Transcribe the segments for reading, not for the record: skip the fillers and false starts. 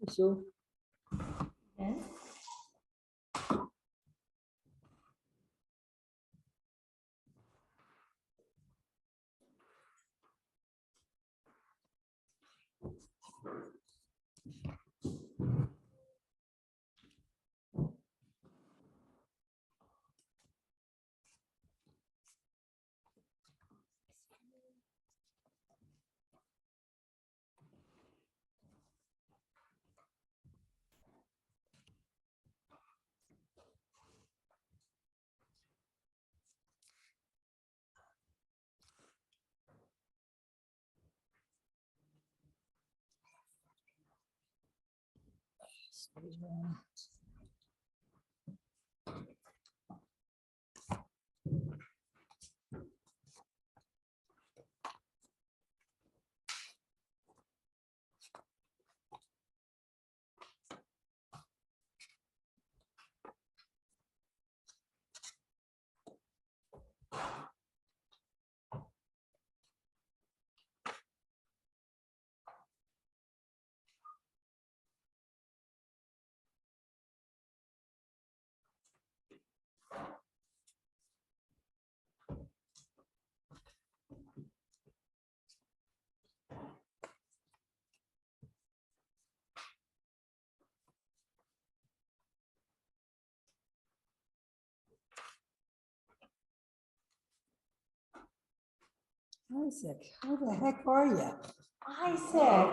So, Yeah. Isaac, how the heck are you? Isaac,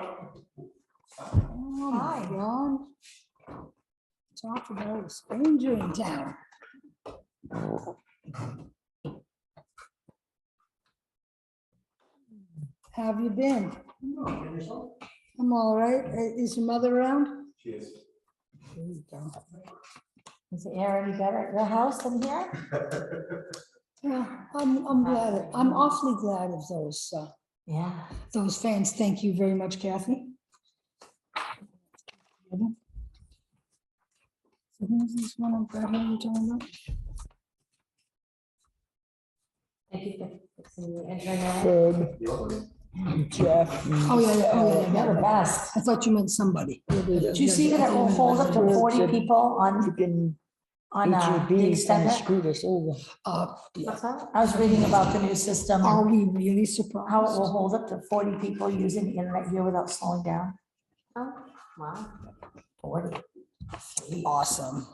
Oh my Hi. God. Talk about a stranger in town. How have you been? I'm all right. Is your mother around? She is. There you go. is the air any better at your house than here? Yeah, I'm glad. I'm awfully glad of Yeah. those fans. Thank you very much, Kathy. So who's this one I've got here you're talking about? Thank you for fixing the internet. Jeff. Oh, yeah, yeah, oh, yeah, You're the yeah. best. I thought you meant somebody. Did you see that it will hold up to 40 people on the extender? Screwed us over. Yeah. What's that? I was reading about the new system, Are and we really surprised? how it will hold up to 40 people using the internet here without slowing down. Oh, wow. 40. Awesome.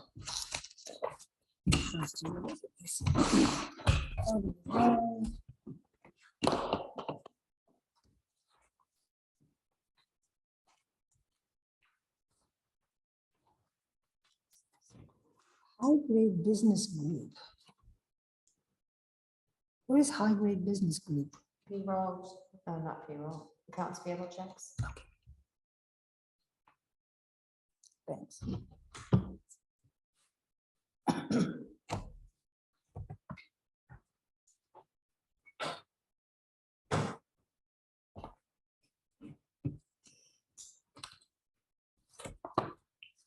High grade business group. What is high grade business group? Payroll, not payroll, accounts payable checks. Thanks.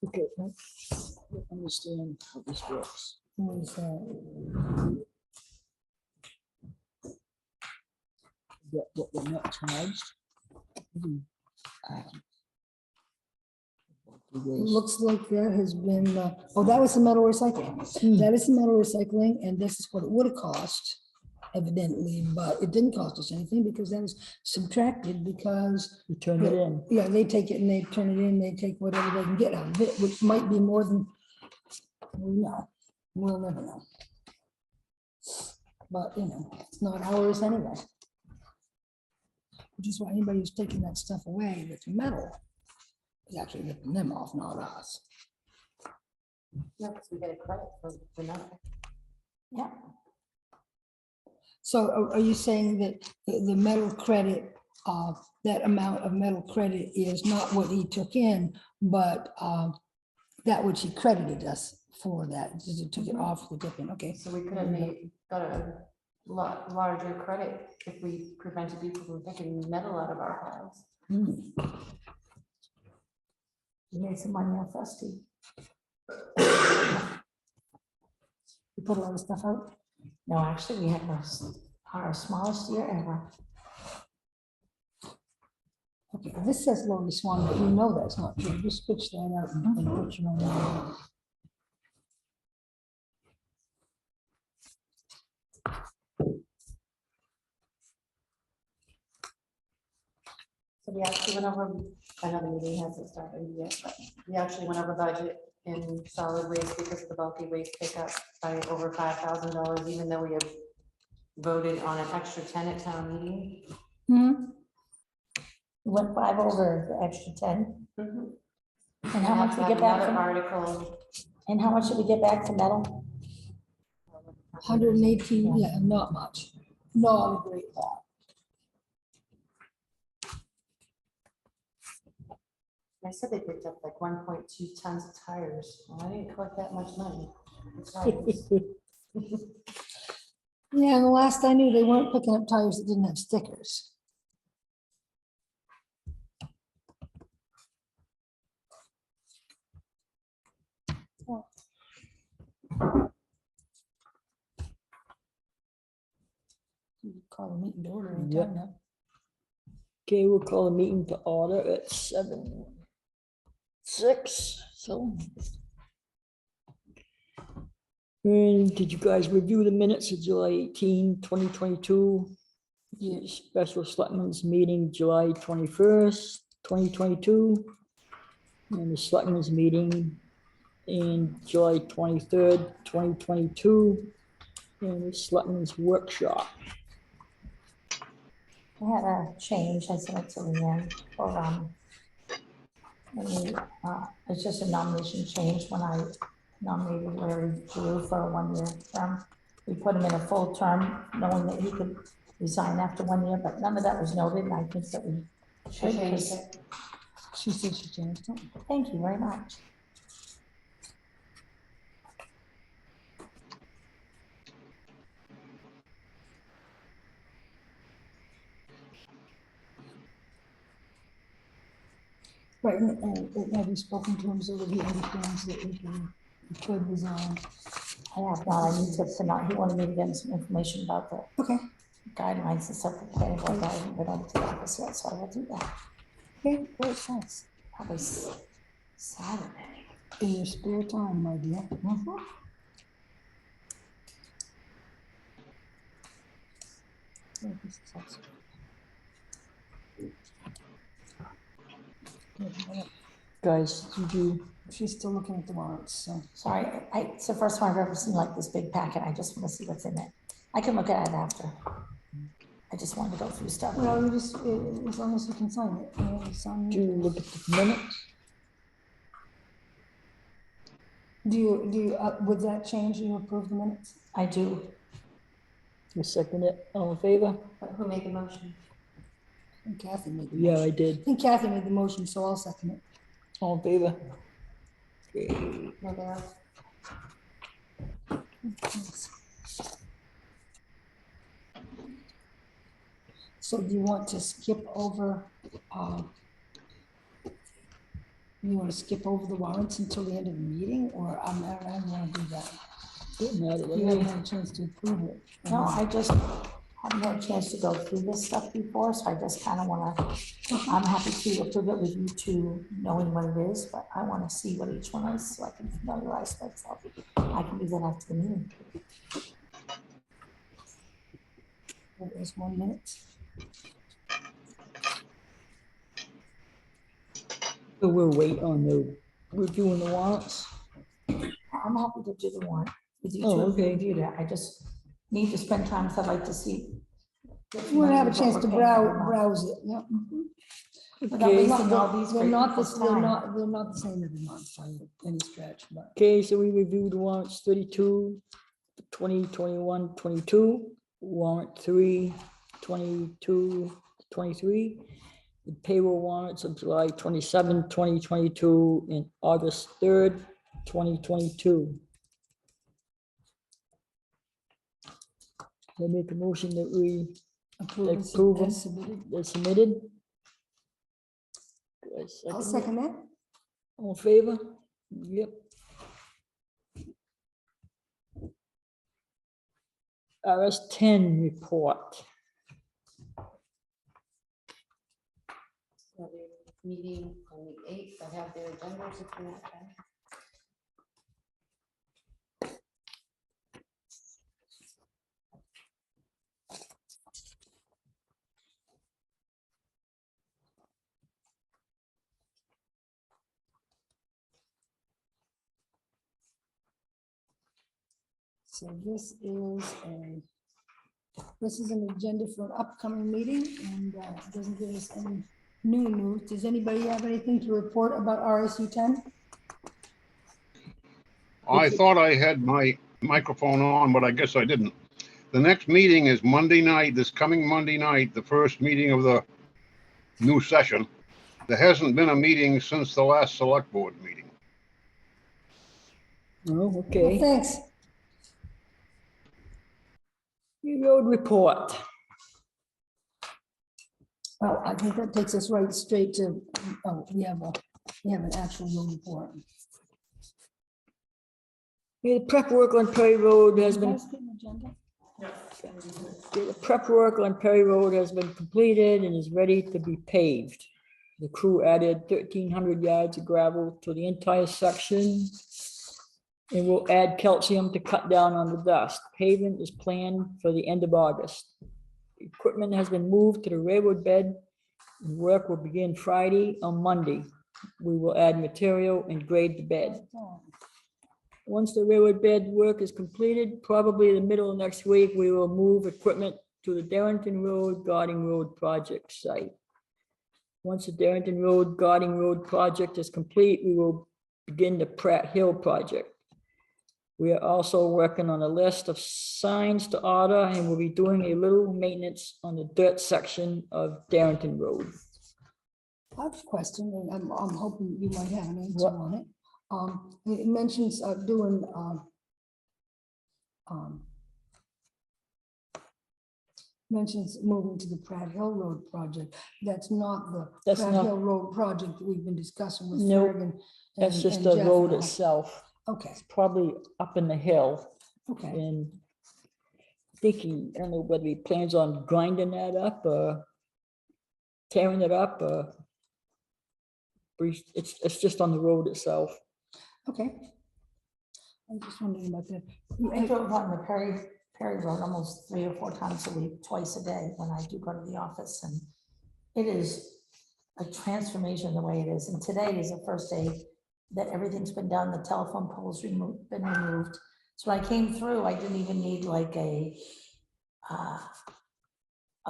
Okay, let's understand how this works. What is that? What we're not charged. Looks like that has been, oh, that was the metal recycling. That is the metal recycling, and this is what it would have cost evidently, but it didn't cost us anything because that was subtracted because. You turn it in. Yeah, they take it and they turn it in, they take whatever they can get out of it, which might be more than, no, we'll never know. But, you know, it's not ours anyway. Which is why anybody who's taking that stuff away that's metal is actually ripping them off, not us. No, because we get a credit for another. Yeah. So are you saying that the metal credit, that amount of metal credit is not what he took in, but that which he credited us for that, just he took it off the dip in, okay. So we could have got a lot larger credit if we prevented people from taking metal out of our piles. You made some money off us too. You put a lot of stuff out. No, actually, we had our smallest year ever. Okay, this says Lori Swan, but you know that's not true. Just switch that out and put your own name. So we actually went over, I know the meeting hasn't started yet, but we actually went over budget in solid waste because of the bulky waste pickup by over $5,000, even though we have voted on an extra 10 at town meeting. We went 5 over the extra 10. Mhm. And how much we get back Another from, article. and how much did we get back from metal? 118, yeah, not much. Not a great lot. I said they picked up like 1.2 tons of tires. Well, I didn't collect that much money. for tires. Yeah, and the last I knew, they weren't picking up tires that didn't have stickers. You could call a meeting to order anytime Yep. now. Okay, we'll call a meeting to order at 7:06, so. And did you guys review the minutes of July 18, 2022? The special selectmen's meeting, July 21st, 2022. And the selectmen's meeting in July 23rd, 2022. And the selectmen's workshop. I had a change, I sent it to Leanne, or, it's just a nomination change when I nominated Larry Drew for a 1-year term. We put him in a full term, knowing that he could resign after 1 year, but none of that was noted, and I think that we should. changed because- it. She said she changed it. Thank you very much. Right, and have you spoken to him so that he understands that he could resign? I have not, I need to not, he wanted me to get him some information about the Okay, guidelines and stuff, the planning board guy, I haven't been over to the office yet, so I will do that, okay, great, thanks. probably Saturday. In your spare time, my dear. Mhm. Guys, did you, She's still looking at the warrants, so. Sorry, it's the first time I've ever seen like this big packet, I just want to see what's in it. I can look at it after. I just wanted to go through stuff. Well, you just, as long as you can sign it. do you look at the minutes? Do you, with that change, you approve the minutes? I do. You second it, all in favor? But who made the motion? I think Kathy made the Yeah, motion. I did. I think Kathy made the motion, so I'll second it. All in favor? Okay. Nobody else? Thanks. So do you want to skip over, you want to skip over the warrants until the end of the meeting, or I don't want to do that? Doesn't matter to You haven't me. had a chance to approve it. No, I just haven't had a chance to go through this stuff before, so I just kind of want to, I'm happy to approve it with you two knowing what it is, but I want to see what each one is so I can familiarize myself. I can do that after the meeting. There's 1 minute. So we'll wait on the reviewing the warrants. I'm happy to do the one with you Oh, two. okay. Review that. I just need to spend time, so I'd like to see. You want to have a chance to browse. browse it, yeah. Without Okay, wasting all these They're great not people's this, they're time. not, they're not the same every month by any stretch, but. okay, so we reviewed warrants 32, 2021, 22, warrant 3, 22, 23. The payroll warrants of July 27, 2022, and August 3rd, 2022. I make a motion that we Approve as Approve 'em. submitted. are submitted. Do I I'll it? second that. All in favor? Yep. RS 10 report. That meeting on the 8th. I have their agendas if you want them. So this is an agenda for an upcoming meeting, and it doesn't give us any new news. Does anybody have anything to report about RSU 10? I thought I had my microphone on, but I guess I didn't. The next meeting is Monday night, this coming Monday night, the first meeting of the new session. There hasn't been a meeting since the last select board meeting. Oh, Well, okay. thanks. New road report. Oh, I think that takes us right straight to, oh, we have an actual road report. Yeah, the prep work on Perry Road has been, Guys get an agenda? the prep work on Perry Road has been completed and is ready to be paved. The crew added 1,300 yards of gravel to the entire section and will add calcium to cut down on the dust. Pavement is planned for the end of August. Equipment has been moved to the railroad bed and work will begin Friday on Monday. We will add material and grade the bed. Once the railroad bed work is completed, probably the middle of next week, we will move equipment to the Darrington Road, Gauding Road project site. Once the Darrington Road, Gauding Road project is complete, we will begin the Pratt Hill project. We are also working on a list of signs to order and we'll be doing a little maintenance on the dirt section of Darrington Road. I have a question, and I'm hoping you might have an answer What? on it. It mentions doing mentions moving to the Pratt Hill Road project. That's not the That's Pratt not- Hill Road project that we've been discussing with Nope. Ferg and. That's just and the Jeff road and all. itself. Okay, It's probably up in the hill okay. and thinking, I don't know whether he plans on grinding that up or tearing it up or it's just on the road itself. Okay. I'm just wondering about that. I drove on the Perry Road almost 3 or 4 times a week, twice a day when I do go to the office, and it is a transformation the way it is. And today is the first day that everything's been done. The telephone poles been removed. So when I came through, I didn't even need like a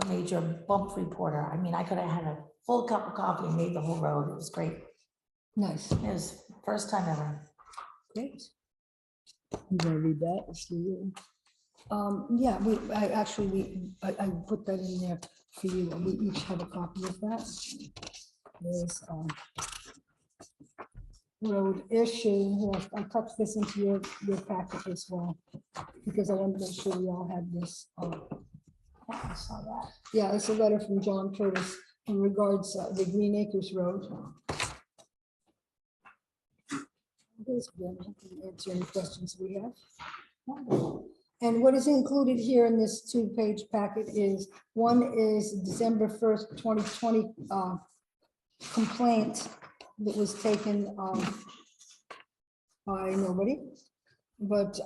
major bump reporter. I mean, I could have had a full cup of coffee and made the whole road. It was great. Nice, It was first time ever. great. You gonna read that? It's the- Yeah, I put that in there for you. We each have a copy of that. There's road issue. Here, I tucked this into your packet as well, because I wanted to make sure we all had this. Yeah, I saw that. Yeah, it's a letter from John Curtis in regards the Green Acres Road. This Ben can answer any questions we have. And what is included here in this 2-page packet is, one is December 1st, 2020 complaint that was taken by nobody, but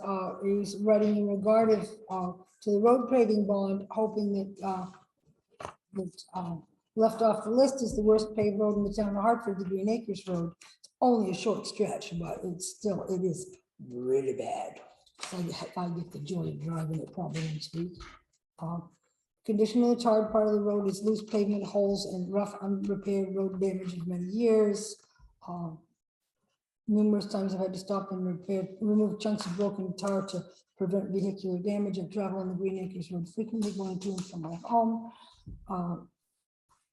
he's writing in regard of to the road paving bond, hoping that left off the list is the worst paved road in the town of Hartford, the Green Acres Road. Only a short stretch, but it is really bad. If I get the joy of driving it probably next week. Condition of the tarred part of the road is loose pavement holes and rough unrepaired road damage of many years. Numerous times I've had to stop and remove chunks of broken tar to prevent vehicular damage. I travel on the Green Acres Road frequently, going to and from my home.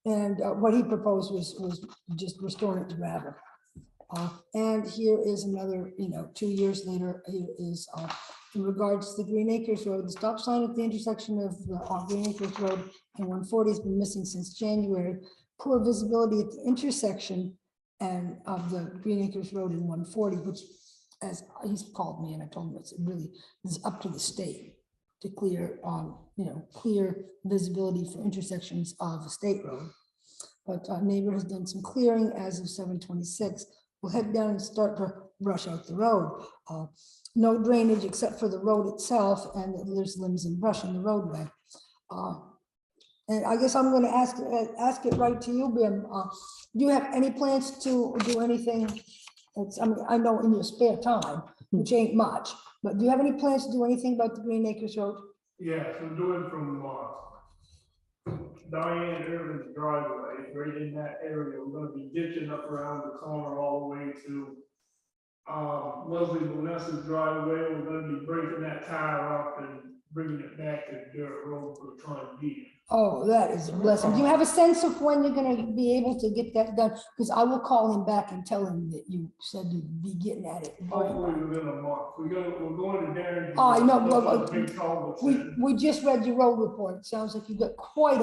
And what he proposed was just restoring it to gravel. And here is another, 2 years later, here is in regards to the Green Acres Road, the stop sign at the intersection of the Green Acres Road and 140 has been missing since January. Poor visibility at the intersection and of the Green Acres Road and 140, which, as he's called me and I told him it's really is up to the state to clear, clear visibility for intersections of a state road. but our neighbor has done some clearing as of 7/26. We'll head down and start to brush out the road. No drainage except for the road itself, and there's limbs and brush in the roadway. And I guess I'm gonna ask it right to you, Bim. Do you have any plans to do anything? I mean, I know in your spare time, which ain't much, but do you have any plans to do anything about the Green Acres Road? Yes, we're doing from, Diane Irvin's driveway, right in that area, we're gonna be ditching up around the corner all the way to Leslie Vanessa's driveway, we're gonna be breaking that tire up and bringing it back to dirt road for the time being. Oh, that is a blessing. Do you have a sense of when you're gonna be able to get that done? Because I will call him back and tell him that you said you'd be getting at it. Hopefully within a month, we're going to Darren. Oh, I know, Big culverts We, in. we just read your road report. It sounds like you've got quite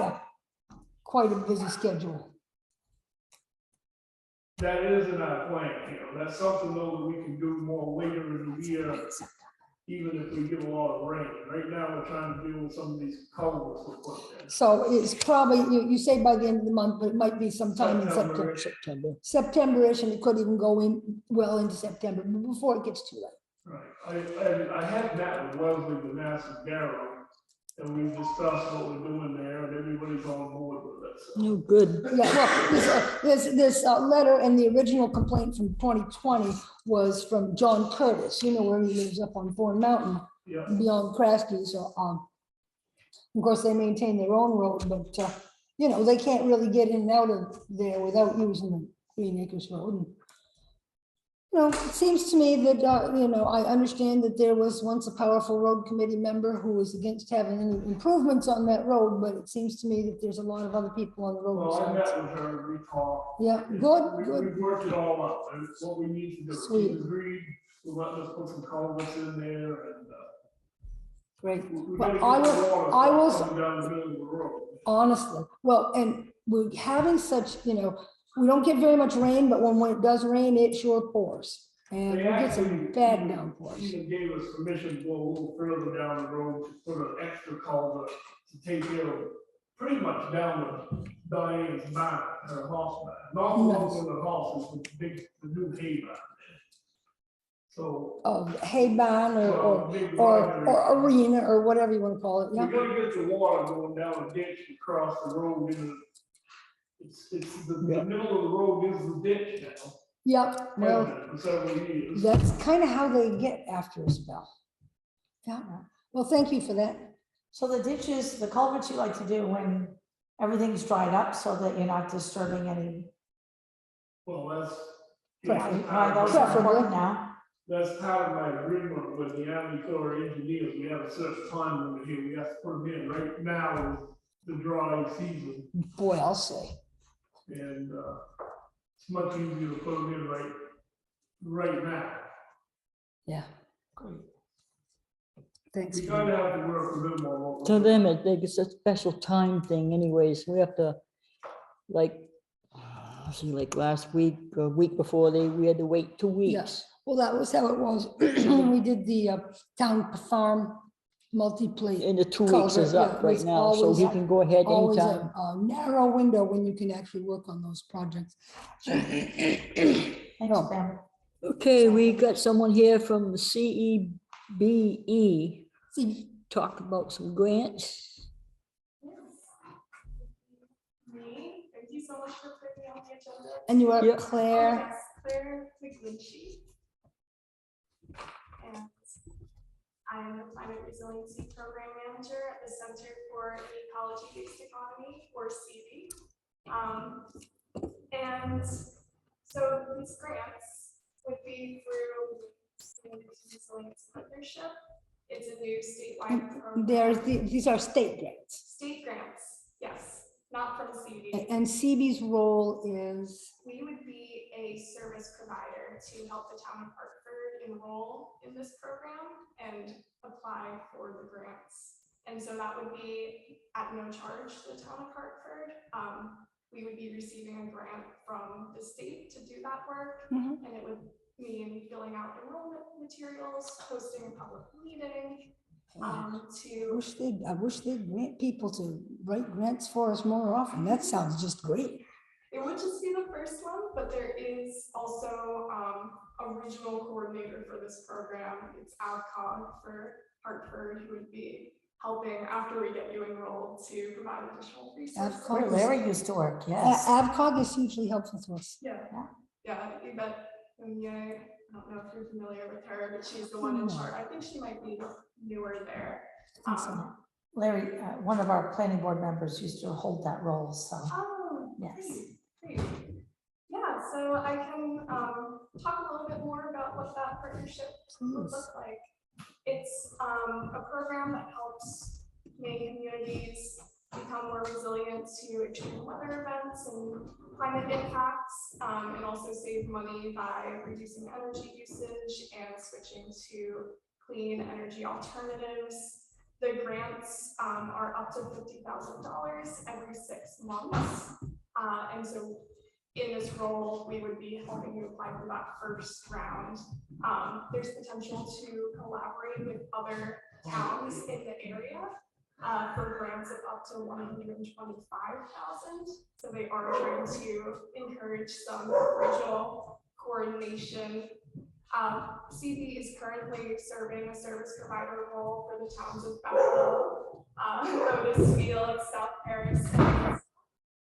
a busy schedule. That is in our plan, that's something though that we can do more later in the year, even if we get a lot of rain. Right now, we're trying to deal with some of these culverts we're putting in. So it's probably, you say by the end of the month, but it might be sometime in September. September. September-ish, and it could even go in well into September, but before it gets too late. Right, I have met with Leslie, the Master Garrow, and we've discussed what we're doing there, and everybody's on board with it. So. No, good. Yeah, well, this letter and the original complaint from 2020 was from John Curtis, you know where he lives up on Bourne Mountain, Yeah, beyond Kraske, so, of course, they maintain their own road, but, you know, they can't really get in and out of there without using the Green Acres Road. And, you know, it seems to me that, you know, I understand that there was once a powerful road committee member who was against having any improvements on that road, but it seems to me that there's a lot of other people on the road. well, I besides. met with her, we talked. Yeah, We good. worked it all out, and it's what we need to do. Sweet. She's agreed to let us put some culverts in there, and, Great. we Well, gotta I get the will, water I will, coming down the middle of the road. honestly, well, and we're having such, you know, we don't get very much rain, but when it does rain, it sure pours. And we They get some actually bad even- downpours. Even gave us permission to go a little further down the road to put an extra culvert to take care of pretty much down to Diane's barn, her horse barn. Not the one Nice. with the horses, the new hay barn. So. Oh, hay barn well, big or driveway. arena or whatever you want to call it, We yeah. gotta get the water going down the ditch across the road in the middle of the road is the ditch now. Yep, well, Has been for several years. that's kind of how they get after a spell. Yeah, well, thank you for that. So the ditches, the culverts you like to do when everything's dried up so that you're not disturbing any. Well, that's. Preferably. Why those are Preferably. important now? That's part of my agreement with the Army Corps of Engineers. We have a certain time limit here. We have to put them in right now is the dry season. Boy, I'll say. And it's much easier to put them in right now. Yeah. Thanks. We kind of have to work with them on what we're To doing. them, it's a special time thing anyways. We have to, like, see, like last week, or week before, we had to wait 2 weeks. Yes, well, that was how it was when we did the town farm multi-plate. And the 2 weeks is Culvert, yeah, up it right was now, so always- he can go ahead Always anytime. a narrow window when you can actually work on those projects. Thanks, No. Ben. Okay, we got someone here from the CEBE, See, talk about some grants. Me, thank you so much for putting me on the agenda. and you are Yep. Claire, Yes, Claire McGlinchey. And I'm the Climate Resiliency Program Manager at the Center for Ecology-Based Economy, or CB. And so these grants would be through the Resilience Partnership. It's a new statewide program. these are state grants. State grants, yes, not from CB. And CB's role is, We would be a service provider to help the town of Hartford enroll in this program and apply for the grants. And so that would be at no charge to the town of Hartford. We would be receiving a grant from the state to do that work. Mhm. And it would mean filling out enrollment materials, hosting a public meeting, I wish they'd grant people to write grants for us more often. That sounds just great. it would just be the first one, but there is also a regional coordinator for this program. It's AvCog for Hartford, who would be helping after we get you enrolled to provide additional resources. AvCog Where Larry used to work, A- yes. AvCog is hugely helpful to us. Yeah, Yvette Amier, I don't know if you're familiar with her, but she's the one in charge. I think she might be newer there. think so. Larry, one of our planning board members used to hold that role, so, Oh, yes. great. Yeah, so I can talk a little bit more about what that partnership would look like. It's a program that helps make communities become more resilient to extreme weather events and climate impacts, and also save money by reducing energy usage and switching to clean energy alternatives. The grants are up to $50,000 every 6 months. And so in this role, we would be helping you apply for that first round. There's potential to collaborate with other towns in the area for grants of up to $125,000. So they are trying to encourage some regional coordination. CB is currently serving a service provider role for the towns of Bethel, Otis Field, South Paris,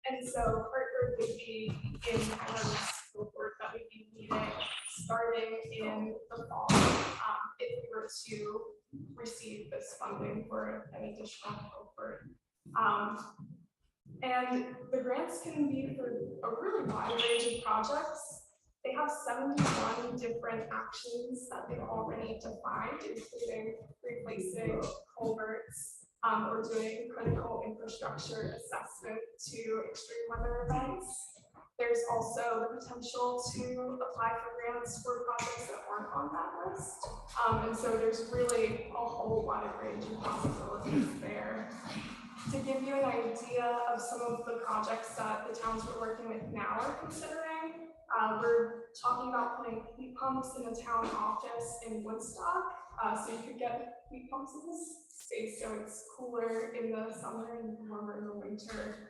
and so Hartford would be in kind of this cohort that we'd be meeting starting in the fall, if we were to receive this funding for an additional cohort. And the grants can be for a really wide range of projects. They have 71 different actions that they've already defined, including replacing culverts or doing critical infrastructure assessment to extreme weather events. There's also the potential to apply for grants for projects that aren't on that list. And so there's really a whole wide range of possibilities there. To give you an idea of some of the projects that the towns we're working with now are considering, we're talking about putting heat pumps in the town office in Woodstock. So you could get heat pumps in this space so it's cooler in the summer and warmer in the winter.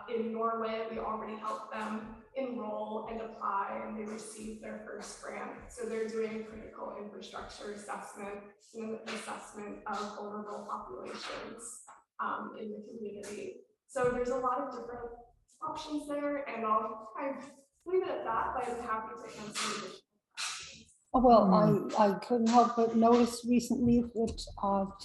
In Norway, we already helped them enroll and apply, and they received their first grant. So they're doing critical infrastructure assessment and assessment of vulnerable populations in the community. So there's a lot of different options there, and I'll kind of leave it at that, but I'm happy to answer additional questions. Oh, well, I couldn't help but notice recently that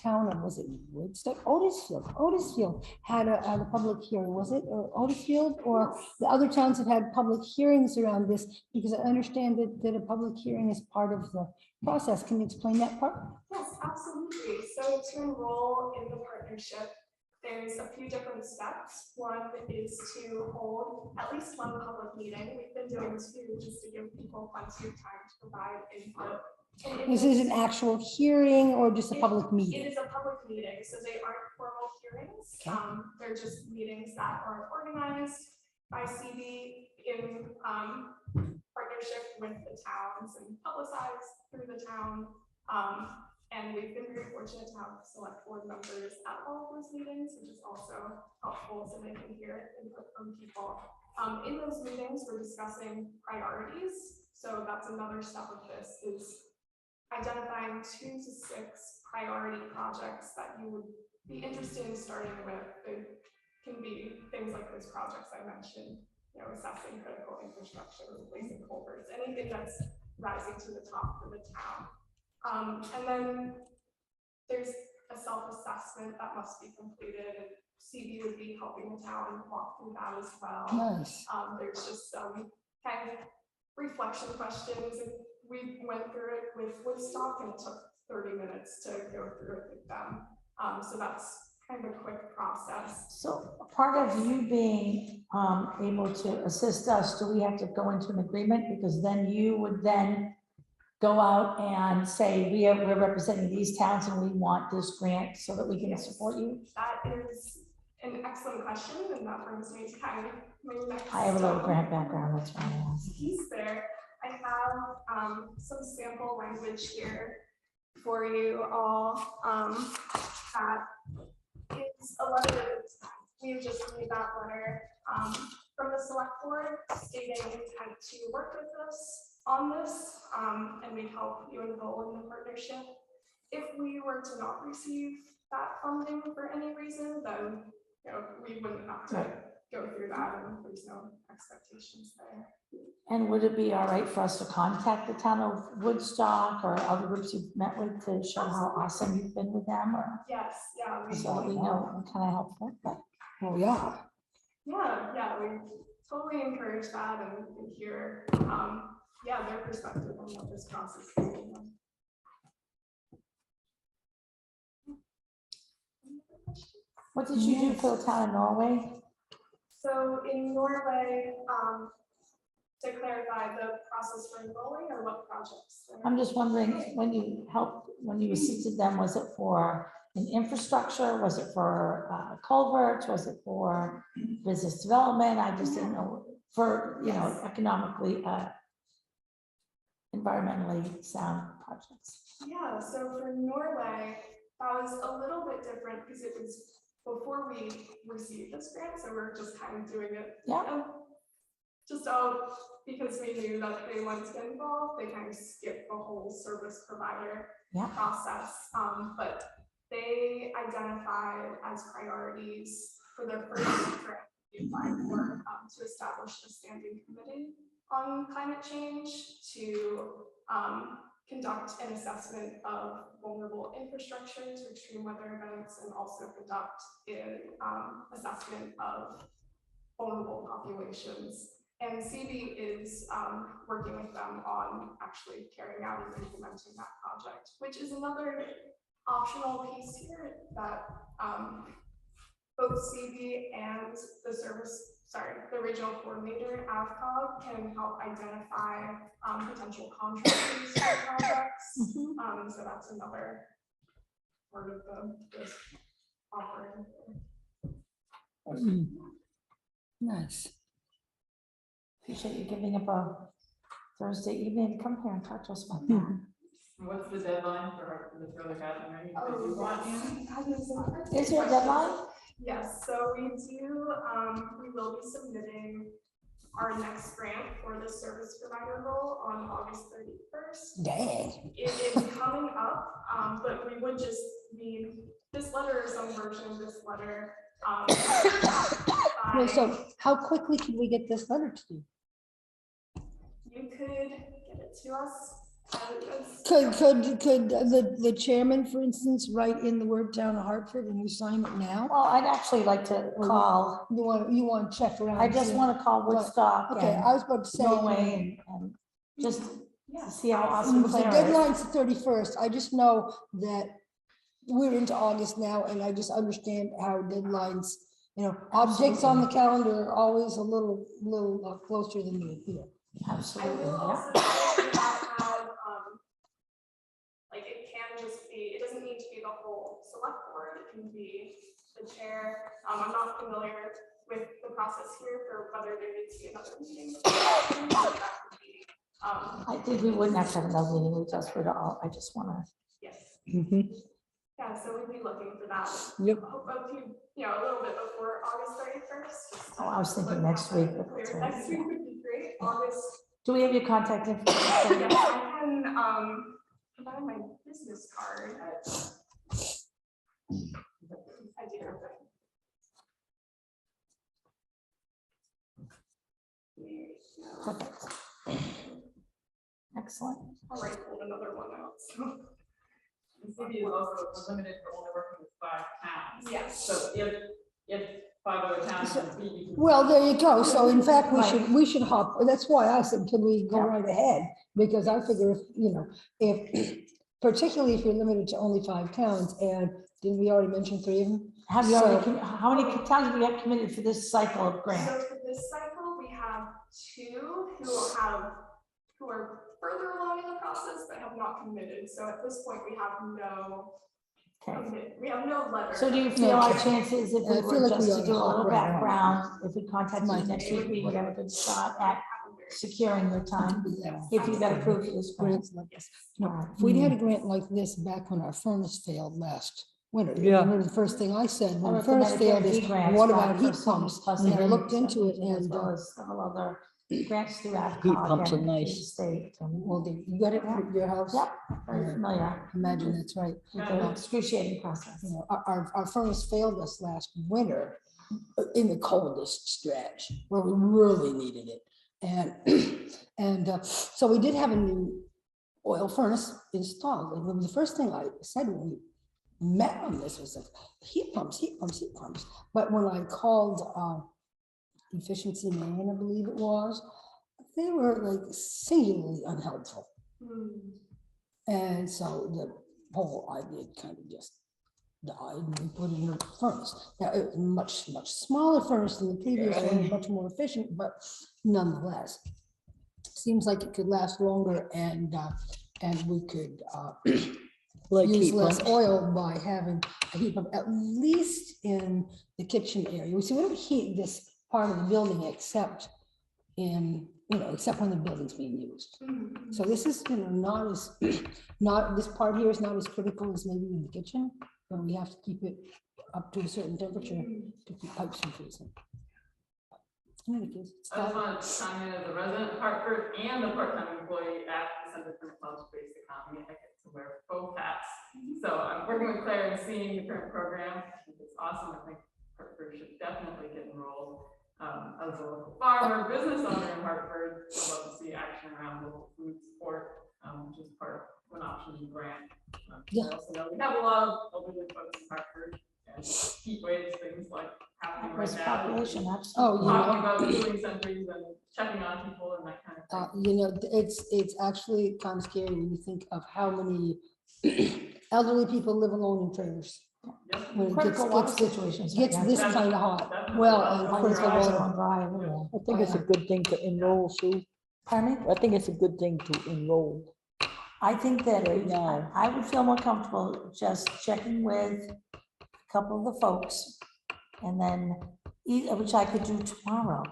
town of, was it Woodstock? Otisfield had a public hearing, was it? Or Otisfield, or the other towns have had public hearings around this, because I understand that a public hearing is part of the process. Can you explain that part? Yes, absolutely. So to enroll in the partnership, there's a few different steps. One is to hold at least one public meeting. We've been doing 2 just to give people plenty of time to provide input. This is an actual hearing or just a public meeting? It is a public meeting, so they aren't formal hearings. Okay. They're just meetings that are organized by CB in partnership with the towns and publicized through the town. And we've been very fortunate to have select board members at all of those meetings, which is also helpful so they can hear input from people. In those meetings, we're discussing priorities. So that's another step of this, is identifying 2 to 6 priority projects that you would be interested in starting with. It can be things like those projects I mentioned, you know, assessing critical infrastructure, replacing culverts, anything that's rising to the top for the town. And then there's a self-assessment that must be completed, and CB would be helping the town walk through that as well. Nice. There's just some kind of reflection questions, and we went through it with Woodstock, and it took 30 minutes to go through it with them. So that's kind of a quick process. So part of you being able to assist us, do we have to go into an agreement? Because then you would then go out and say, we're representing these towns and we want this grant so that we can support you? That is an excellent question, and that brings me to kind of my next. I have a little grant background, that's why I asked. Piece there. I have some sample language here for you all. That is a letter that we've just made that letter. from the select board stating intent to work with us on this, and we'd help you enroll in the partnership. If we were to not receive that funding for any reason, then we wouldn't have to go through that, and there's no expectations there. And would it be all right for us to contact the town of Woodstock or other groups you've met with to show how awesome you've been with them, or Yes, yeah, so that we know what kind of help them? Oh, yeah. we totally encourage that and hear, their perspective on what this process is. What did you do for the town of Norway? So in Norway, to clarify the process for enrolling or what projects? I'm just wondering, when you assisted them, was it for an infrastructure? Was it for culverts? Was it for business development? I just didn't know, for, economically, environmentally sound projects. Yeah, so for Norway, that was a little bit different because it was before we received this grant, so we're just kind of doing it. Yeah. Just out because we knew that they wanted to get involved, they kind of skipped the whole service provider process. But they identified as priorities for their first grant they applied for to establish a standing committee on climate change to conduct an assessment of vulnerable infrastructure to extreme weather events and also conduct an assessment of vulnerable populations. And CB is working with them on actually carrying out and implementing that project, which is another optional piece here that both CB and the regional coordinator, AVCOG, can help identify potential contractors for projects. So that's another part of this offering. Nice. Appreciate you giving up a Thursday evening to come here and talk to us about that. What's the deadline for the further gathering? Is there a deadline? Yes, so we will be submitting our next grant for the service provider role on August 31st. Dang. It is coming up, but we would just need this letter or some version of this letter. Well, so how quickly can we get this letter to you? You could get it to us. Could the chairman, for instance, write in the word town of Hartford and you sign it now? Well, I'd actually like to call, You want to check around? I just want to call Woodstock Okay, and I was about to say. Norway and just to see how awesome The Claire is. deadline's the 31st. I just know that we're into August now, and I just understand how deadlines, objects on the calendar are always a little closer than you here. I Absolutely, will yeah. also say that it can just be, it doesn't need to be the whole select board, it can be the chair. I'm not familiar with the process here for whether there needs to be another meeting. I think we wouldn't have to have another meeting with us, I just want to. Yes. Mhm. Yeah, so we'd be looking for that. Yep. A little bit before August 31st. Oh, I was thinking next week. Next week would be great. August. Do we have your contact information? Yes, I can provide my business card. I do have it. Perfect. Excellent. I'll write another one out. So. CB is also limited for only working with 5 towns. Yes. So if 5 other towns. Well, there you go. So in fact, we should hop. That's why I said, can we go right ahead? Because I figure if particularly if you're limited to only 5 towns, and didn't we already mention 3 of them? Have you already, how many towns do we have committed for this cycle of grant? So for this cycle, we have 2 who are further along in the process but have not committed. So at this point, we have no letter. So do you feel our chances, if we were just to do a little background, if we contacted you next week, we would have a good shot at securing your time if you got approved for this grant? Grants like this. No, if we'd had a grant like this back when our furnace failed last winter. Yeah. Remember the first thing I said, when I it first recommended failed getting is, grants what back about for heat senior pumps? plus And I senior looked into it as and, well as several other grants through Heat AvCog pumps are and through the nice. state. and- well, you got it at your house? Yep, very Yeah. familiar Imagine that's right. with the excruciating process. You know, our furnace failed us last winter in the coldest stretch where we really needed it. And so we did have a new oil furnace installed. And the first thing I said when we met on this was like, heat pumps, heat pumps, heat pumps. But when I called Efficiency Maine, I believe it was, they were like singularly unhelpful. And so the whole idea kind of just died and we put in a furnace. Now, it was much smaller furnace than the previous one, much more efficient, but nonetheless, seems like it could last longer and we could Like use heat less pumps. oil by having a heat pump, at least in the kitchen area. We don't heat this part of the building except in, except when the building's being used. So this is, not as, this part here is not as critical as maybe in the kitchen, but we have to keep it up to a certain temperature to keep pipes from freezing. In any case, it's I just fine. want to chime in as a resident of Hartford and a part-time employee at the Center for Knowledge-Based Economy. I get to wear both hats. So I'm working with Claire and seeing the current program. I think it's awesome. I think Hartford should definitely get enrolled. As a local farmer, business owner in Hartford, I'd love to see action around local food support, which is part of an option grant. Yeah. I also know we have a lot of elderly folks in Hartford and heat waves, things like happening right Risk now. population, Oh, absolutely. Talking about cooling centers and checking on people and that kind of thing. It's actually kind of scary when you think of how many elderly people live alone in trailers. Yep. When it Critical water situations. right gets now, this too. kind of hot. Definitely. Well, Well, and well, critical dry. water. All dry everywhere. I think it's a good thing to enroll, Sue. Pardon me? I think it's a good thing to enroll. I think that Right now. I would feel more comfortable just checking with a couple of the folks and then, which I could do tomorrow.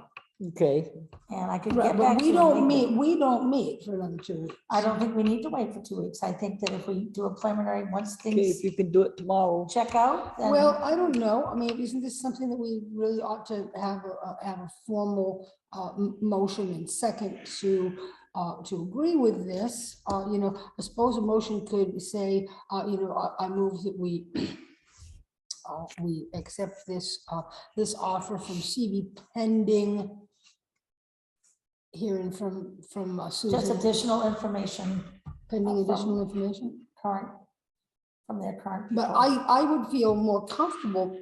Okay, And I could Right, get back but to you. and make it- we don't meet for another 2 weeks. I don't think we need to wait for 2 weeks. I think that if we do a preliminary, once okay, things if you can do it tomorrow. check out, then. Well, I don't know. I mean, isn't this something that we really ought to have a formal motion and second to agree with this? I suppose a motion could say, I move that we accept this offer from CB pending hearing from Just Susan, additional information, pending additional information. current, from their current. But people. I would feel more comfortable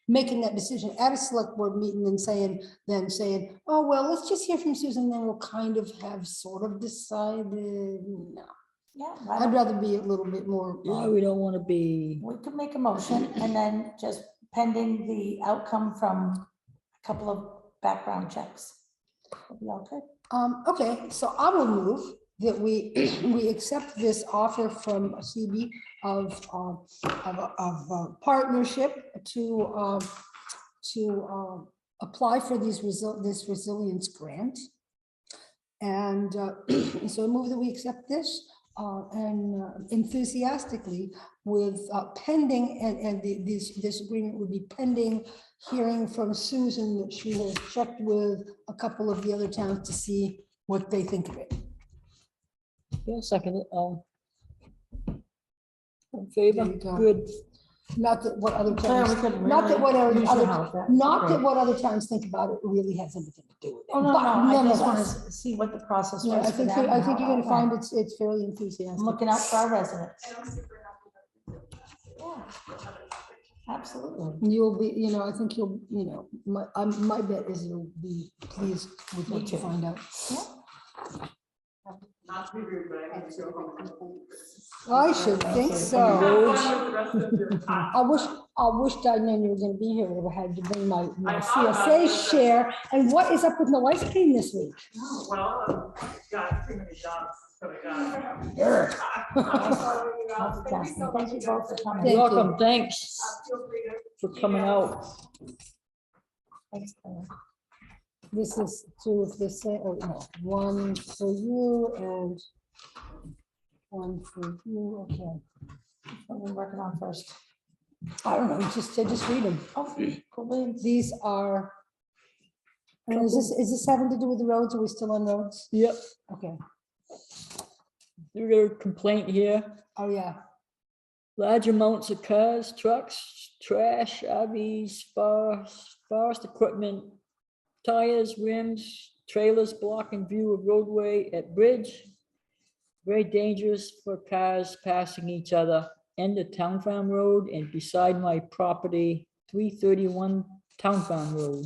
making that decision at a select board meeting than saying, oh, well, let's just hear from Susan, then we'll kind of have sort of decided. No, Yeah, I'd rather be a little bit more. Yeah, we don't want to be, we could make a motion and then just pending the outcome from a couple of background checks. It'll be okay. Okay, so I will move that we accept this offer from CB of partnership to apply for this resilience grant. And so I move that we accept this and enthusiastically with pending, and this agreement would be pending hearing from Susan that she has checked with a couple of the other towns to see what they think of it. yeah, second it, in There favor, you go. good. Not that what other Claire, we towns, could not that really what other, use your help. That'd be not that great. what other towns think about it really has anything to do with it. Oh, no, but no, I just want nonetheless, to see what the process yeah, was I for think, them. I and think how you're it gonna find went. it's fairly I'm enthusiastic. looking out for our residents. And I'm super happy that we did that. Absolutely. You'll be, I think you'll, my bet is you'll be pleased with Me what you too. find out. Not to be rude, but I need to go home. I should think Have so. fun with the rest of your time. I wish I'd known you were gonna be here. I would have had to bring my I thought about it. CSA share. And what is up with no ice cream this week? Oh, well, got too many jobs, so I got. Multitasking. Thank you both for coming. Thank you. Welcome, thanks Feel free to. for coming out. Thanks, Claire. This is two of the same, no, one for you and one for you, okay. What are we working on first? I don't know, just read them. Oh, cool beans. These are. And is this having to do with the roads? Are we still on roads? Yep, Okay. you got a complaint here. Oh, yeah. Large amounts of cars, trucks, trash, RVs, forest equipment, tires, rims, trailers blocking view of roadway at bridge. Very dangerous for cars passing each other. End of Town Farm Road and beside my property, 331 Town Farm Road.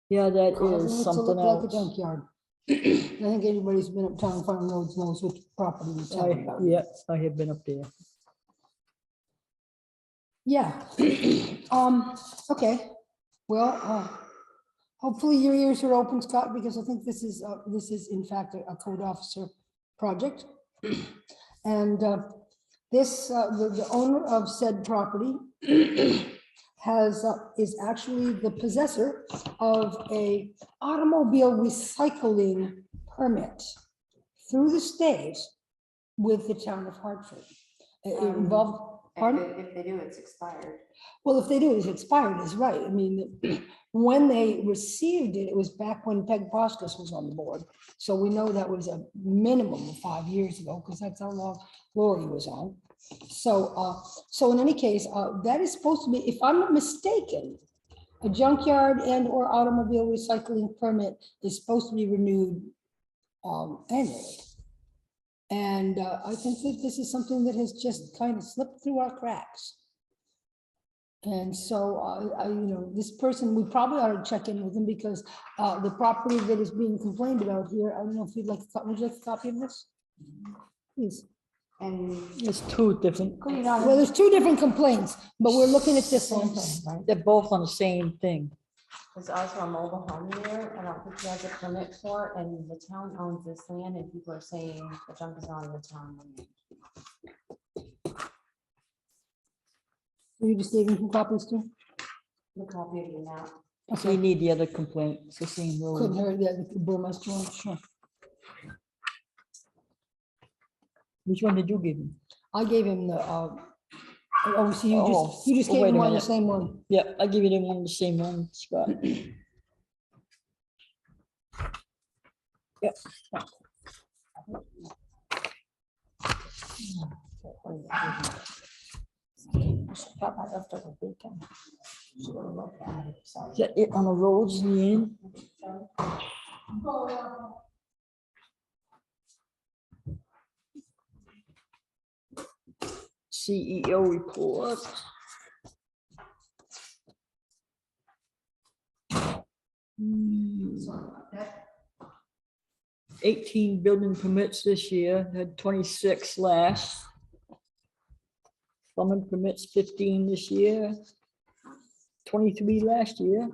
Yeah, that Causing is it to something look like a else. junkyard. I think anybody's been up Town Farm Roads knows which property we're talking about. Yeah, I have been up there. Yeah. Okay. Well, hopefully your ears are open, Scott, because I think this is in fact a code officer project. And the owner of said property is actually the possessor of a automobile recycling permit through the state with the town of Hartford. It involved, pardon? If they do, it's expired. Well, if they do, it's expired, is right. I mean, when they received it, it was back when Peg Poskus was on the board. So we know that was a minimum of 5 years ago, because that's how long Lori was on. So in any case, that is supposed to be, if I'm not mistaken, a junkyard and or automobile recycling permit is supposed to be renewed annually. And I think that this is something that has just kind of slipped through our cracks. And so, this person, we probably ought to check in with him because the property that is being complained about here, I don't know if you'd like, would you like a copy of this? Please. And It's two different, Well, there's two different complaints, but we're looking at this one. they're both on the same thing. there's also a mobile home there. I don't think he has a permit for it, and the town owns this land, and people are saying the junk is on the town land. You just gave him some copies too? The copy of the map. So we need the other complaint, it's the same Couldn't road. hurt, yeah, the Burmester one, sure. Which one did you give him? I gave him the, so you just Oh, gave wait him a one, the minute. same one. Yeah, I give you the one, the same one, Scott. Yep. Got my leftover bacon. Should've looked at it, sorry. Is that it on the roads in the end? CEO report. Sorry about that. 18 building permits this year, had 26 last. Plumbing permits 15 this year, 23 last year.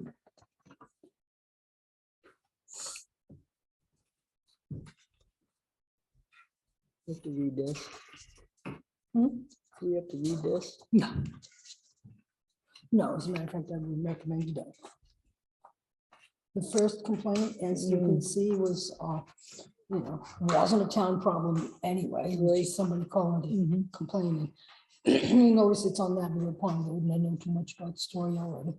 We have to read this. We have to read this. No. No, as a matter of fact, I would recommend you don't. The first complaint, as you can see, was, wasn't a town problem anyway. It was just somebody calling to complaining. You notice it's on that little pond, I wouldn't know too much about the story already.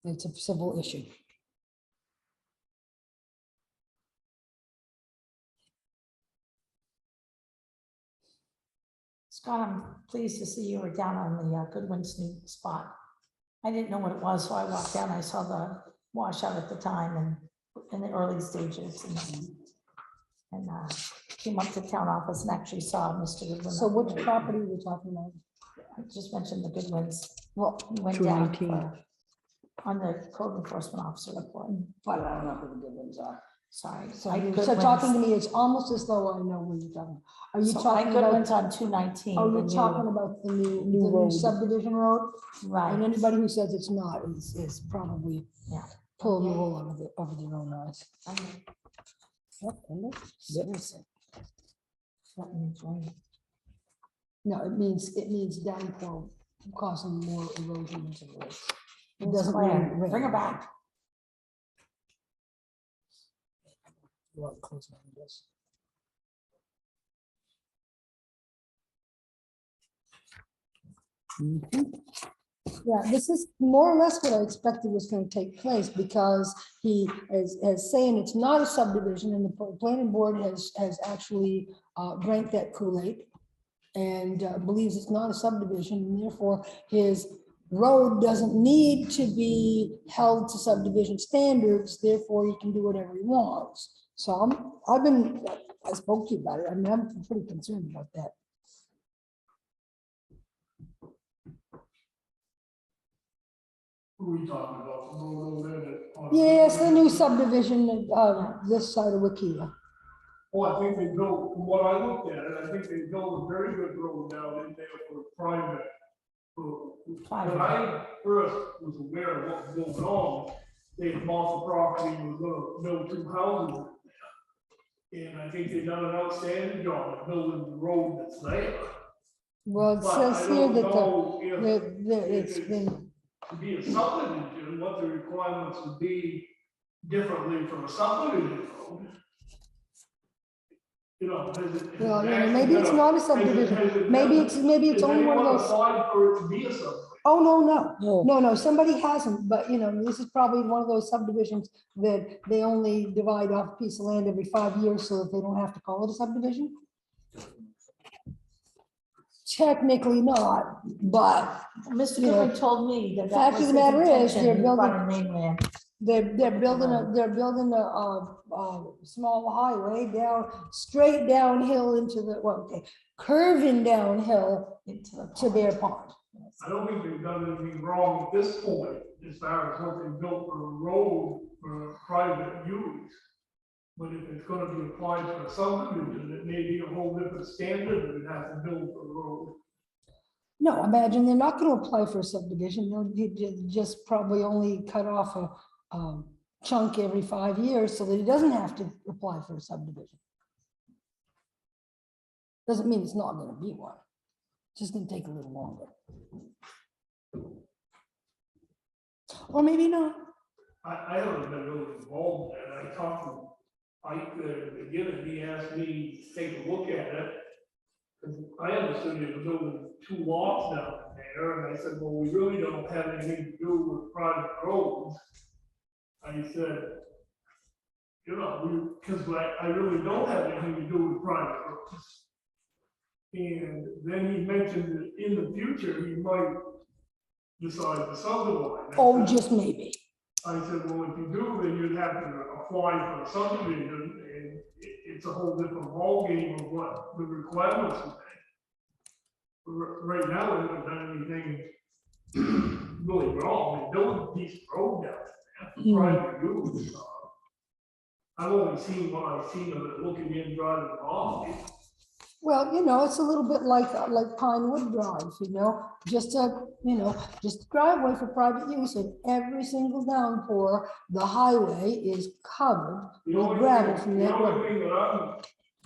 It's a civil issue. Scott, I'm pleased to see you were down on the Goodwin's new spot. I didn't know what it was, so I walked down, I saw the washout at the time and in the early stages. And came up to town office and actually saw Mr. Goodwin. So which property are we talking about? I just mentioned the Goodwins. Well, He went down 219. on the code enforcement officer report. but I don't know who the good ones are. Sorry. So, Ike so talking to Goodwin's- me, it's almost as though I know when you're talking. Are you so Ike talking about? Goodwin's on 219. Oh, the you're new- talking about the new road. subdivision road? And Right, anybody who says it's not is probably Yeah. pulling the wool over their own eyes. Okay. Yep. Seriously. that means rain. No, it means downpour causing more erosion into the lake. It It's doesn't Claire. mean rain. Bring her back. Well, close my windows. Yeah, this is more or less what I expected was going to take place because he is saying it's not a subdivision and the planning board has actually drank that Kool-Aid and believes it's not a subdivision, and therefore his road doesn't need to be held to subdivision standards, therefore he can do whatever he wants. So I spoke to you about it. I mean, I'm pretty concerned about that. Who are we talking about? The road over there that- Yes, the new subdivision of this side of Wikia. Oh, I think they built, from what I looked at it, I think they built a very good road down in there for private. When I first was aware of what was going on, they had bought the property and was gonna build 2 houses. And I think they've done an outstanding job of building the road that's there. Well, it But says I here don't that know if it's been, to be a subdivision, what the requirements would be differently from a subdivision road. You know, has it? well, maybe it's not a subdivision. Maybe it's only one of those. Applied for it to be a subdivision. Oh, no, somebody hasn't, but this is probably one of those subdivisions that they only divide off a piece of land every 5 years so that they don't have to call it a subdivision. Technically not, but Mr. You know, Goodwin told me that. fact of the matter is, they're building- Mainland. they're building a small highway straight downhill into the, curving downhill Into the. to Bear Pond. I don't think they've done anything wrong at this point, as far as what they built for a road for private use. But if it's gonna be applied for a subdivision, it may be a whole different standard that it has to build for a road. No, imagine they're not gonna apply for a subdivision, just probably only cut off a chunk every 5 years so that he doesn't have to apply for a subdivision. Doesn't mean it's not gonna be one, it's just gonna take a little longer. Or maybe not. I haven't been really involved in it. I talked to Ike there at the beginning, he asked me to take a look at it. 'Cause I understood he was building 2 lots down there, and I said, well, we really don't have anything to do with private roads. I said, because I really don't have anything to do with private roads. And then he mentioned that in the future, he might decide to subdivide. Oh, just maybe. I said, well, if you do, then you'd have to apply for a subdivision, and it's a whole different ballgame of what the requirements would be. Right now, we haven't done anything really wrong, they built a piece of road down there, private use. I've only seen what I've seen of it looking in, driving off. Well, it's a little bit like Pinewood Drive, just a driveway for private use, and every single downpour, the highway is covered with gravel from The that only road. thing that I'm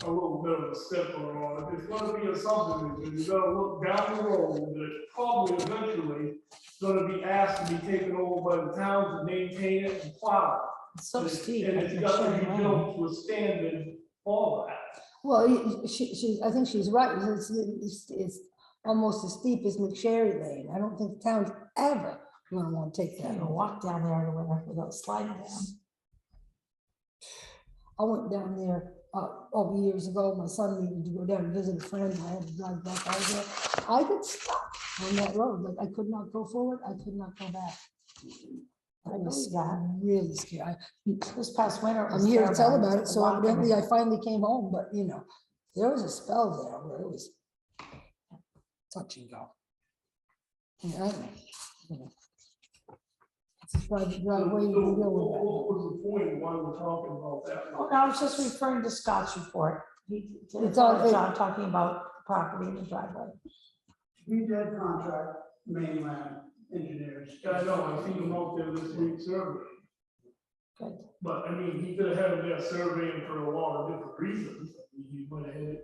a little bit of a stickler on, if it's gonna be a subdivision, you gotta look down the road, that it's probably eventually gonna be asked to be taken over by the town to maintain it and plow it. It's so steep. And I it's can got show to you be mine. built to a standard for that. Well, I think she's right, it's almost as steep as McSherry Lane. I don't think the town's ever gonna want to take Can't that even over. walk down there in the winter without sliding down. I went down there years ago. My son needed to go down and visit a friend. And I had to drive back out there. I got stuck on that road. Like I could not go forward. I could not go back. I was really scared. This past winter. it was I'm here to tell terrible. about it. So Walking evidently I finally came home, but there was a spell there where it was touch and go. Yeah, it's a private driveway. You can deal with that. What was the point why we're talking about that? Oh, no, I was just referring to Scott's report. It's on- John talking about property in the driveway. We did contract mainland engineers. Yeah, I know, I seen him out there this week surveying. Good. But I mean, he could have had him there surveying for a lot of different reasons. I mean, he went ahead.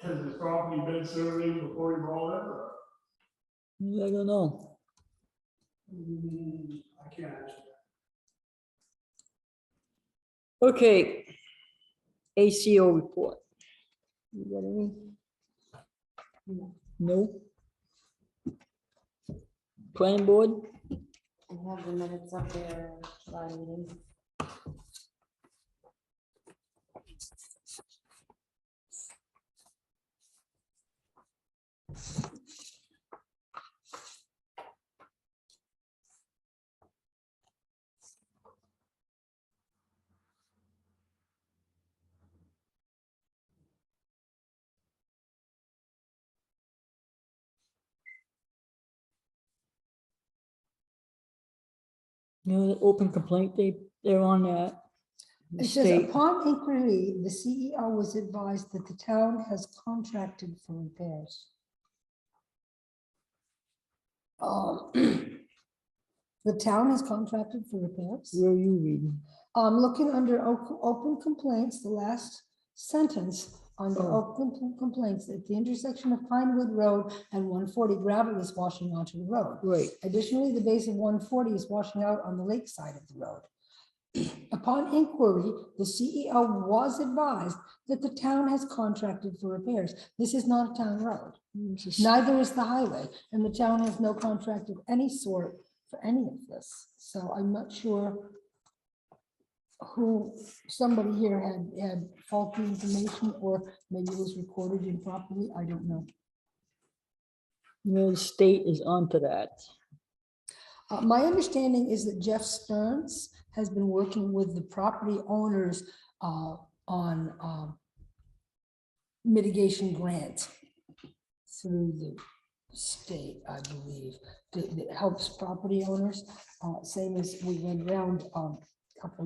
Has his property been surveyed before he bought it? Or- I don't know. I can't answer Okay. ACO report. You got any? No? Planning board, I have the minutes of their July meeting. you know, the open complaint, they're on that. The It says, state, upon inquiry, the CEO was advised that the town has contracted for repairs. The town has contracted for repairs. where are you reading? I'm looking under open complaints, the last sentence on the Oh. open complaints at the intersection of Pinewood Road and 140 gravel is washing onto the road. Right, Additionally, the base of 140 is washing out on the lake side of the road. Upon inquiry, the CEO was advised that the town has contracted for repairs. This is not a town road. it's just- Neither is the highway, and the town has no contract of any sort for any of this. So I'm not sure who, somebody here had faulty information, or maybe it was recorded improperly. I don't know. you know, the state is onto that. My understanding is that Jeff Stearns has been working with the property owners on mitigation grant through the state, I believe, that helps property owners. Same as we went around a couple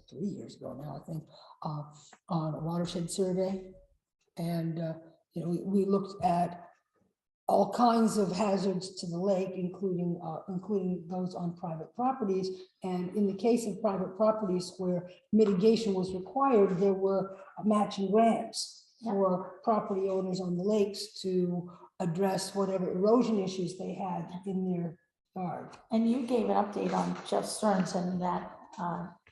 3 years ago now, I think, on a watershed survey. And, you know, we looked at all kinds of hazards to the lake, including those on private properties. And in the case of private properties where mitigation was required, there were matching grants for property owners on the lakes to address whatever erosion issues they had in their yard. And you gave an update on Jeff Stearns and that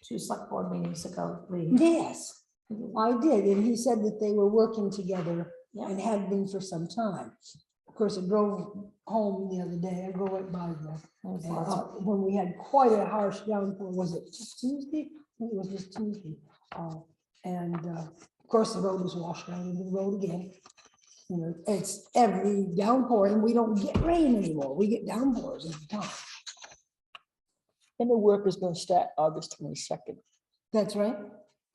2 select board meetings ago, Lee. Yes, I did. And he said that they were working together Yeah. and had been for some time. Of course, I drove home the other day. I drove right by there. When we had quite a harsh downpour, was it just Tuesday? I think it was just Tuesday. Of course, the road was washed out into the road again. You know, it's every downpour, and we don't get rain anymore. We get downpours every time. And the work is gonna start August 22nd That's right.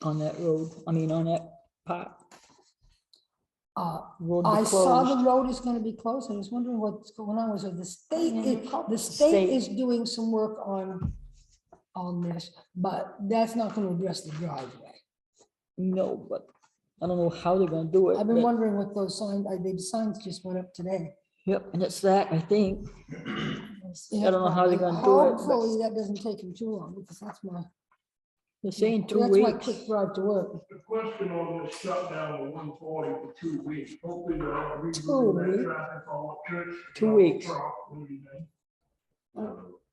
on that road, I mean, on that part. Road be I saw the closed. road is gonna be closed. I was wondering what's going on. So the state, Yeah, you called the the state state. is doing some work on this, but that's not gonna address the driveway. No, but I don't know how they're gonna do it. I've been but- wondering what those signs, the signs just went up today. Yep, and it's that, I think. Yeah, don't know how they're gonna do it, but- Hopefully that doesn't take them too long, because that's They're saying 2 my weeks. quick drive to work. The question on this shutdown of 140 for 2 weeks, hopefully they'll 2 reroute that weeks? traffic on Church. 2 weeks. What do you think?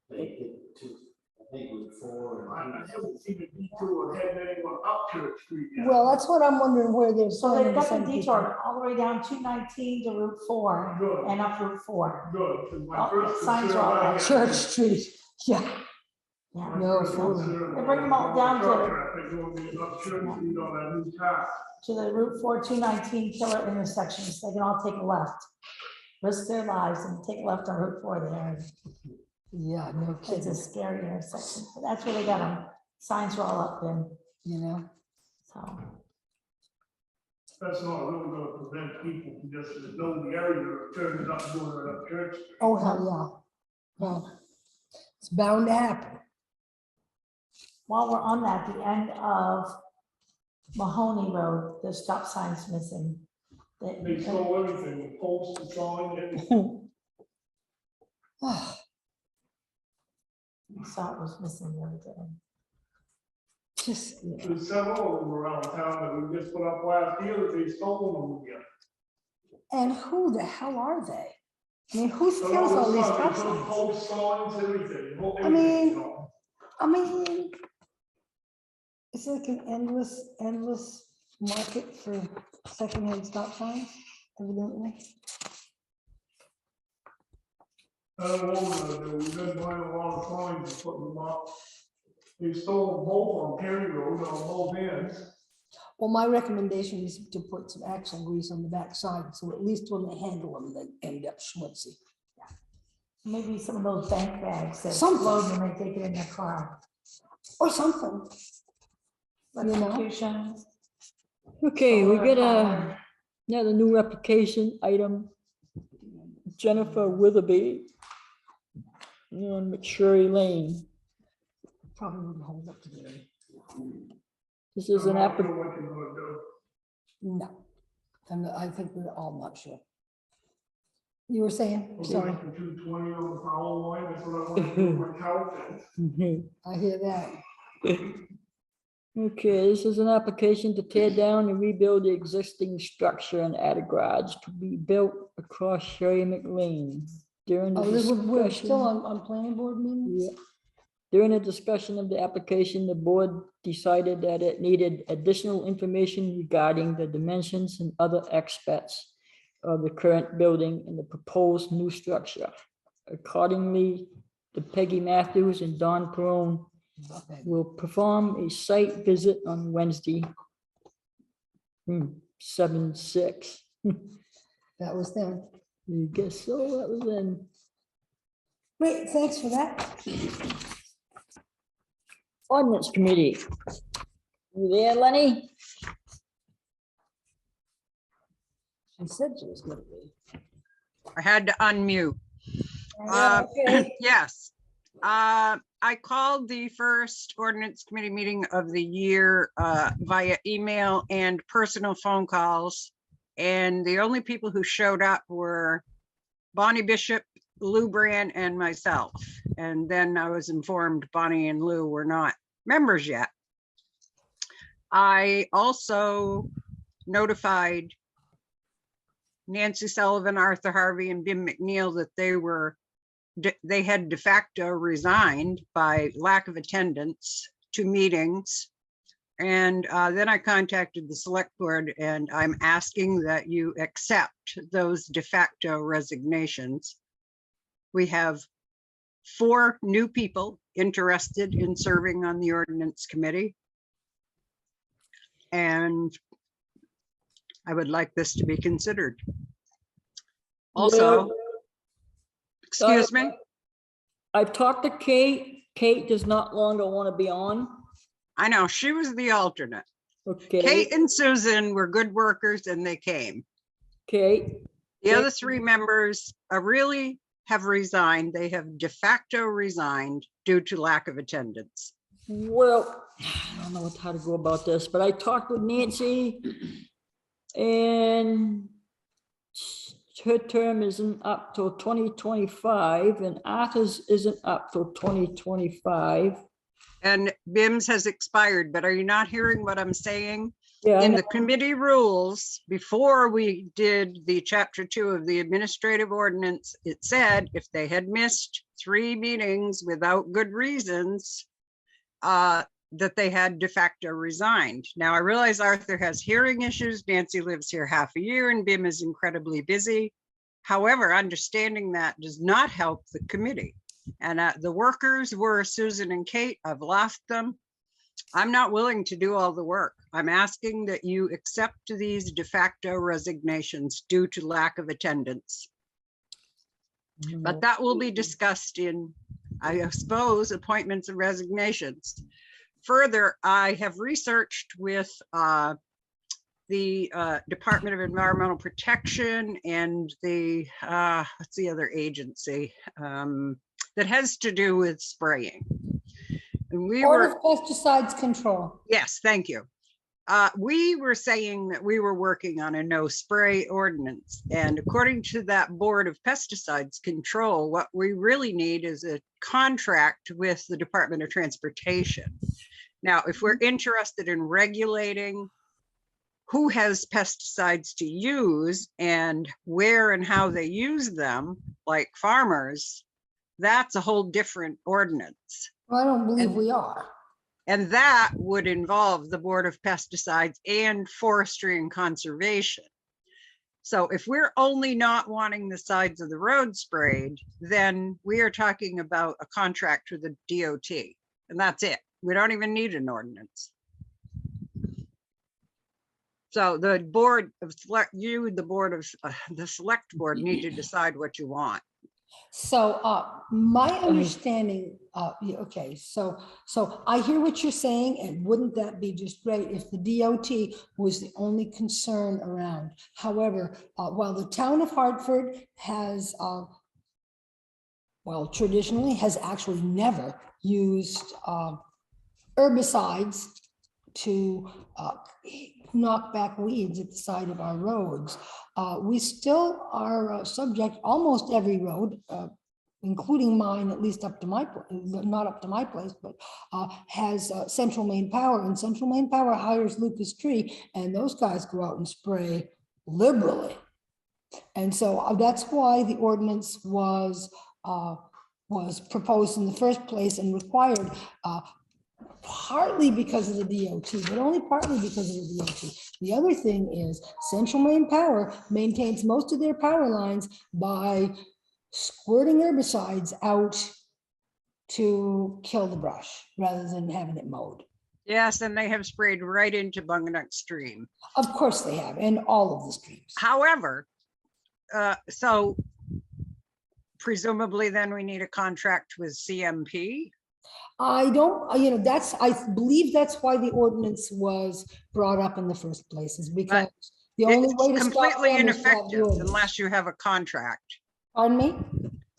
They did two, I think it was 4. I haven't seen a detour heading anyone up Church Street yet. Well, that's what I'm wondering, where they're. So they've planning to got the send people. detour all the way down 219 to Route 4 Good, and up Route 4. good, 'cause my Oh, first signs concern are all I out. had- Church Street, yeah. Yeah. my No, first totally. concern They was bring them all down to- truck traffic going up Church Street on that new tax. To the Route 4 219 killer intersections, they can all take a left. Risk their lives and take a left on Route 4 there. Yeah, no It's a kidding, scary intersection, but that's where they got them. Signs are all up in, you know? so. That's not really gonna prevent people from just know the area of turning up, going right up Church Street. Oh, hell, yeah. Well, it's bound to happen. While we're on that, the end of Mahoney Road, the stop sign's missing. They stole everything, the posts, the sign, everything. I saw it was missing the other day. Just, you know. There's several of them around town that we just put up last year that they stole them again. And who the hell are they? I mean, who steals all these stop signs? Post signs, everything. I mean, I mean, it's like an endless market for secondhand stop signs, evidently. I don't know what we're gonna do. We've been buying a lot of signs and putting them up. They stole both on Perry Road on both ends. Well, my recommendation is to put some axle grease on the back side, so at least when they handle them, they end up schmutzy. Maybe some of those bank bags that Something. explode when they take it in their car. Or something. You know? Electrocution. Okay, we solar get power. another new application item. Jennifer Witherby on McSherry Lane. Probably wouldn't hold up today. This is an I'm not app, sure what you're gonna do. No. And I think we're all not sure. You were saying, sorry, 220 on the power line, that's what I want to do with my couch. I hear that. okay, this is an application to tear down and rebuild the existing structure and add a garage to be built across Sherry McLean. During the Oh, we're still discussion, on planning board meetings? yeah. During the discussion of the application, the board decided that it needed additional information regarding the dimensions and other aspects of the current building and the proposed new structure. Accordingly, the Peggy Matthews and Don Perone will perform a site visit on Wednesday, 7/6. That was them. I guess so, that was then. Great, thanks for that. Ordinance Committee. You there, Lenny? She said she was gonna be. I had to unmute. Yeah, okay. Yes. I called the first ordinance committee meeting of the year via email and personal phone calls. And the only people who showed up were Bonnie Bishop, Lou Brand, and myself. And then I was informed Bonnie and Lou were not members yet. I also notified Nancy Sullivan, Arthur Harvey, and Bim McNeil that they had de facto resigned by lack of attendance to meetings. And then I contacted the select board, and I'm asking that you accept those de facto resignations. We have 4 new people interested in serving on the ordinance committee. And I would like this to be considered. Also, Well, excuse me, I've talked to Kate. Kate does not longer want to be on. I know she was the alternate. Okay, Kate and Susan were good workers and they came. Kate. The Kate- other 3 members really have resigned. They have de facto resigned due to lack of attendance. Well, I don't know how to go about this, but I talked with Nancy and her term isn't up till 2025 and Arthur's isn't up till 2025. And BIM's has expired, but are you not hearing what I'm saying? Yeah, I In know. the committee rules, before we did the chapter 2 of the administrative ordinance, it said if they had missed 3 meetings without good reasons, that they had de facto resigned. Now I realize Arthur has hearing issues. Nancy lives here half a year and BIM is incredibly busy. However, understanding that does not help the committee. And the workers were Susan and Kate. I've lost them. I'm not willing to do all the work. I'm asking that you accept these de facto resignations due to lack of attendance. But that will be discussed in, I suppose, appointments and resignations. Further, I have researched with the Department of Environmental Protection and the, what's the other agency that has to do with spraying. And we Board were, of Pesticides Control. yes, thank you. We were saying that we were working on a no spray ordinance. And according to that Board of Pesticides Control, what we really need is a contract with the Department of Transportation. Now, if we're interested in regulating who has pesticides to use and where and how they use them, like farmers, that's a whole different ordinance. Well, I don't believe And- we are. And that would involve the Board of Pesticides and Forestry and Conservation. So if we're only not wanting the sides of the road sprayed, then we are talking about a contract with the DOT, and that's it. We don't even need an ordinance. So the board of select, you, the board of, the select board need to decide what you want. So, my understanding, yeah, okay, so I hear what you're saying, and wouldn't that be just great if the DOT was the only concern around? However, while the town of Hartford has, well, traditionally has actually never used, herbicides to, knock back weeds at the side of our roads. We still are subject, almost every road, including mine, at least up to my, not up to my place, but has Central Main Power, and Central Main Power hires Lucas Tree, and those guys go out and spray liberally. And so that's why the ordinance was proposed in the first place and required, partly because of the DOT, but only partly because of the DOT. The other thing is Central Main Power maintains most of their power lines by squirting herbicides out to kill the brush rather than having it mowed. Yes, and they have sprayed right into Bunganuck Stream. Of course they have, and all of the streams. However, so presumably then we need a contract with CMP. I don't, that's, I believe that's why the ordinance was brought up in the first place, is because the only It's way to stop completely them is to have the ineffective ordinance. unless you have a contract. Pardon me?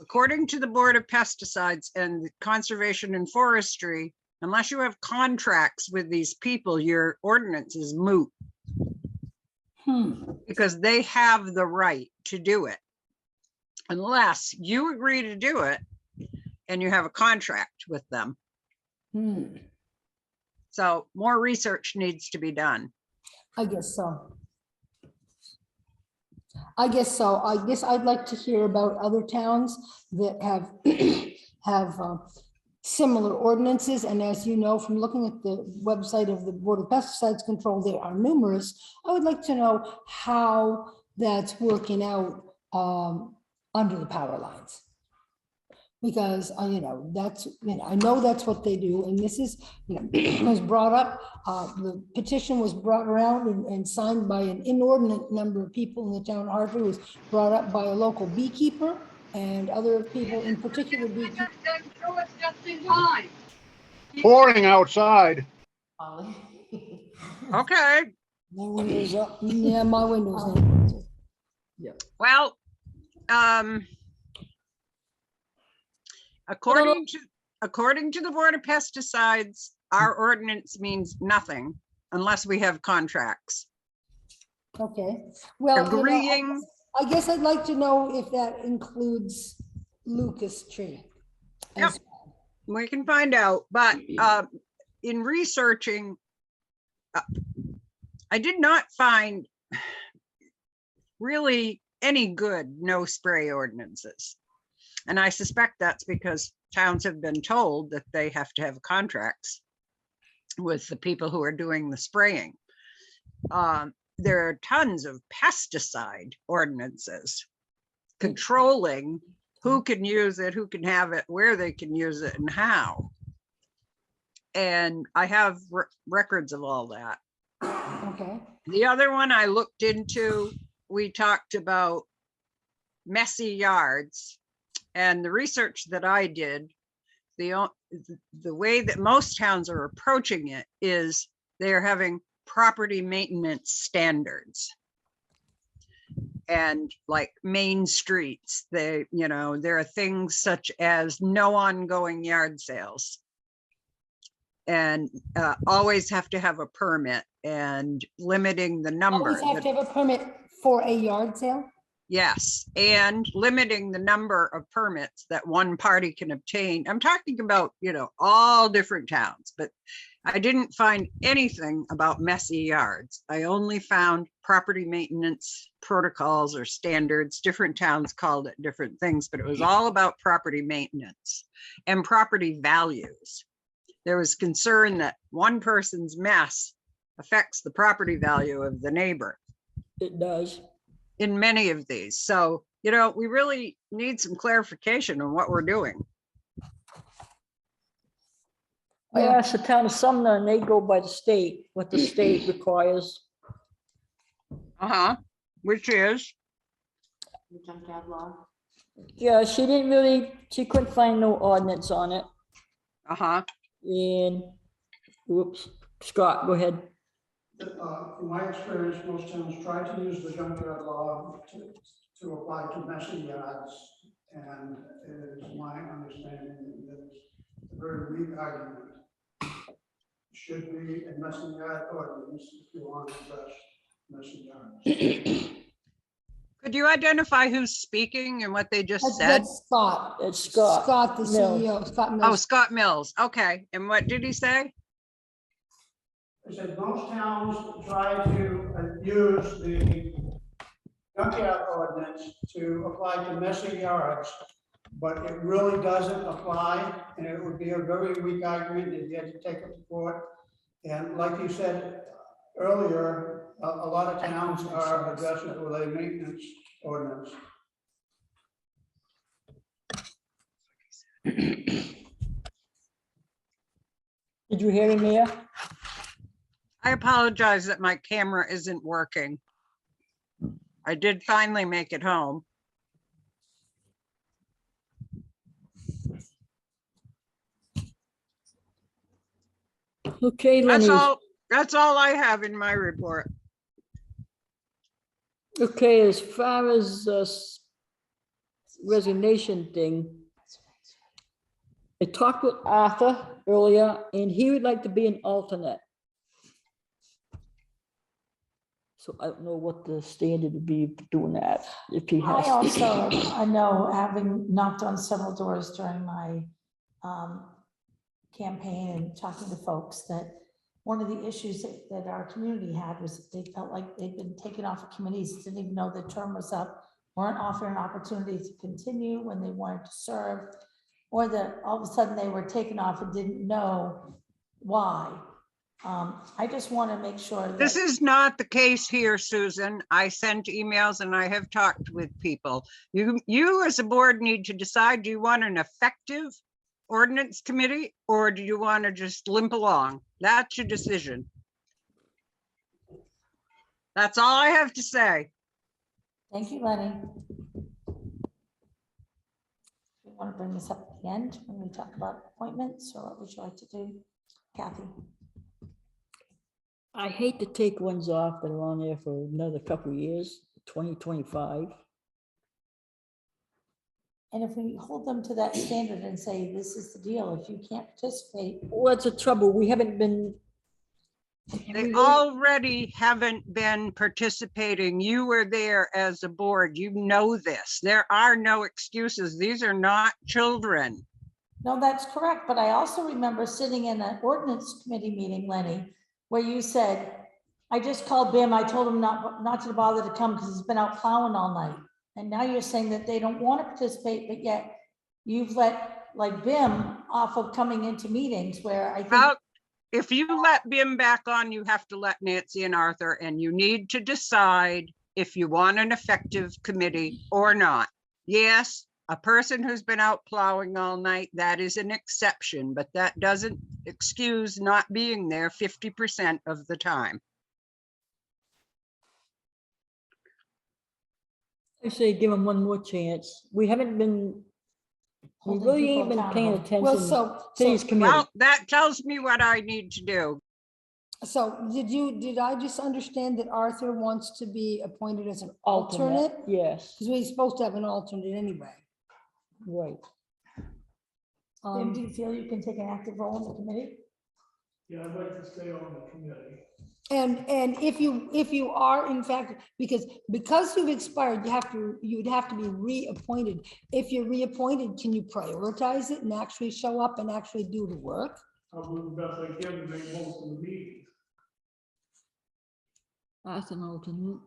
According to the Board of Pesticides and Conservation and Forestry, unless you have contracts with these people, your ordinance is moot because they have the right to do it. Unless you agree to do it and you have a contract with them. So more research needs to be done. I guess so. I guess so. I guess I'd like to hear about other towns that have have similar ordinances. And as you know, from looking at the website of the Board of Pesticides Control, there are numerous. I would like to know how that's working out under the power lines. Because, that's, I know that's what they do. And this is, was brought up, the petition was brought around and signed by an inordinate number of people in the town of Hartford. It was brought up by a local beekeeper and other people, in particular beekeepers. Pouring outside. Ollie. Okay, My window's up. Yeah, my window's up. well, according to the Board of Pesticides, our ordinance means nothing unless we have contracts. Okay, well, Agreeing. I guess I'd like to know if that includes Lucas Tree. Yep. We can find out, but in researching, I did not find really any good no spray ordinances. And I suspect that's because towns have been told that they have to have contracts with the people who are doing the spraying. There are tons of pesticide ordinances controlling who can use it, who can have it, where they can use it, and how. And I have records of all that. Okay. The other one I looked into, we talked about messy yards. And the research that I did, the way that most towns are approaching it is they're having property maintenance standards. And like main streets, there are things such as no ongoing yard sales. And always have to have a permit and limiting the number. Always have to have a permit for a yard sale? Yes, and limiting the number of permits that one party can obtain. I'm talking about, all different towns, but I didn't find anything about messy yards. I only found property maintenance protocols or standards. Different towns called it different things, but it was all about property maintenance and property values. There was concern that one person's mess affects the property value of the neighbor. It does. in many of these. So, you know, we really need some clarification on what we're doing. I Yeah. asked the town of Sumner and they go by the state, what the state requires. Uh-huh, which is, The junkyard law. Yeah, she couldn't find no ordinance on it. uh-huh. And, whoops, Scott, go ahead. From my experience, most towns try to use the junkyard law to apply to messy yards. And it is my understanding that it's a very weak argument. Should be a messy yard ordinance if you want to address messy yards. Could you identify who's speaking and what they just said? That's Scott. It's Scott. Scott, the Mills. CEO, Scott Oh, Mills. Scott Mills. Okay. And what did he say? I said most towns try to use the junkyard ordinance to apply to messy yards, but it really doesn't apply, and it would be a very weak argument if you had to take it to court. And like you said earlier, a lot of towns are addressing it with a maintenance ordinance. Did you hear him, Mayor? I apologize that my camera isn't working. I did finally make it home. Okay, Lenny. That's all I have in my report. Okay, as far as resignation thing, I talked with Arthur earlier, and he would like to be an alternate. So I don't know what the standard would be for doing that, if he I has. also, I know, having knocked on several doors during my campaign and talking to folks, that one of the issues that our community had was they felt like they'd been taken off of committees, didn't even know their term was up, weren't offered an opportunity to continue when they wanted to serve, or that all of a sudden they were taken off and didn't know why. I just want to make sure that. This is not the case here, Susan. I sent emails and I have talked with people. You as a board need to decide, do you want an effective ordinance committee or do you want to just limp along? That's your decision. That's all I have to say. Thank you, Lenny. We want to bring this up at the end when we talk about appointments, or what would you like to do, Kathy? I hate to take ones off that are on there for another couple of years, 2025. And if we hold them to that standard and say, this is the deal, if you can't participate. What's the trouble? We haven't been. They already haven't been participating. You were there as a board. You know this. There are no excuses. These are not children. No, that's correct. But I also remember sitting in an ordinance committee meeting, Lenny, where you said, I just called Bim. I told him not to bother to come because he's been out plowing all night. And now you're saying that they don't want to participate, but yet you've let like Bim off of coming into meetings where I think. If you let Bim back on, you have to let Nancy and Arthur, and you need to decide if you want an effective committee or not. Yes, a person who's been out plowing all night, that is an exception, but that doesn't excuse not being there 50% of the time. I say give them one more chance. We haven't been, we Holding really people ain't been paying accountable. Well, attention so, to these committees. Well, that tells me what I need to do. so did I just understand that Arthur wants to be appointed as an alternate? Yes, Because we're supposed to have an alternate anyway. right. Bim, do you feel you can take an active role in the committee? Yeah, I'd like to stay on the committee. And if you are in fact, because you've expired, you'd have to be reappointed. If you're reappointed, can you prioritize it and actually show up and actually do the work? I'll do the best I can to make most of the meetings. That's an alternate.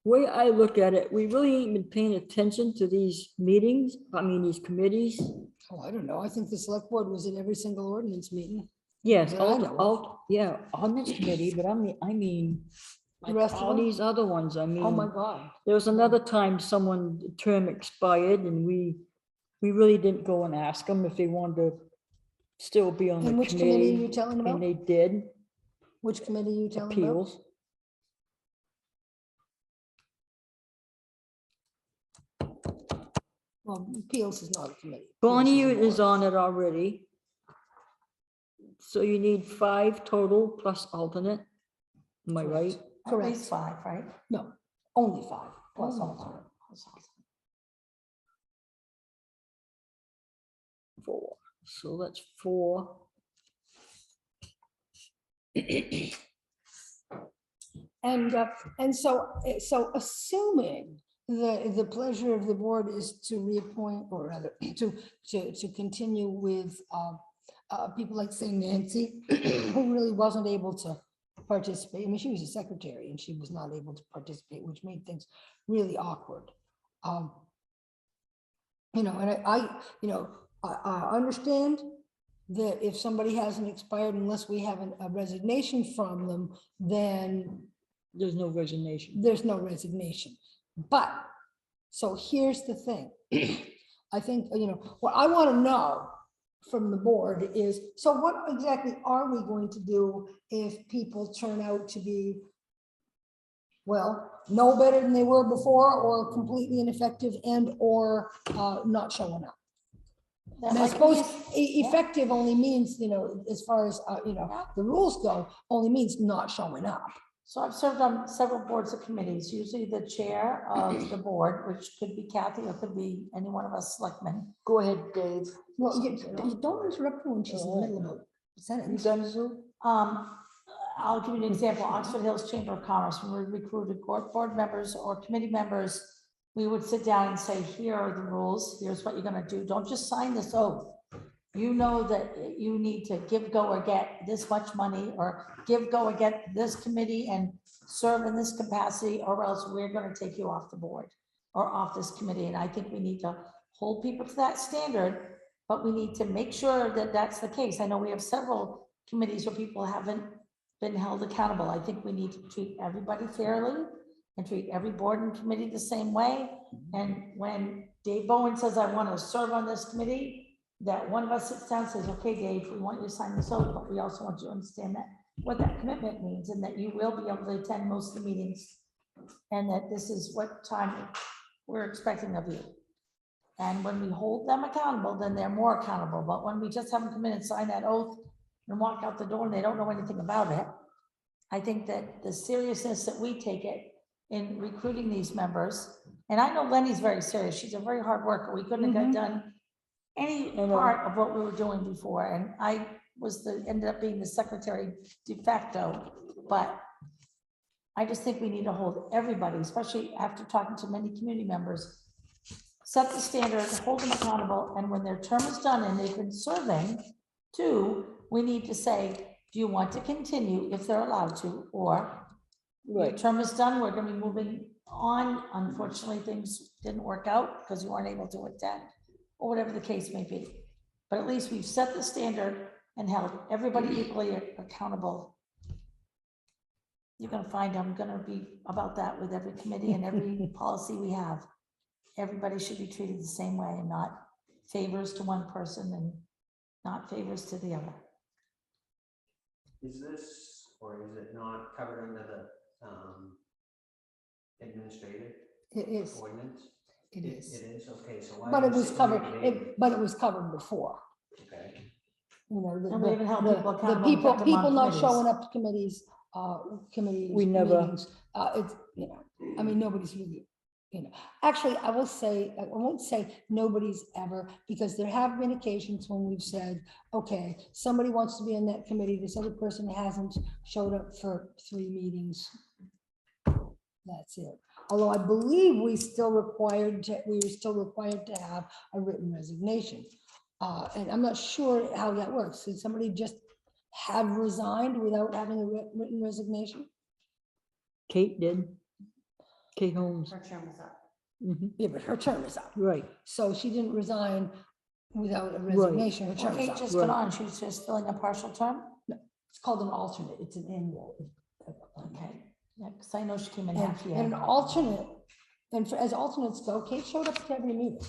Way I look at it, we really ain't been paying attention to these meetings, these committees. Oh, I don't know. I think the select board was at every single ordinance meeting. Yes, that I know of. yeah, on this committee, but I mean, The like rest of all them? these other ones, I Oh, my mean, God. there was another time someone term expired and we really didn't go and ask them if they wanted to still be on the And which committee are you committee, telling and about? they did, Which committee are you telling about? appeals. Well, appeals is not a committee. Appeals Bonnie a is board. on it already. So you need 5 total plus alternate. Am I right? At least 5, right? No, only 5 plus Only alternate. 5 plus alternate. 4. So that's 4. And so assuming the pleasure of the board is to reappoint, or rather to continue with people like say Nancy, who really wasn't able to participate. I mean, she was a secretary and she was not able to participate, which made things really awkward. You know, and I understand that if somebody hasn't expired, unless we have a resignation from them, then There's no resignation. there's no resignation. But, so here's the thing. I think, what I want to know from the board is, so what exactly are we going to do if people turn out to be, well, no better than they were before, or completely ineffective and or not showing up? That And I might suppose be- effective only means, as far as, Yeah. the rules go, only means not showing up. So I've served on several boards and committees, usually the chair of the board, which could be Kathy or could be any one of us selectmen. Go ahead, Dave. Well, you don't interrupt her when she's in the middle of a You sentence. done, Sue? I'll give you an example, Oxford Hills Chamber of Commerce, when we recruited board members or committee members, we would sit down and say, here are the rules, here's what you're gonna do, don't just sign this oath. You know that you need to give, go, or get this much money, or give, go, or get this committee and serve in this capacity, or else we're gonna take you off the board or off this committee. And I think we need to hold people to that standard, but we need to make sure that that's the case. I know we have several committees where people haven't been held accountable. I think we need to treat everybody fairly and treat every board and committee the same way. And when Dave Bowen says, I want to serve on this committee, that one of us sits down and says, okay, Dave, we want you to sign this oath, but we also want you to understand that what that commitment means, and that you will be able to attend most of the meetings, and that this is what time we're expecting of you. And when we hold them accountable, then they're more accountable. But when we just have them come in and sign that oath and walk out the door and they don't know anything about it, I think that the seriousness that we take it in recruiting these members, and I know Lenny's very serious. She's a very hard worker. We couldn't have got done any I know. part of what we were doing before. And I ended up being the secretary de facto, but I just think we need to hold everybody, especially after talking to many community members, set the standard, hold them accountable, and when their term is done and they've been serving too, we need to say, do you want to continue if they're allowed to, or your Right. term is done, we're gonna be moving on. Unfortunately, things didn't work out because you weren't able to attend, or whatever the case may be. But at least we've set the standard and held everybody equally accountable. You're gonna find I'm gonna be about that with every committee and every policy we have. Everybody should be treated the same way, and not favors to one person and not favors to the other. Is this, or is it not covered under the administrative It is, ordinance? it is. It is, okay, so why? But it is was covered, regulated? but it was covered before. Okay. And we even held people accountable and people, kept them on people not committees. showing up to committees, committees. We never- meetings, it's, I mean, nobody's really, actually, I will say, I won't say nobody's ever, because there have been occasions when we've said, okay, somebody wants to be in that committee, this other person hasn't showed up for 3 meetings. That's it. Although I believe we were still required to have a written resignation. And I'm not sure how that works. Did somebody just have resigned without having a written resignation? Kate did. Kate Holmes. Her term was up. Mhm. Yeah, but her term is up. Right. So she didn't resign without a resignation. Her Well, term is Kate up. just got on, she was just filling a partial term. It's called an alternate. It's an annual. Okay, yeah, because I know she came in And half year. and an alternate, and as alternates go, Kate showed up to every meeting.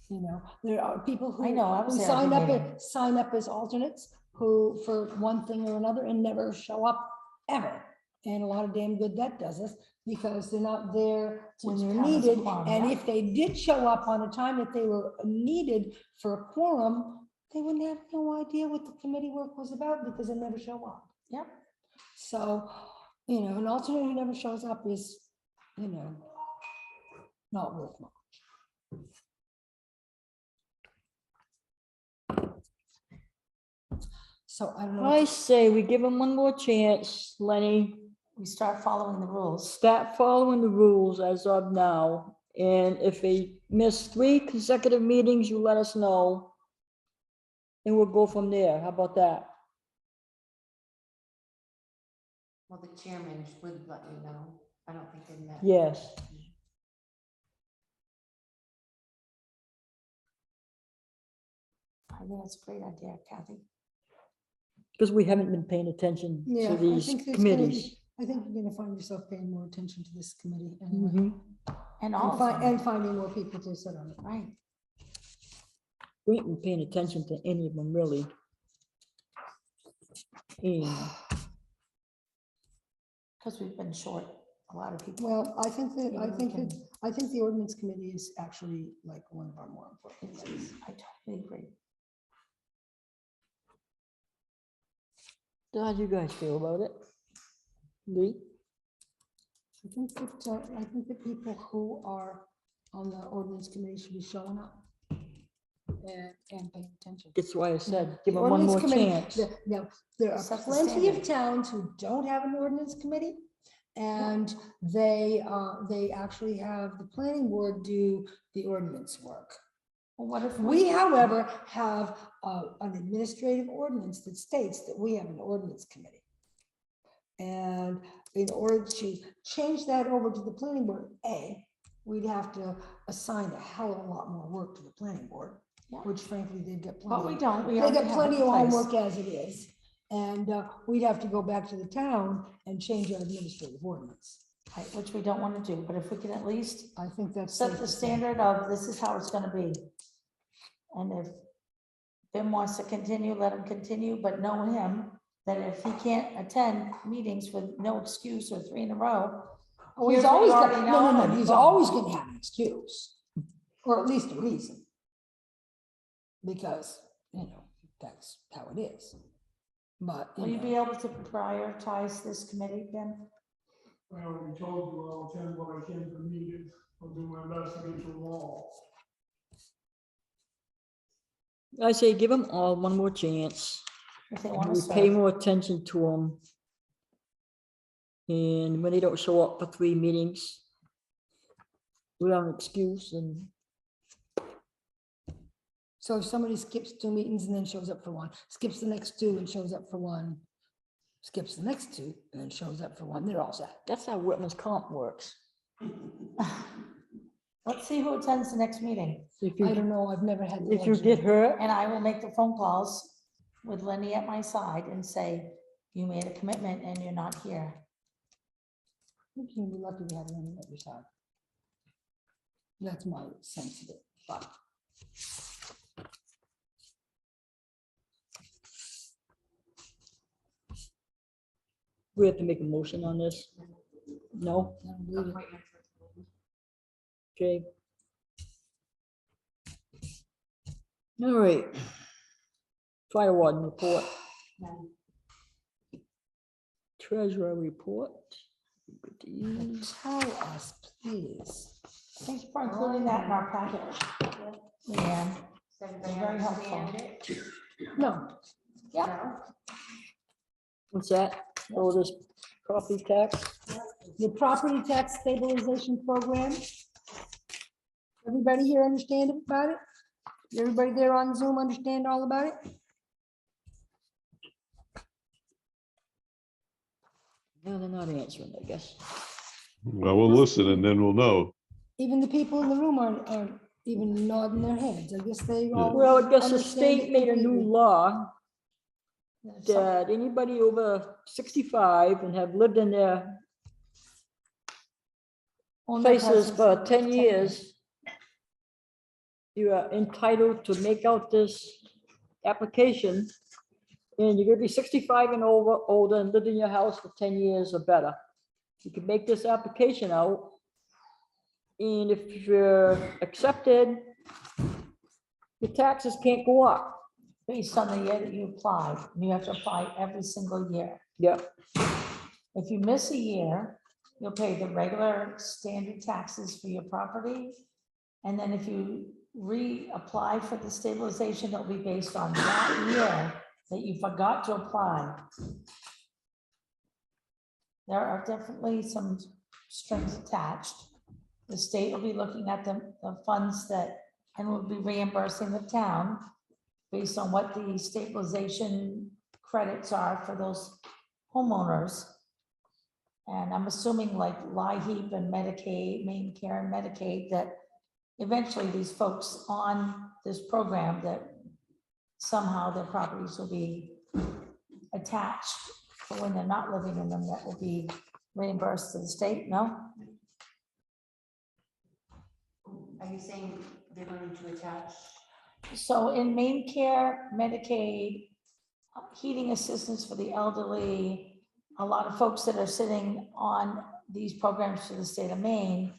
You know, there are people who. I know, I was who there every sign up as alternates who, for one thing or another, and never show up ever. And a lot of damn good that does us, because they're not there when To they're count as a needed. quorum, And yeah. if they did show up on a time that they were needed for a quorum, they wouldn't have no idea what the committee work was about, because they never show up. Yep. So, you know, an alternate who never shows up is, you know, not worth much. So I don't know. I say we give them one more chance, Lenny. We start following the rules. Start following the rules as of now. And if they miss 3 consecutive meetings, you let us know. And we'll go from there. How about that? Well, the chairman would let you know. I don't think they met. Yes. I think that's a great idea, Kathy. Because we haven't been paying attention Yeah, to I these think it's committees. I think you're gonna find yourself paying more attention to this committee anyway. Mhm. And all of them, And finding more people to sit on it. right? We ain't been paying attention to any of them, really. And Because we've been short a lot of people. Well, I think that, Maybe we I think the ordinance committee is actually like one of our more important It things. is. I totally agree. how do you guys feel about it? Lee? I think that people who are on the ordinance committee should be showing up and paying attention. That's why I said, give The them one ordinance more committee- chance. Now, there are Set the plenty of standard. towns who don't have an ordinance committee. And they actually have the planning board do the ordinance work. Well, what if We, however, have an administrative ordinance that states that we have an ordinance committee. And in order to change that over to the planning board, we'd have to assign a hell of a lot more work to the planning board, Yeah. which frankly, they've got plenty. But we of- don't. We They already got have plenty it of in place. homework as it is. And we'd have to go back to the town and change our administrative ordinance. Right, which we don't want to do, but if we can at least I think that's. set safe the to say. standard of this is how it's gonna be. And if Tim wants to continue, let him continue, but know him, that if he can't attend meetings with no excuse or 3 in a row. Oh, he's here's what always you got, already no, know, and he's boom. always gonna have an excuse. Or at least a reason. Because, you know, that's how it is. But, Will you be able to prioritize this committee, Ben? I already told you I'll attend what I can for meetings. I'll do my best to get to them all. I say, give them all one more chance. If they And want we to pay serve. more attention to them. And when they don't show up for 3 meetings without an excuse, and So if somebody skips 2 meetings and then shows up for 1, skips the next 2 and shows up for 1, skips the next 2 and then shows up for 1, they're all set. that's how workman's comp works. Let's see who attends the next meeting, If I you, don't know, I've never had. the if you luxury. get hurt, and I will make the phone calls with Lenny at my side and say, you made a commitment and you're not here. You can be lucky to have one at your side. That's my sense of it, but. we have to make a motion on this. No? I don't believe it. Okay. All right. Fire warden report. Treasurer report. Good to you. Tell us, please. Thank you for including that in our packet. Leanne, Does everybody very helpful. understand it? No, yeah, What's that? Oh, this property tax? the property tax stabilization program. Everybody here understand about it? Everybody there on Zoom understand all about it? No, they're not answering, I guess. Well, we'll listen and then we'll know. Even the people in the room aren't even nodding their heads. I guess they all. Well, I guess the understand state it made a new completely. law There's some- that anybody over 65 and have lived in their own places presence for for 10 years, you are entitled to make out this application. And you're gonna be 65 and older and lived in your house for 10 years or better. You can make this application out. And if you're accepted, your taxes can't go up. Based on the year that you applied, and you have to apply every single year. Yep, If you miss a year, you'll pay the regular standard taxes for your property. And then if you reapply for the stabilization, it'll be based on that year that you forgot to apply. There are definitely some strings attached. The state will be looking at the funds that, and will be reimbursing the town based on what the stabilization credits are for those homeowners. And I'm assuming like LIHEAP and Medicaid, Maine Care and Medicaid, that eventually these folks on this program, that somehow their properties will be attached for when they're not living in them, that will be reimbursed to the state, no? Are you saying they're going to attach? So in Maine Care, Medicaid, heating assistance for the elderly, a lot of folks that are sitting on these programs for the state of Maine,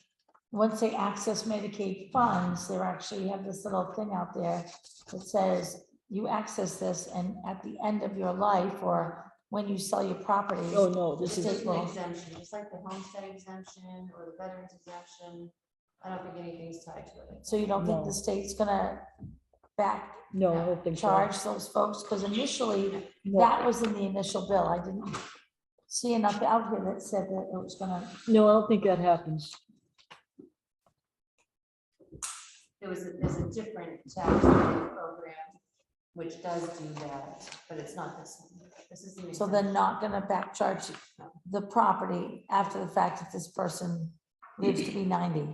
once they access Medicaid funds, they actually have this little thing out there that says, you access this, and at the end of your life, or when you sell your property. oh no, This this is is, an exemption, just like the homestead exemption or the veterans exemption. I don't think anything's tied to it. So you don't think No. the state's gonna back no, I don't think so. charge those folks? Because initially, No, that was in the initial bill. I didn't see enough out here that said that it was gonna, no, I don't think that happens. There's a different tax program which does do that, but it's not this one. This is the. so they're not gonna back charge the property after the fact if this person lives to be 90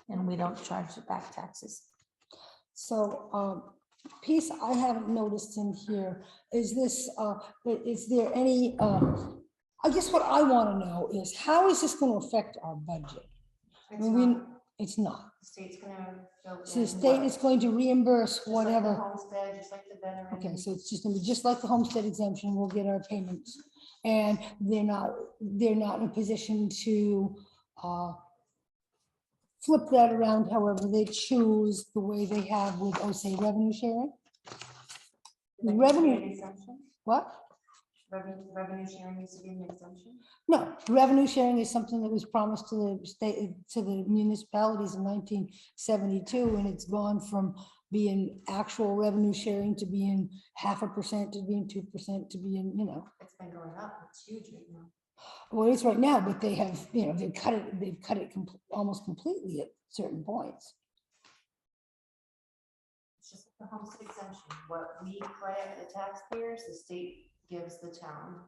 and we don't charge the back taxes. So, piece I haven't noticed in here, is this, is there any, I guess what I want to know is, how is this going to affect our budget? I It's mean, not. it's not. The state's gonna. fill So the in state what- is going to reimburse just like the whatever. Homestead, just like the veteran. Okay, so it's just gonna be just like the homestead exemption, we'll get our payments. And they're not in a position to flip that around however they choose, the way they have with, oh, say, revenue sharing. Like revenue- an exemption? What? Revenue sharing needs to be an exemption? No, revenue sharing is something that was promised to the state, to the municipalities in 1972, and it's gone from being actual revenue sharing to being 0.5% to being 2% to being, It's been going up. It's huge right now. well, it's right now, but they have, they've cut it almost completely at certain points. It's just the homestead exemption. What we collect the taxpayers, the state gives the town.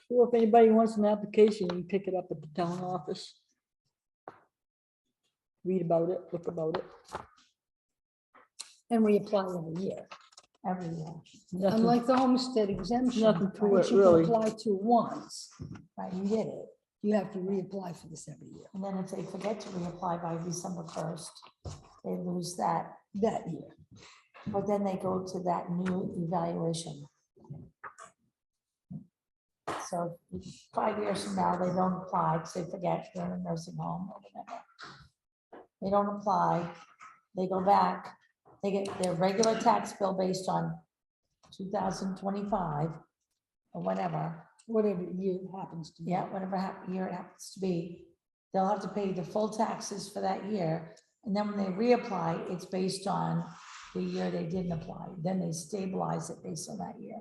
So if anybody wants an application, you can pick it up at the town office. Read about it, look about it. And reapply every year. Every year, Nothing, Unlike the homestead exemption. Nothing to which it, you can really. Apply to once, right, you get it. You have to reapply for this every year, and then if they forget to reapply by December 1st, they lose that, that year. but then they go to that new evaluation. So 5 years from now, they don't apply because they forget they're in a nursing home or whatever. They don't apply, they go back, they get their regular tax bill based on 2025 or whatever. Whatever year it happens to be. Yeah, whatever year it happens to be, they'll have to pay the full taxes for that year. And then when they reapply, it's based on the year they didn't apply. Then they stabilize it based on that year.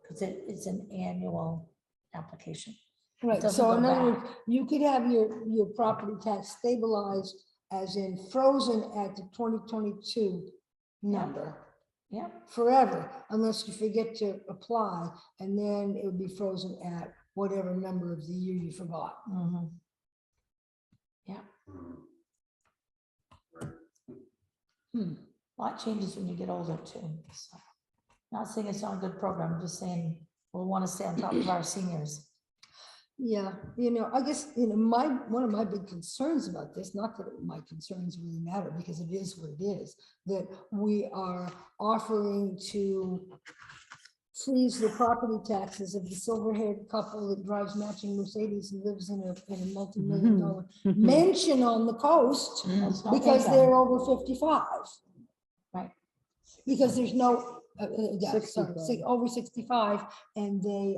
Because it's an annual application. Right, doesn't so go in other back. words, you could have your property tax stabilized as in frozen at the 2022 number Yeah, forever, unless you forget to apply, and then it would be frozen at whatever number of the year you forgot. mhm. A lot changes when you get older too. So, not saying it's not a good program, I'm just saying we'll want to stay on top of our seniors. Yeah, I guess, one of my big concerns about this, not that my concerns really matter, because it is what it is, that we are offering to freeze the property taxes of the silver-haired couple that drives matching Mercedes and lives in a multi-million-dollar mansion on the coast That's not because income. they're over 55. Right. Because there's no, yeah, sorry, 65. over 65, and they,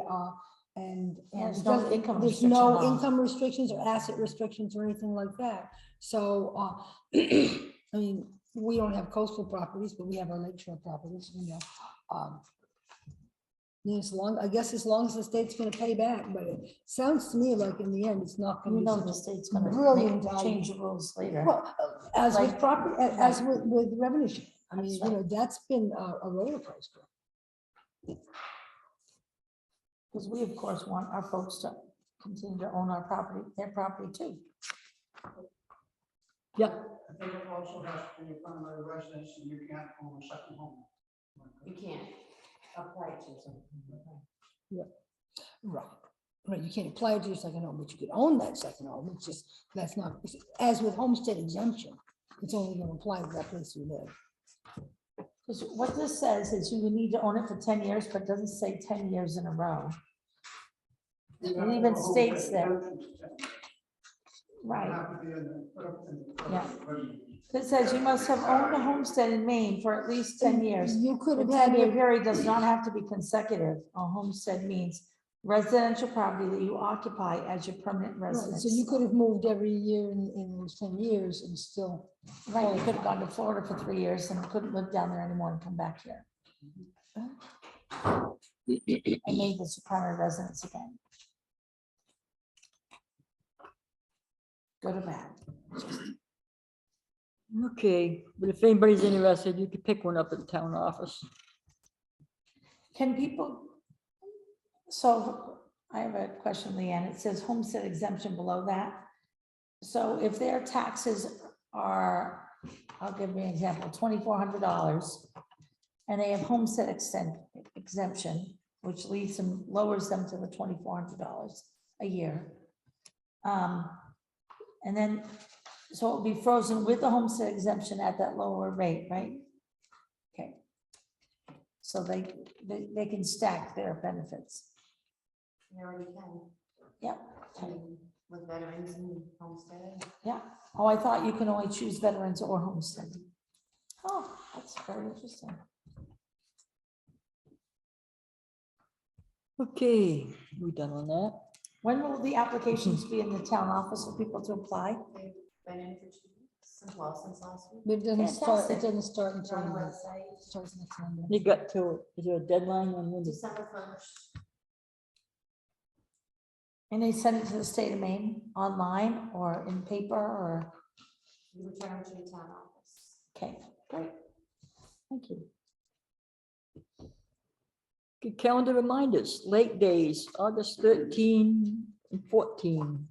and There's it no doesn't- income there's restriction no law. income restrictions or asset restrictions or anything like that. So, I mean, we don't have coastal properties, but we have our lakeshore properties, I guess as long as the state's gonna pay back, but it sounds to me like in the end, it's not You gonna be know such the a state's gonna brilliant change idea. the rules later. Well, as with Like- property, as with revenue share. I mean, That's right. that's been a roller coaster. Because we, of course, want our folks to continue to own our property, their property too. Yeah, I think it also has to be a primary residence, and you can't own a second home. You can't apply to something. Right, you can't apply it to your second home, but you could own that second home, it's just, that's not, as with homestead exemption, it's only gonna apply to that place you live. Because what this says is you would need to own it for 10 years, but it doesn't say 10 years in a row. It even states that, right, yeah. It says you must have owned a homestead in Maine for at least 10 years. You could The have had 10-year your, period does not have to be consecutive. A homestead means residential property that you occupy as your permanent right, residence. so you could have moved every year in those 10 years and still. Right, you could have gone to Florida for 3 years and couldn't live down there anymore and come back here. I made this a primary residence again. Good or bad? okay, but if anybody's interested, you could pick one up at the town office. Can people, so I have a question, Leanne. It says homestead exemption below that. So if their taxes are, I'll give you an example, $2,400, and they have homestead exemption, which leaves them, lowers them to the $2,400 a year. And then, so it'll be frozen with the homestead exemption at that lower rate, right? Okay. So they can stack their benefits. You already can. Yep. With veterans and homestead. Yeah. Oh, I thought you can only choose veterans or homestead. Oh, that's very interesting. Okay, we done on that? When will the applications be in the town office for people to apply? They've been in for 2 weeks, well, since last week. But it doesn't start, Fantastic. it doesn't start It's on until the it website, starts next Monday. You got to, is there a deadline on when? December 1st. And they send it to the state of Maine online or in paper or, You return to the town office. okay, great. Thank you. Good calendar reminders, lake days, August 13 and 14.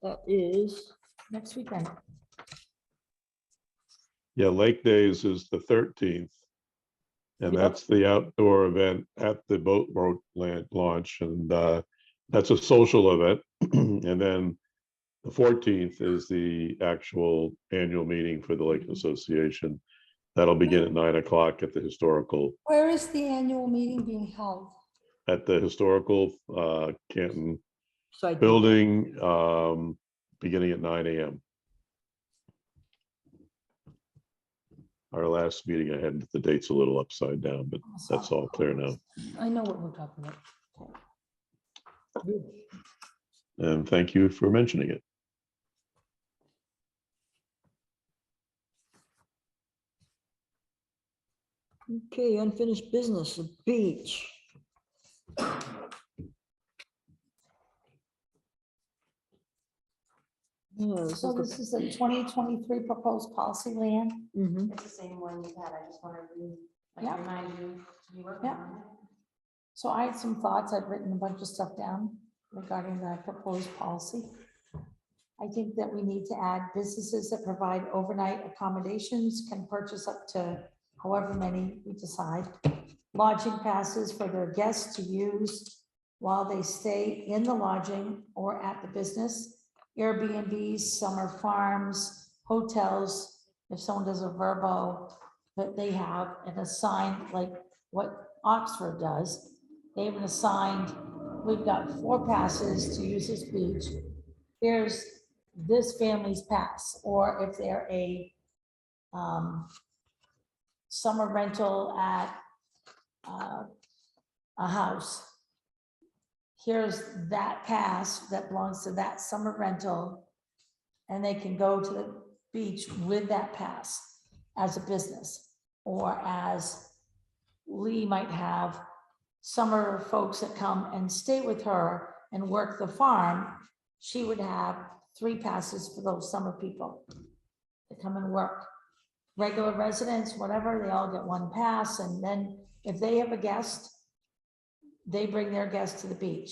That is, Next weekend. Yeah, Lake Days is the 13th. And Yep. that's the outdoor event at the boat launch, and that's a social event. And then the 14th is the actual annual meeting for the Lake Association. That'll begin at 9 o'clock at the historical Where is the annual meeting being held? Canton side building, beginning at 9 a.m. Our last meeting, I had the dates a little upside down, but that's all clear now. I know what we're talking about. And thank you for mentioning it. Okay, unfinished business, the beach. Yeah, So this is a 2023 proposed policy, Leanne? Mhm. It's the same one you've had, I just wanted to Yeah. remind you to be working Yeah. on it. So I had some thoughts. I've written a bunch of stuff down regarding the proposed policy. I think that we need to add businesses that provide overnight accommodations can purchase up to however many we decide. Lodging passes for their guests to use while they stay in the lodging or at the business. Airbnbs, summer farms, hotels, if someone does a verbo, that they have an assigned, like what Oxford does. They have an assigned, we've got 4 passes to use this beach. Here's this family's pass, or if they're a summer rental at a house, here's that pass that belongs to that summer rental, and they can go to the beach with that pass as a business, or as Lee might have summer folks that come and stay with her and work the farm. She would have 3 passes for those summer people that come and work. Regular residents, whatever, they all get 1 pass, and then if they have a guest, they bring their guest to the beach.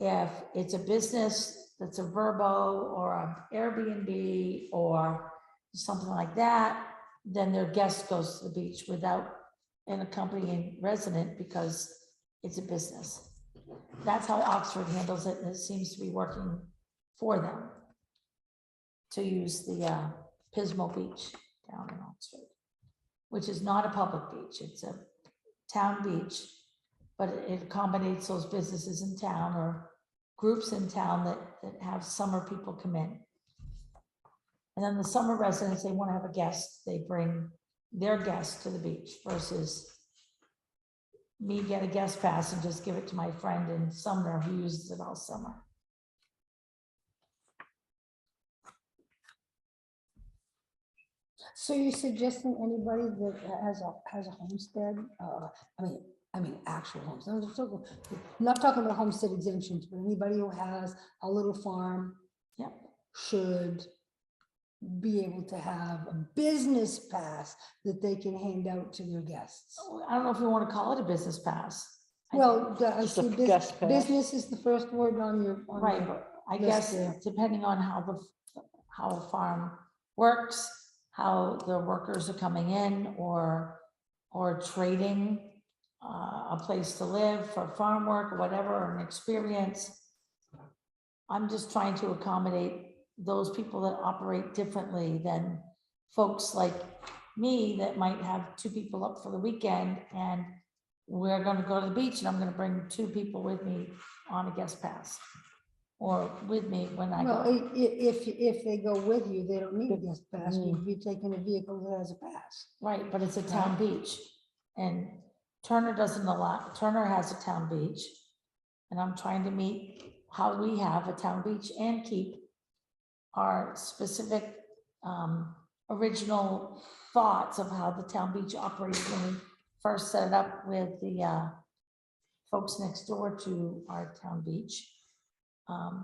If it's a business that's a Verbo or a Airbnb or something like that, then their guest goes to the beach without an accompanying resident because it's a business. That's how Oxford handles it, and it seems to be working for them to use the Pismo Beach down in Oxford, which is not a public beach. It's a town beach, but it accommodates those businesses in town or groups in town that have summer people come in. And then the summer residents, they want to have a guest, they bring their guests to the beach versus me get a guest pass and just give it to my friend in Sumner who uses it all summer. So you're suggesting anybody that has a homestead, I mean, actual homestead, I'm not talking about homestead exemptions, but anybody who has a little farm. Yeah. Should be able to have a business pass that they can hand out to their guests. I don't know if we want to call it a business pass. Well, I Just a see guest pass. business is the first word on your. Right, but I list guess there. depending on how a farm works, how the workers are coming in or trading a place to live for farm work or whatever, or an experience. I'm just trying to accommodate those people that operate differently than folks like me that might have 2 people up for the weekend and we're going to go to the beach and I'm going to bring 2 people with me on a guest pass or with me when I Well, go. if they go with you, they don't need a guest pass. You'd be taking a vehicle that has a pass. Right, but it's a town beach and Turner Turner has a town beach. And I'm trying to meet how we have a town beach and keep our specific original thoughts of how the town beach operated when we first set it up with the folks next door to our town beach,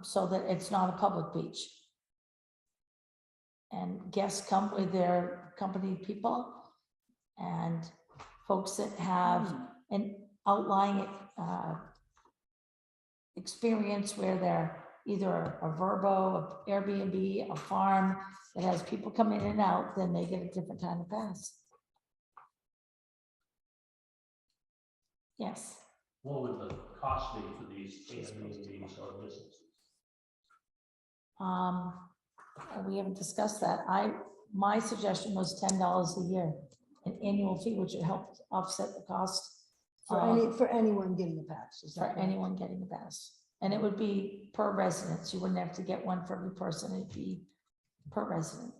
so that it's not a public beach. And guests come with their company people and folks that have an outlying experience where they're either a Verbo, a Airbnb, a farm that has people come in and out, then they get a different kind of pass. Yes, What would the cost be for these Airbnbs or businesses? we haven't discussed that. My suggestion was $10 a year, an annual fee, which would help offset the cost For anyone getting a pass. Is that for right? anyone getting a pass. And it would be per residence. You wouldn't have to get one for every person. It'd be per resident.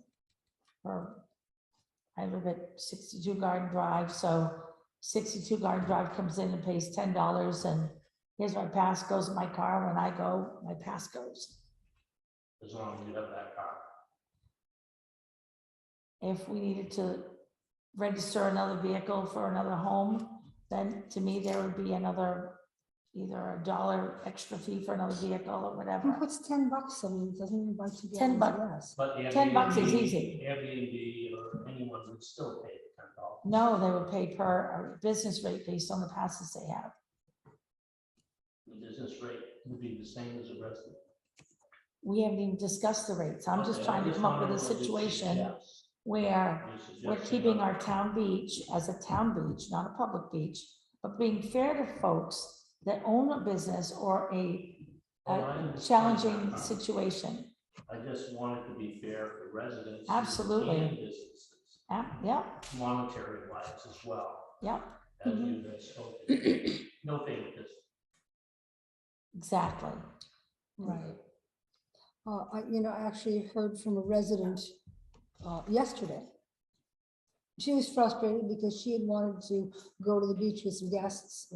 I live at 62 Garden Drive, so 62 Garden Drive comes in and pays $10 and here's my pass, goes in my car. When I go, my pass goes. As long as you have that car. If we needed to register another vehicle for another home, then to me, there would be another, either $1 extra fee for another vehicle or whatever. What's $10? I mean, it doesn't invite you. to $10 get bucks. gas. But $10 is easy. Airbnb or anyone would still pay the $10. No, they would pay per business rate based on the passes they have. The business rate would be the same as the rest of we haven't even discussed the rates. I'm just trying to come up with a situation where we're keeping our town beach as a town beach, not a public beach, but being fair to folks that own a business or a challenging situation. I just want it to be fair for residents. Absolutely. And businesses, Yeah, monetary wise as well, yeah, as you have spoken. No favoritism. exactly. Right. I actually heard from a resident yesterday. She was frustrated because she had wanted to go to the beach with some guests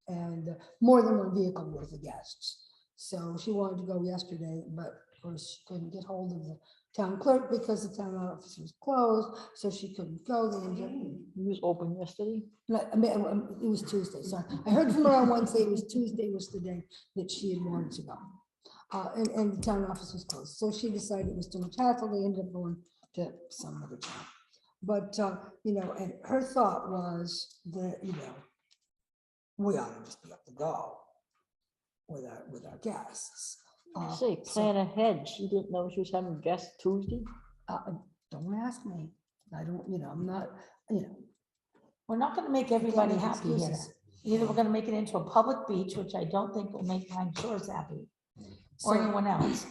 and more than one vehicle worth of guests. So she wanted to go yesterday, but of course she couldn't get hold of the town clerk because the town office was closed, so she couldn't go. They ended up, It was open yesterday. I mean, it was Tuesday, sorry. I heard from her on Wednesday, it was Tuesday was the day that she had wanted to go. And the town office was closed, so she decided it was too much hassle. They ended up going to some other town. But, and her thought was that, we ought to just be up to go with our guests. I say, plan ahead. She didn't know she was having guests Tuesday. Don't ask me. I don't, I'm not, We're not gonna make everybody make happy here. excuses. Either we're gonna make it into a public beach, which I don't think will make Pine Shores happy, or So- anyone else.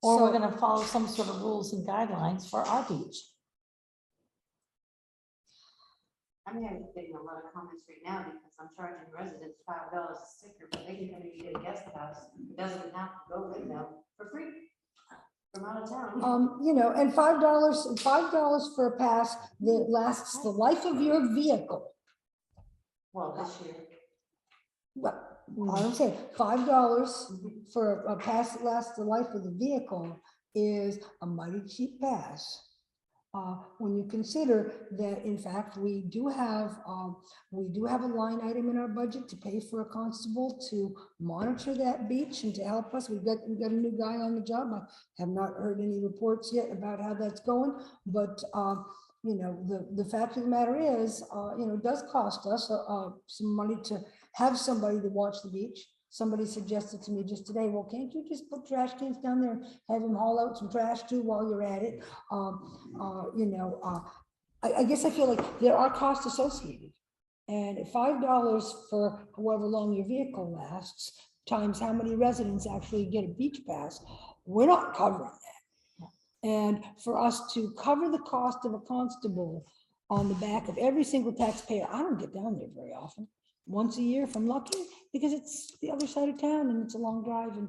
Or we're So- gonna follow some sort of rules and guidelines for our beach. I'm getting a lot of comments right now because I'm charging residents $5 a sticker, but they can come and get a guest house. It doesn't have to go with them for free from out of town. And $5 for a pass that lasts the life of your vehicle. Well, this year. But I'm saying $5 for a pass that lasts the life of the vehicle is a mighty cheap pass. When you consider that, in fact, we do have a line item in our budget to pay for a constable to monitor that beach and to help us. We've got a new guy on the job. I have not heard any reports yet about how that's going, but the fact of the matter is, it does cost us some money to have somebody to watch the beach. Somebody suggested to me just today, well, can't you just put trash cans down there and have them haul out some trash too while you're at it? I guess I feel like there are costs associated. And $5 for however long your vehicle lasts, times how many residents actually get a beach pass, we're not covering that. And for us to cover the cost of a constable on the back of every single taxpayer, I don't get down there very often. Once a year if I'm lucky, because it's the other side of town and it's a long drive and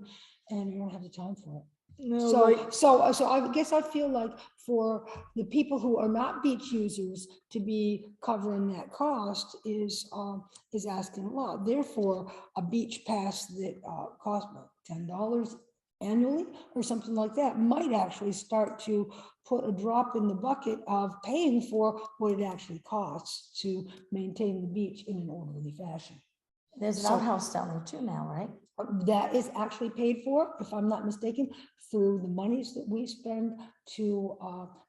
I don't have the time for it. No, So, right. so I guess I feel like for the people who are not beach users to be covering that cost is asking a lot. Therefore, a beach pass that costs about $10 annually or something like that might actually start to put a drop in the bucket of paying for what it actually costs to maintain the beach in an orderly fashion. There's an So- outhouse down there too now, right? That is actually paid for, if I'm not mistaken, through the monies that we spend to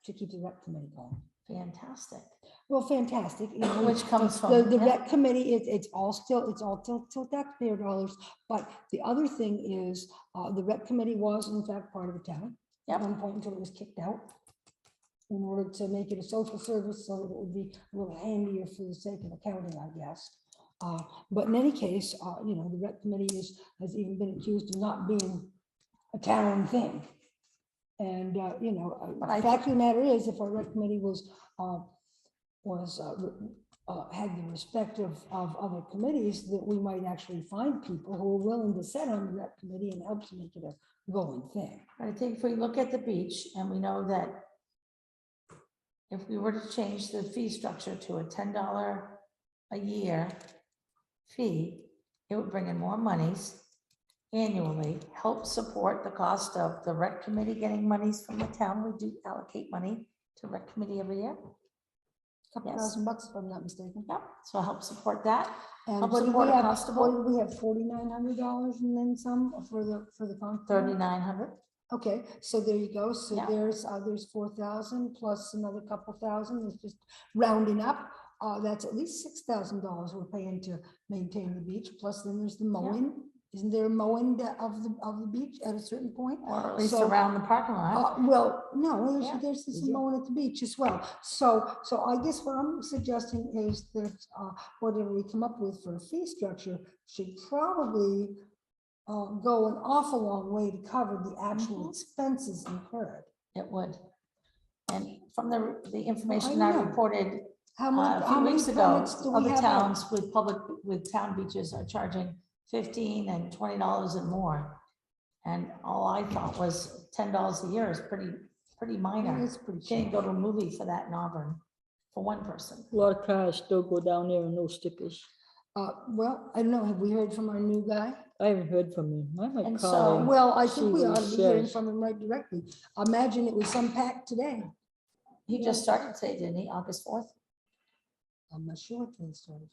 keep the rec committee going. Fantastic. Well, fantastic. Which comes The from, yeah. rec committee, it's all still taxpayer dollars. But the other thing is, the rec committee was in fact part of the town at one point until it was kicked out in order to make it a social service, so that it would be a little handier for the sake of accounting, I guess. But in any case, the rec committee has even been accused of not being a town thing. And, the fact of the matter is, if our rec committee had the respect of other committees, that we might actually find people who are willing to sit on the rec committee and help to make it a going thing. I think if we look at the beach and we know that if we were to change the fee structure to a $10 a year fee, it would bring in more monies annually, help support the cost of the rec committee getting monies from the town. We do allocate money to rec committee every year. Couple Yes. $1,000 if I'm not mistaken. Yep, so help support that. And Help what did support we a have? constable. What did we have? $4,900 and then some for the constable? 3,900. Okay, so there you go. So Yeah. there's 4,000 plus another couple thousand. It's just rounding up. That's at least $6,000 we're paying to maintain the beach. Plus then there's the mowing Isn't there a mowing of the beach at a certain point? Or at least So- around the parking lot. Well, no, Yeah. there's some mowing at the beach as well. So I guess what I'm suggesting is that whatever we come up with for a fee structure should probably go an awful long way to cover the actual expenses incurred. It would. And from the information I know. reported How a few many weeks ago, permits do we other have out? towns with town beaches are charging $15 and $20 and more. And all I thought was $10 a year is pretty minor. It's pretty Can't cheap. go to a movie for that in Auburn, for one person. A lot of cars still go down there and no stickers. Well, I don't know, have we heard from our new guy? I haven't heard from him. I might And call so- him. Well, I see think we what ought he to be hearing says. from him right directly. Imagine it was some pack today. He just started today, didn't he? August 4th? I'm not sure what they started.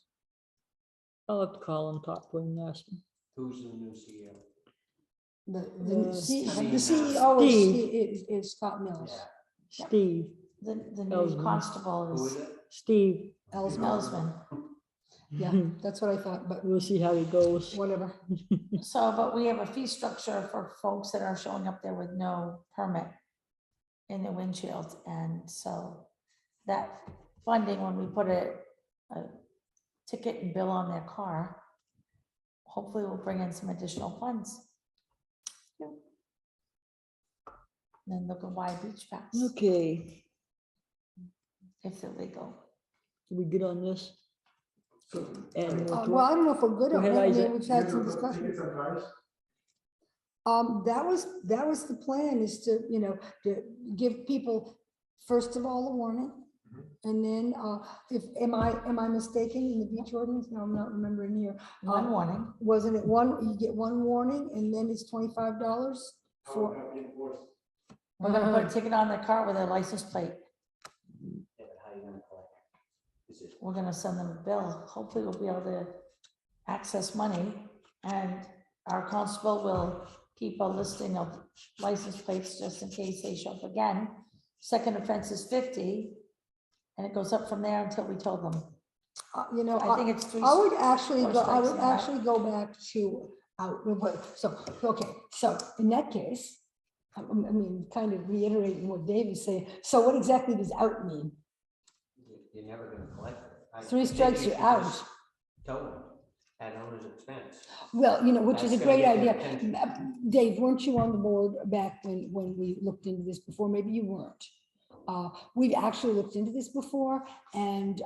I'll have to call him, talk to him, and ask him. Who's the new CEO? The Steve. CEO is Scott Mills. Yeah. Steve, The new Ellsman. constable Who is is it? Steve. Ellsman. Ellsman. Yeah, that's what I thought, but We'll see how he goes. whatever. So, but we have a fee structure for folks that are showing up there with no permit in the windshield. And so that funding, when we put a ticket and bill on their car, hopefully will bring in some additional funds. Then look at why beach pass, Okay, if they're legal. we good on this? And Well, I don't know if we're good Go on ahead, that. I mean, Isaac. we've had some discussion. That was the plan, is to, to give people, first of all, a warning. And then, am I mistaken in the beach ordinance? No, I'm not remembering here. One warning. Wasn't it you get one warning and then it's $25 for, We're gonna put a ticket on their car with a license plate. Yeah, but how you gonna collect it? Is it We're gonna send them a bill. Hopefully we'll be able to access money, and our constable will keep a listing of license plates just in case they show up again. Second offense is 50, and it goes up from there until we told them. I think it's three. I would actually four go, I strikes would and you're out. actually go back to so in that case, I mean, kind of reiterating what Dave is saying. So what exactly does out mean? You're never gonna collect it. I 3 think strikes, you you're should out. just Tow them at owner's expense. Well, which is a That's gonna great get their idea. attention. Dave, weren't you on the board back when we looked into this before? Maybe you weren't. We've actually looked into this before, and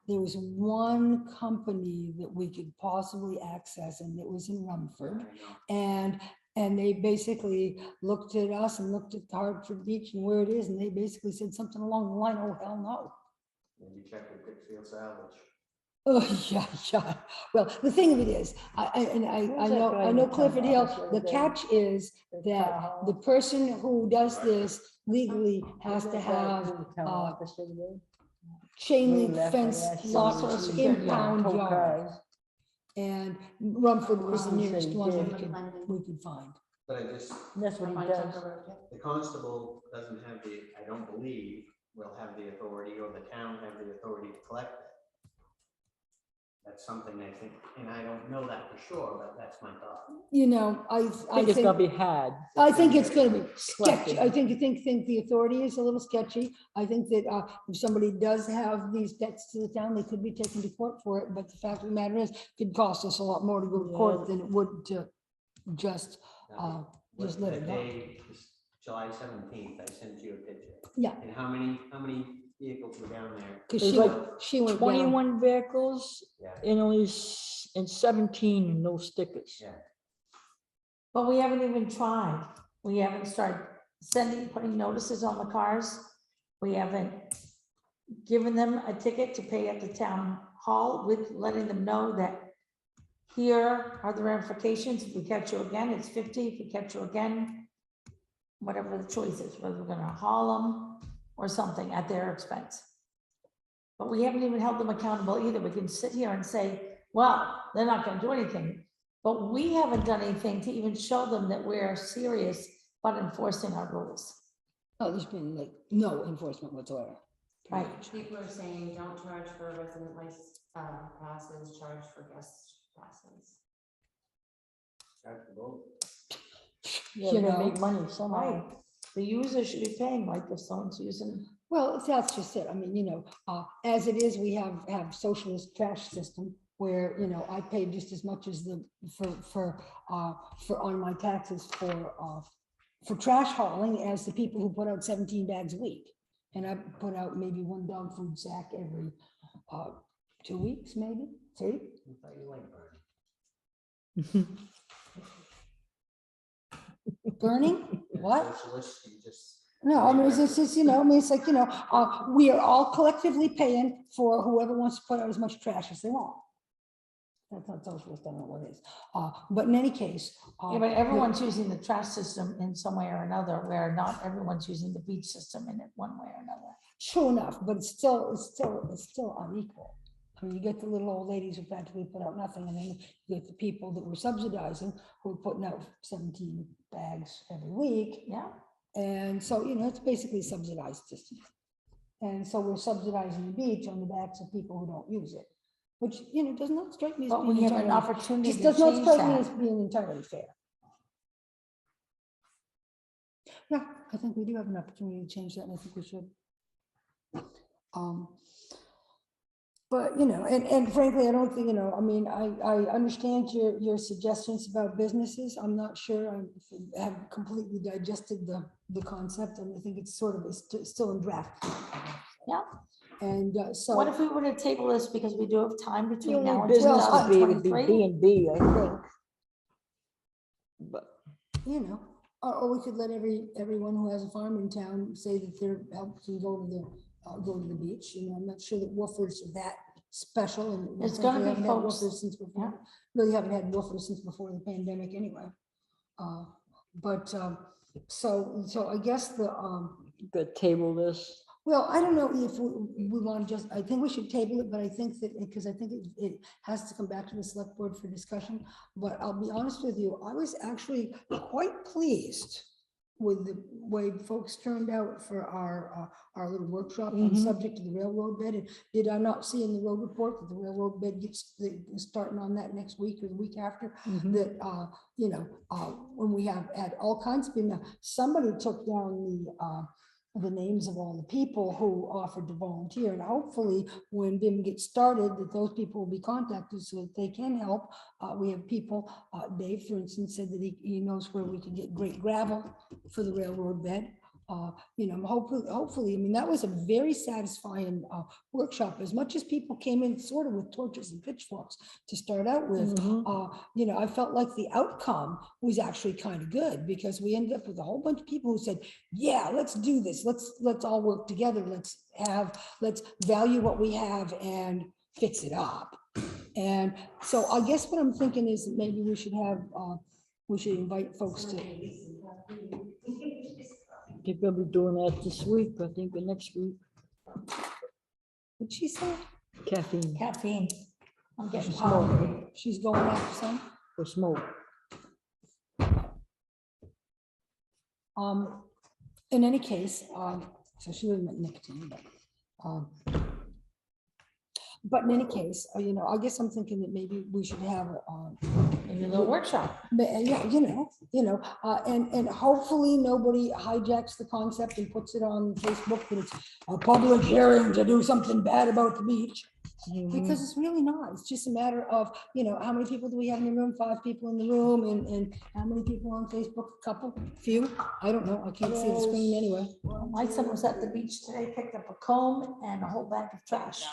there was one company that we could possibly access, and it was in Rumford. And they basically looked at us and looked at Hartford Beach and where it is, and they basically said something along the line, oh, hell no. And you check with Pittsfield Salvage. Oh, yeah. Well, the thing of it is, I know Clifford Hill, the catch is that the person who does this legally has to have chain link fence lockers, impound yard. And Rumford was the nearest one we could find. But I just, That's what he On does. Tucker Road, yeah. the constable doesn't have I don't believe, will have the authority, or the town have the authority to collect it. That's something I think, and I don't know that for sure, but that's my thought. I think it's gonna be had. I think it's gonna be Collected. sketchy. I think the authority is a little sketchy. I think that if somebody does have these debts to the town, they could be taken to court for it, but the fact of the matter is, it could cost us a lot more to go to court than it would to just, Now, just what let it the go. day, July 17th, I sent you a picture. Yeah. And how many vehicles were down there? Cause There's she like went, she went down. 21 vehicles Yeah, and and 17 no stickers. yeah. But we haven't even tried. We haven't started putting notices on the cars. We haven't given them a ticket to pay at the town hall with letting them know that here are the ramifications. If we catch you again, it's 50. If we catch you again, whatever the choice is, whether we're gonna haul them or something at their expense. But we haven't even held them accountable either. We can sit here and say, well, they're not gonna do anything. But we haven't done anything to even show them that we're serious about enforcing our rules. Oh, there's been like no enforcement whatsoever. Right. People are saying don't charge for resident license passes, charge for guest passes. Charge the boat. Yeah, You we gotta know, make money somehow. Right. The user should be paying, like if someone's using. well, that's just it. I mean, as it is, we have socialist trash system where, I pay just as much as for on my taxes for trash hauling as the people who put out 17 bags a week. And I put out maybe one dog food sack every 2 weeks, maybe 3. I thought you liked burning. Burning? What? Socialist, you just. No, I mean, it's just, I mean, it's like, we are all collectively paying for whoever wants to put out as much trash as they want. That's not socialist, I don't know what it is. But in any case. Yeah, but everyone's using the trash system in some way or another, where not everyone's using the beach system in it one way or another. True enough, but it's still unequal. I mean, you get the little old ladies who practically put out nothing, and then you get the people that we're subsidizing who are putting out 17 bags every week. Yeah. And so, it's basically a subsidized system. And so we're subsidizing the beach on the backs of people who don't use it, which, does not strike me as But being we have an entirely, opportunity just to does not change strike me as that. being entirely fair. Yeah, I think we do have an opportunity to change that, and I think we should. But, and frankly, I don't think, I mean, I understand your suggestions about businesses. I'm not sure I have completely digested the concept, and I think it's sort of still in draft. Yeah. And so. What if we were to table this because we do have time The between now only and business would be 2023? B&B, I think. But Or we could let everyone who has a farm in town say that they're helping go to the beach. I'm not sure that woofers are that special, and It's gonna we be haven't had folks- woofers since before. yeah. Really haven't had woofers since before the pandemic anyway. So I guess could table this. well, I don't know if we want to I think we should table it, but I think that, because I think it has to come back to the select board for discussion. But I'll be honest with you, I was actually quite pleased with the way folks turned out for our little workshop on the Mhm. subject of the railroad bed. And did I not see in the road report that the railroad bed gets starting on that next week or the week after? Mhm. That when we have had all kinds of people, somebody took down the names of all the people who offered to volunteer, and hopefully when BIM gets started, that those people will be contacted so that they can help. We have people, Dave, for instance, said that he knows where we can get great gravel for the railroad bed. Hopefully, I mean, that was a very satisfying workshop. As much as people came in sort of with torches and pitchforks to start out with, Mhm. I felt like the outcome was actually kind of good, because we ended up with a whole bunch of people who said, yeah, let's do this. Let's all work together. Let's value what we have and fix it up. And so I guess what I'm thinking is that maybe we should invite folks to. They're gonna be doing that this week, I think, or next week. What'd she say? Caffeine Caffeine. I'm getting Smoke. hungry. She's going after some. for smoke. In any case, so she wasn't at nicotine, but in any case, I guess I'm thinking that maybe we should have Maybe a little workshop. yeah, and hopefully nobody hijacks the concept and puts it on Facebook that it's a public hearing to do something bad about the beach. Because it's really not. It's just a matter of, how many people do we have in the room? 5 people in the room, and how many people on Facebook? A couple, few? I don't know. I can't see the screen anyway. Well, my son was at the beach today, picked up a comb and a whole bag of trash.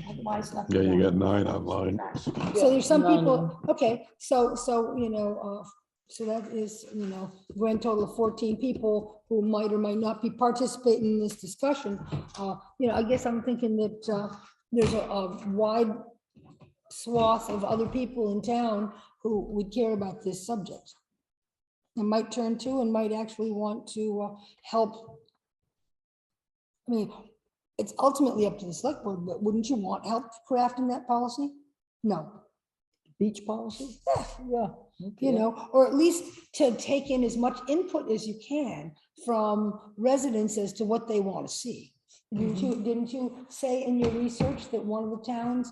Otherwise, nothing. Yeah, you else. got 9 online. Trash. So there's some 9 of people, okay, so that is, grand total of 14 people who might or might not be participating in this discussion. I guess I'm thinking that there's a wide swath of other people in town who would care about this subject and might turn to and might actually want to help. I mean, it's ultimately up to the select board, but wouldn't you want help crafting that policy? No. Beach policy? Yeah. Or at least to take in as much input as you can from residents as to what they want to see. Didn't you say in your research that one of the towns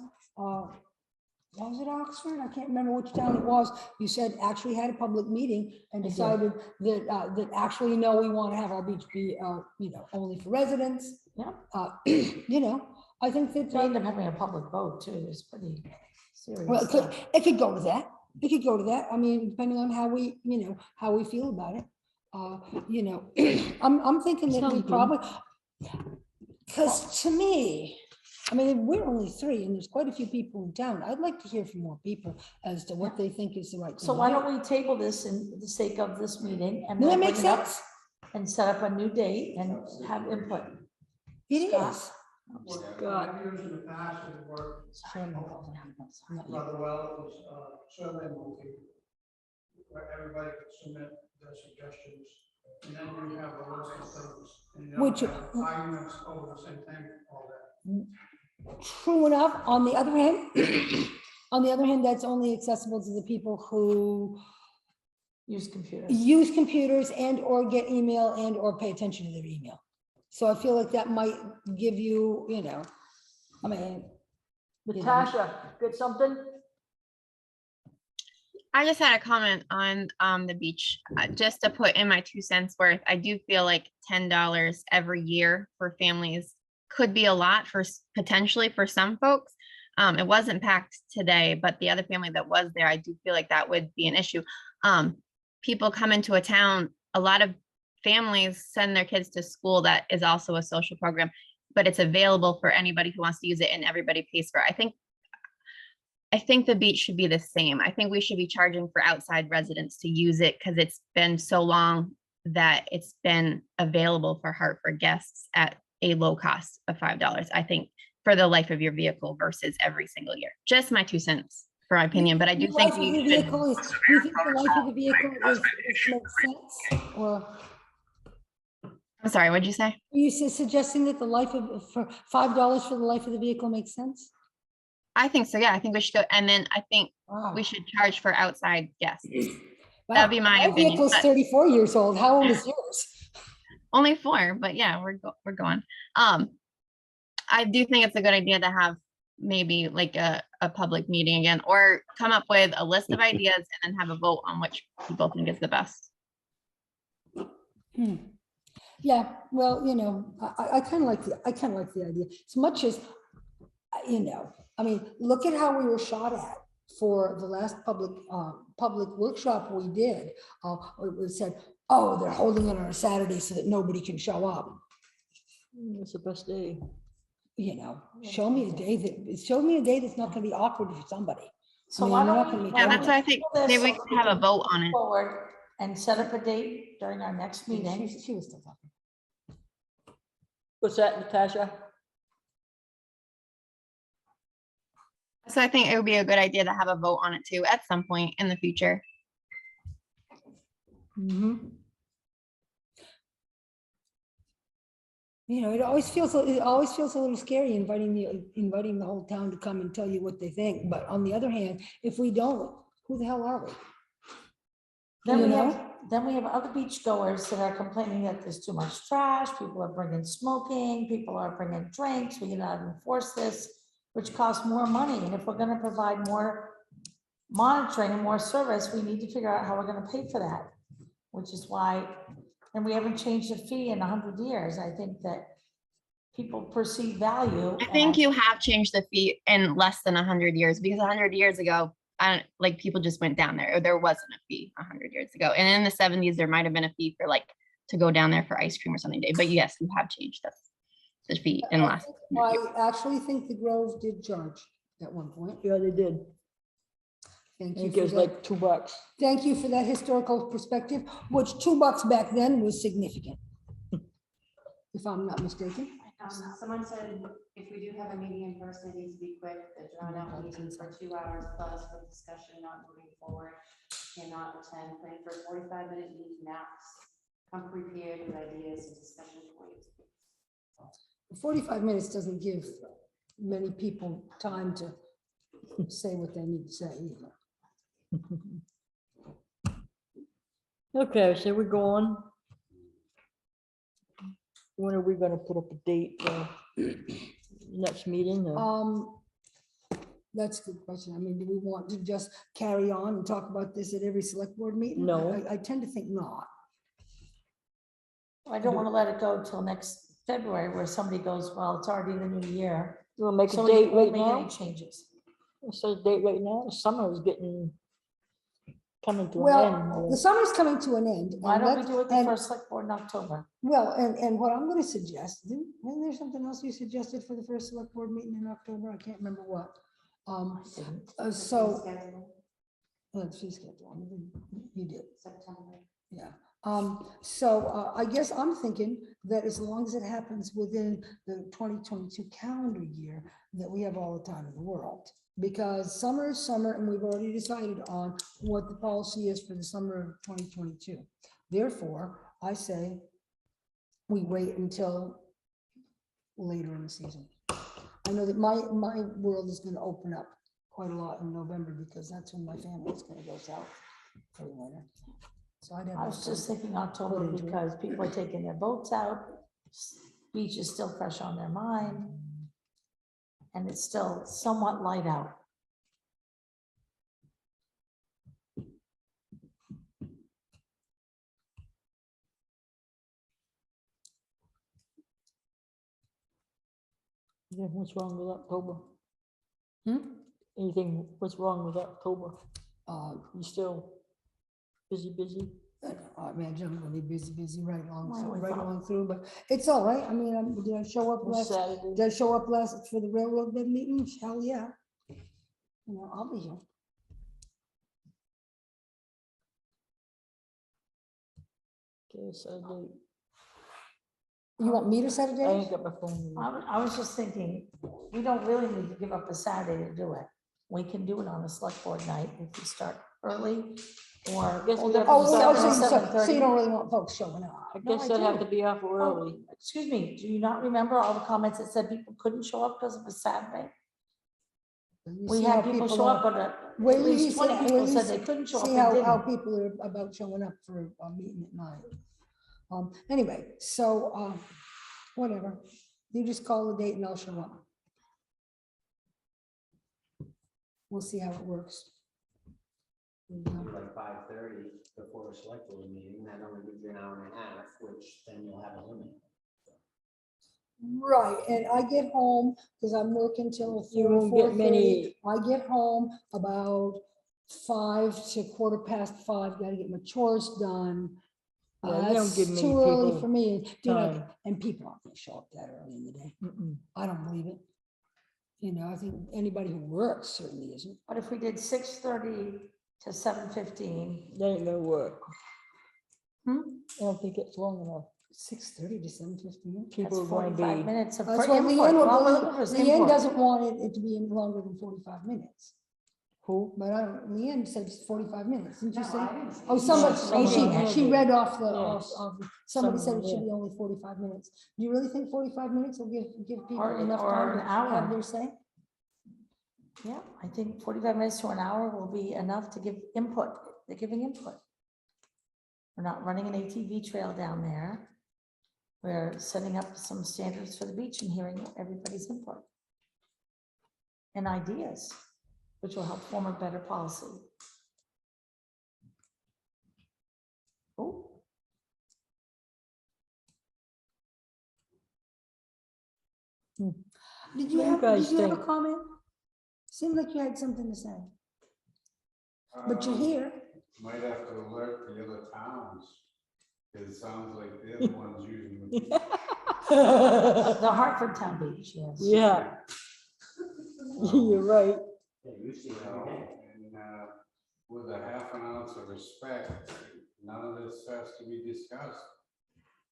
was it Oxford? I can't remember which town it was. You said actually had a public meeting and did. decided that, that actually, no, we want to have our beach be, you know, only for residents. Yeah. You know, I think that, They end up having a public vote too. It's pretty well, serious. it could go to that. It could go to that. I mean, depending on how we, you know, how we feel about it. You know, I'm thinking that we Sounds good. probably, because to me, I mean, we're only three and there's quite a few people in town. I'd like to hear from more people as to what they think is the right thing. So to why do. don't we table this in the sake of this meeting and Does that we'll make bring it up sense? and set up a new date and have input. It Scott? is. What Scott. I've used in the past has worked rather well, it was survey monkey, where everybody could submit their suggestions, and then you have a list of things. And you don't Which- have arguments over the same thing all day. True enough. On the other hand, that's only accessible to the people who Use computers. use computers and or get email and or pay attention to their email. So I feel like that might give you, you know, I mean, Natasha, get something? I just had a comment on the beach, just to put in my 2 cents worth. I do feel like $10 every year for families could be a lot for potentially for some folks. It wasn't packed today, but the other family that was there, I do feel like that would be an issue. People come into a town, a lot of families send their kids to school that is also a social program, but it's available for anybody who wants to use it and everybody pays for it. I think the beach should be the same. I think we should be charging for outside residents to use it because it's been so long that it's been available for Hartford guests at a low cost of $5. I think for the life of your vehicle versus every single year. Just my 2 cents for my opinion, but I do the think life of the we should. vehicle is, do you think the life of the vehicle makes sense? Or I'm sorry, what'd you say? are you suggesting that the life of, for $5 for the life of the vehicle makes sense? I think so. Yeah, I think we should go. And then I think Wow. we should charge for outside guests. Wow, That'd be my opinion, vehicle's but- 34 years old. How old is yours? Only 4, but yeah, we're going. I do think it's a good idea to have maybe like a public meeting again, or come up with a list of ideas and then have a vote on which people think is the best. Yeah, well, you know, I kind of like the idea as much as, you know, I mean, look at how we were shot at for the last public workshop we did. It was said, oh, they're holding it on a Saturday so that nobody can show up. It's the best day. You know, show me a day that's not gonna be awkward for somebody. So I mean, why we're not don't gonna we? make Yeah, it that's what I think. Maybe we can have a vote on it. Forward and set up a date during our next meeting. She was still talking. What's that, Natasha? So I think it would be a good idea to have a vote on it too at some point in the future. Mhm. You know, it always feels a little scary inviting the whole town to come and tell you what they think. But on the other hand, if we don't, who the hell are we? Then You we know? have other beach goers that are complaining that there's too much trash, people are bringing smoking, people are bringing drinks, we cannot enforce this, which costs more money, and if we're gonna provide more monitoring and more service, we need to figure out how we're gonna pay for that, which is why, and we haven't changed the fee in 100 years, I think that people perceive value. I think as- you have changed the fee in less than 100 years, because 100 years ago, like people just went down there, or there wasn't a fee 100 years ago. And in the 70s, there might have been a fee for like to go down there for ice cream or something day. But yes, you have changed the fee in last. I actually think the Grove did charge at one point. Yeah, they did. Thank I you think for it was that. like $2. Thank you for that historical perspective, which $2 back then was significant. If I'm not mistaken. Someone said if we do have a meeting in person, it needs to be quick, the drawn out meeting for 2 hours plus with discussion not moving forward. Cannot attend, plan for 45-minute meeting max. Come prepared with ideas and discussion points. 45 minutes doesn't give many people time to say what they need to say either. Okay, so we're going. When are we gonna put up a date for next meeting? or- That's a good question. I mean, do we want to just carry on and talk about this at every select board meeting? No. I tend to think not. I don't want to let it go till next February where somebody goes, well, it's already the new year. You wanna make a So we date won't right make any now? changes. So the date right now, summer is coming to an Well, the end. summer's coming to an end. Why and don't we let's- do it the and- first select board in October? Well, and what I'm gonna suggest, isn't there something else you suggested for the first select board meeting in October? I can't remember what. So. Fee schedule, you did. September. Yeah, so I guess I'm thinking that as long as it happens within the 2022 calendar year, that we have all the time in the world. Because summer is summer, and we've already decided on what the policy is for the summer of 2022. Therefore, I say we wait until later in the season. I know that my world is gonna open up quite a lot in November, because that's when my family's gonna go south for the winter. So I'd have. I was just thinking October Put into it. because people are taking their boats out. Beach is still fresh on their mind. And it's still somewhat light out. Yeah, what's wrong with October? Hmm? Anything, what's wrong with October? Uh, You still busy? I imagine I'm gonna be busy right along, Well, we right thought- along through, but it's all right. I mean, did I show up On last? Saturday? Did I show up last for the railroad bed meeting? Hell, yeah. You know, I'll be here. Okay, Saturday. You want me to set a I date? ain't got my phone. with me. I was just thinking, we don't really need to give up a Saturday to do it. We can do it on a select board night if we start early or. Guess we hold have up to to Oh, 7 or so you 7:30. don't really want folks showing up? I No, guess I I'd have do. to be off Oh, early. excuse me, do you not remember all the comments that said people couldn't show up because of a Saturday? You We see had how people show are- up, but at Wait till you least 20 see- people wait till said you they couldn't show up See and how didn't. people are about showing up for a meeting at night. Anyway, so, whatever. You just call the date and I'll show up. We'll see how it works. Like 5:30 before a select board meeting, that only gives you an hour and a half, which then you'll have a limit. Right, and I get home, because I'm working till You 4, won't get 4:30. many- I get home about 5 to 5:15, gotta get my chores done. Yeah, you don't give It's many too early people for me, you know, time. and people aren't gonna show up that early in the day. Mm-mm. I don't believe it. You know, I think anybody who works certainly isn't. But if we did 6:30 to 7:15, That ain't gonna work. Hmm? I don't think it's long enough. 6:30 to 7:15. that's People are gonna 45 be, minutes of That's for what input. Leanne Well, would, it was Leanne input. doesn't want it to be any longer than 45 minutes. who? But I don't, Leanne said it's 45 minutes, didn't you No, say? I didn't say Oh, that. somebody, someone she did. read off the, Yes. somebody said it Someone, should yeah. be only 45 minutes. Do you really think 45 minutes will give people Or- enough or time an to hour. have their say? Yeah, I think 45 minutes to an hour will be enough to give input. They're giving input. We're not running an ATV trail down there. We're setting up some standards for the beach and hearing everybody's input and ideas, which will help form a better policy. Oh, Did What you do you have, guys did you have a think? comment? Seemed like you had something to say, but you're here. Might have to alert the other towns, because it sounds like they're the ones using the beach. the Hartford Town Beach, yes. Yeah. You're right. Yeah, you see it You every know, day. and with a half an ounce of respect, none of this has to be discussed,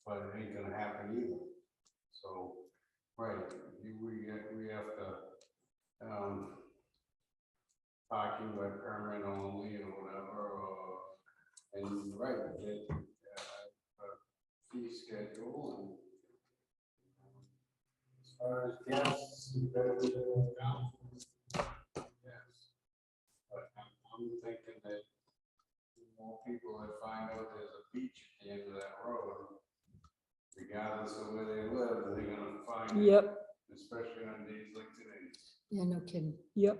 but it ain't gonna happen either. So, right, we have to, parking by permit only or whatever, and right, fee schedule and as far as guests, you better do it down. Yes. But I'm thinking that more people that find out there's a beach at the end of that road, regardless of where they live, they're gonna find it. Yep, Especially on days like today. Yeah, no kidding. yep.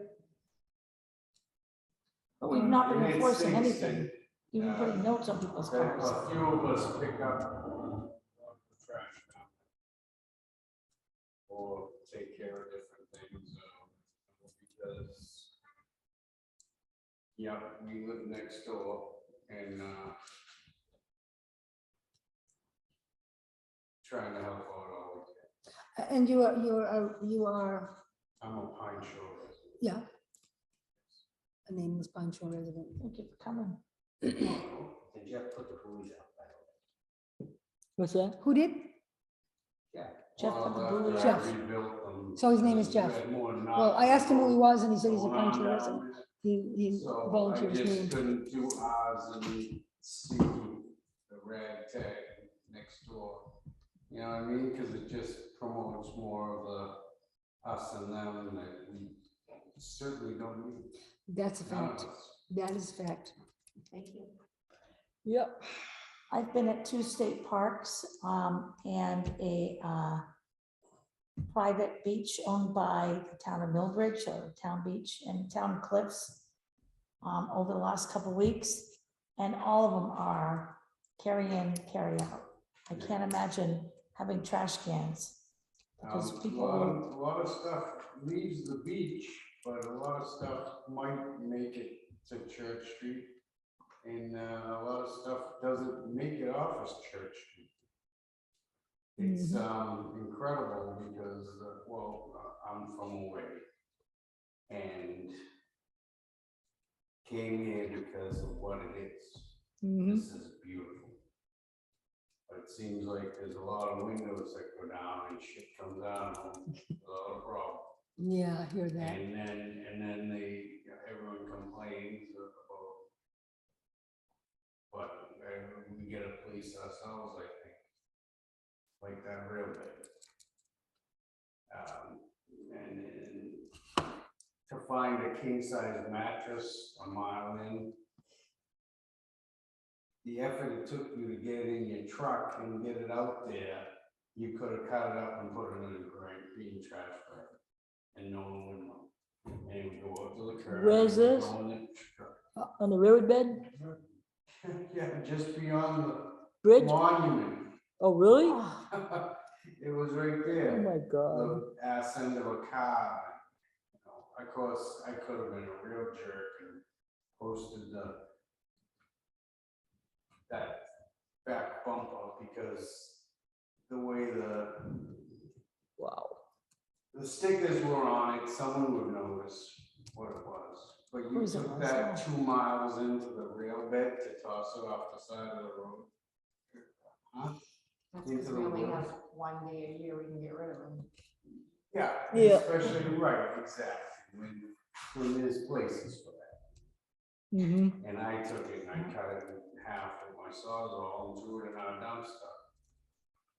But we've not been And it enforcing stinks anything, that, even putting notes on people's that cars. a few of us pick up the trash now. Or take care of different things, because, yeah, we live next door and, trying to help out all we can. And you are, I'm a Pine Shore resident. yeah. A nameless Pine Shore resident. Thank you for coming. Did Jeff put the buoys out, by the way? What's that? Who did? Yeah. Jeff put the Well, buoy after I Jeff. rebuilt them, So his name is we Jeff. had more Well, I asked him who he was and he said he's a going Pine on Shore down resident. there. He So volunteered I his just name. couldn't do ours and see the ragtag next door. You know what I mean? Because it just promotes more of the us and them that we certainly don't need. That's a None of fact. us. That is a fact. Thank you. Yep. I've been at 2 state parks and a private beach owned by the town of Mildred, or Town Beach and Town Cliffs over the last couple of weeks. And all of them are carry in, carry out. I can't imagine having trash cans. Because A people will, lot of stuff leaves the beach, but a lot of stuff might make it to Church Street. And a lot of stuff doesn't make it off of Church Street. It's incredible because, I'm from away and came here because of what it is. This is beautiful. But it seems like there's a lot of windows that go down and shit comes out without a problem. Yeah, I hear that. And then everyone complains about, but we get a police ourselves, I think, like that real big. And to find a king size mattress a mile in, the effort it took you to get it in your truck and get it out there, you could have cut it up and put it in a great green trash bag, and no one would know. And it would go up to the curb. Where's and it would this? go in the truck. On the riverbed Yeah, just beyond the bridge? monument. Oh, really? It was right Oh, there. my God. The ass end of a car. You know, of course, I could have been a real jerk and posted that back bumper because the way Wow. the stickers were on it, someone would notice what it was. But you Whose it took was, that yeah. 2 miles into the rail bed to toss it off the side of the road. Huh? That's Into because the we only woods. have 1 day a year we can get rid of them. Yeah, Yeah. especially, right, exactly, when there's places for that. And I took it and I cut it in half with my sawzall and threw it in our dumpster.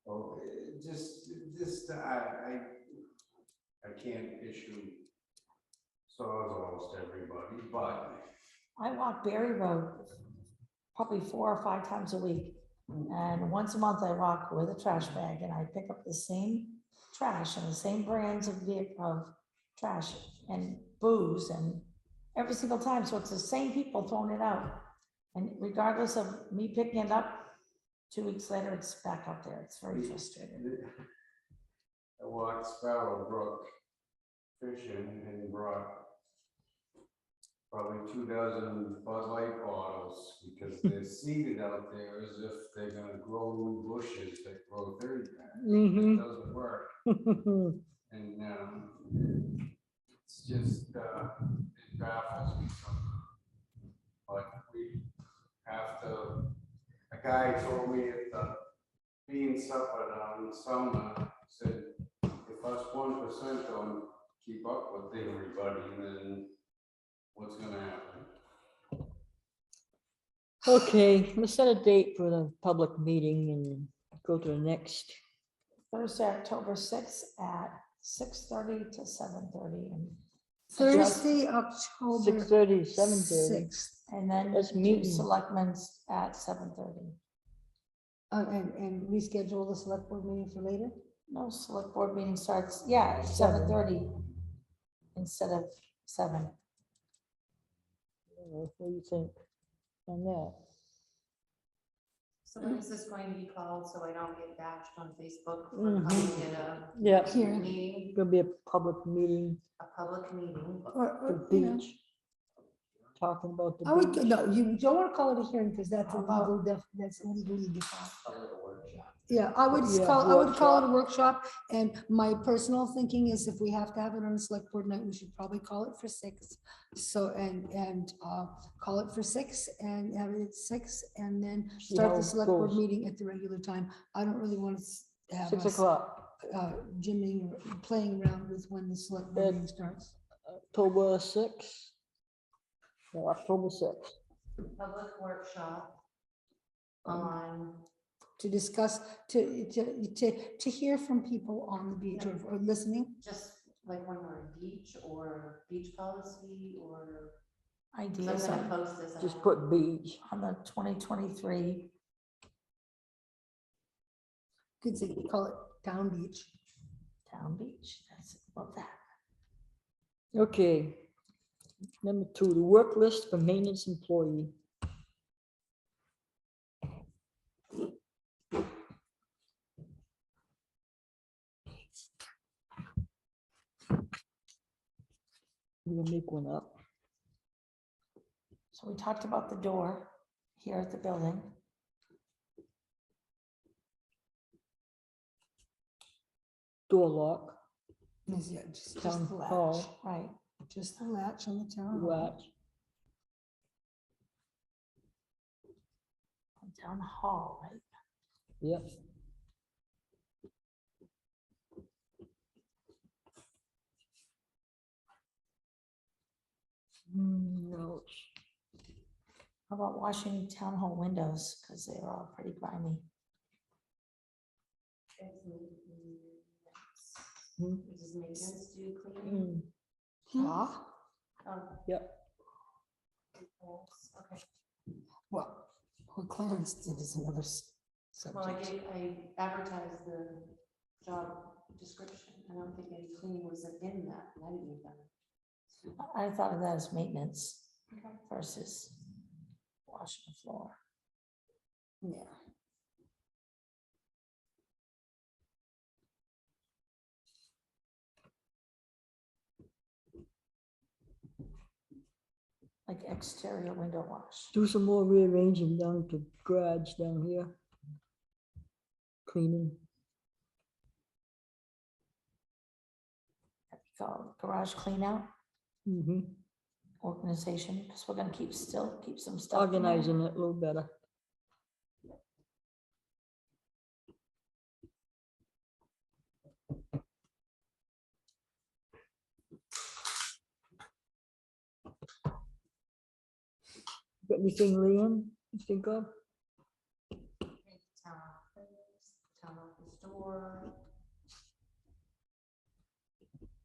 Oh, it just, I can't issue sawzalls to everybody, but I walk Berry Road probably 4 or 5 times a week. And once a month I walk with a trash bag and I pick up the same trash and the same brands of trash and booze and every single time. So it's the same people throwing it out. And regardless of me picking it up, 2 weeks later, it's back up there. It's very frustrating. I walked Sparrow Brook fishing and brought probably 2 dozen Bud Light bottles because they're seeded out there as if they're gonna grow new bushes that grow 30 times. It doesn't work. And it's just, it baffles me sometimes. But we have to, a guy told me at the bean supper down in Sumner, said, if us 1% don't keep up with everybody, then what's gonna happen? Okay, let's set a date for the public meeting and go to the next. Thursday, October 6th at 6:30 to 7:30. And Thursday, October 6:30, 7:30. 6th. And then That's do meeting. selectmen's at 7:30. And reschedule the select board meeting for later? No, select board meeting starts, yeah, 7:30 instead of 7. What do you think on that? So when is this going to be called, so I don't get bashed on Facebook for Mhm. calling it a Yeah, Hearing. meeting, gonna be a public meeting, a public meeting? the You know, beach. Talking about I would, the beach. no, you don't want to call it a hearing because that's a How about- legal that's legally defined. Call it a workshop. Yeah, I would Yeah, I would call it a workshop. workshop, and my personal thinking is if we have to have it on a select board night, we should probably call it for 6. So, and call it for 6 and have it at 6, and then See start how the it select board goes. meeting at the regular time. I don't really want to have 6 us o'clock, jimming, or playing around with when the select board Ed. meeting starts. October 6th. Or October 6th. Public workshop on, To discuss, to hear from people on the beach or listening. just like when we're on beach or beach policy or. 'Cause I'm Ideas gonna on post this. Just out. put beach. the 2023. Could say, call it town beach. Town beach, that's, love that. Okay. Number 2, the work list for maintenance employee. We'll make one up. So we talked about the door here at the building. Door lock, Yeah, just town the latch, hall, Right, just the latch on the town hall. latch. town hall, right? Yep. No. How about washing town hall windows, because they're all pretty grimy. Does maintenance do cleaning? Mm, Huh? Oh, Yep. okay. Well, what Clarence did is another Well, subject. I advertised the job description. I don't think any cleaning was in that. And I didn't even. I thought of that as maintenance Okay. versus washing the floor. Yeah. Like exterior window wash. Do some more rearranging down at the garage down here. Cleaning. Called garage clean out Mm-hmm. organization, because we're gonna keep some stuff. in there. Organizing it a little better. Got anything, Liam, you think of? Town office door.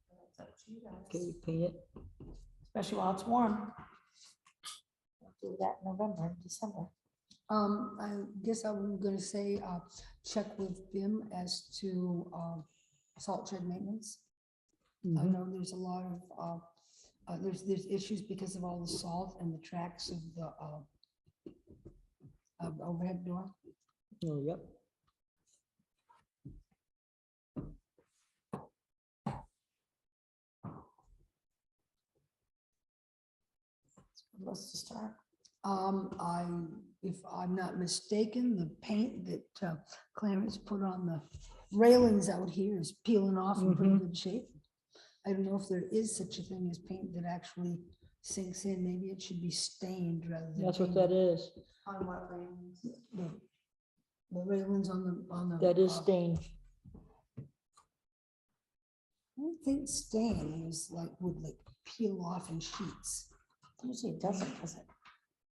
That's up to you guys. Okay, paint it. Especially while it's warm. We'll do that in November and December. I guess I'm gonna say, check with Bim as to, salt shed maintenance. I Mhm. know there's a lot of, there's issues because of all the salt and the tracks of the, overhead door. Oh, yep. Let's just start. If I'm not mistaken, the paint that Clarence put on the railings out here is peeling off in pretty Mhm. good shape. I don't know if there is such a thing as paint that actually sinks in. Maybe it should be stained rather than. That's what that painted. is. On what lanes? The railings on the. That is stained. I don't think stain is like, would like peel off in sheets. Usually it doesn't, does it?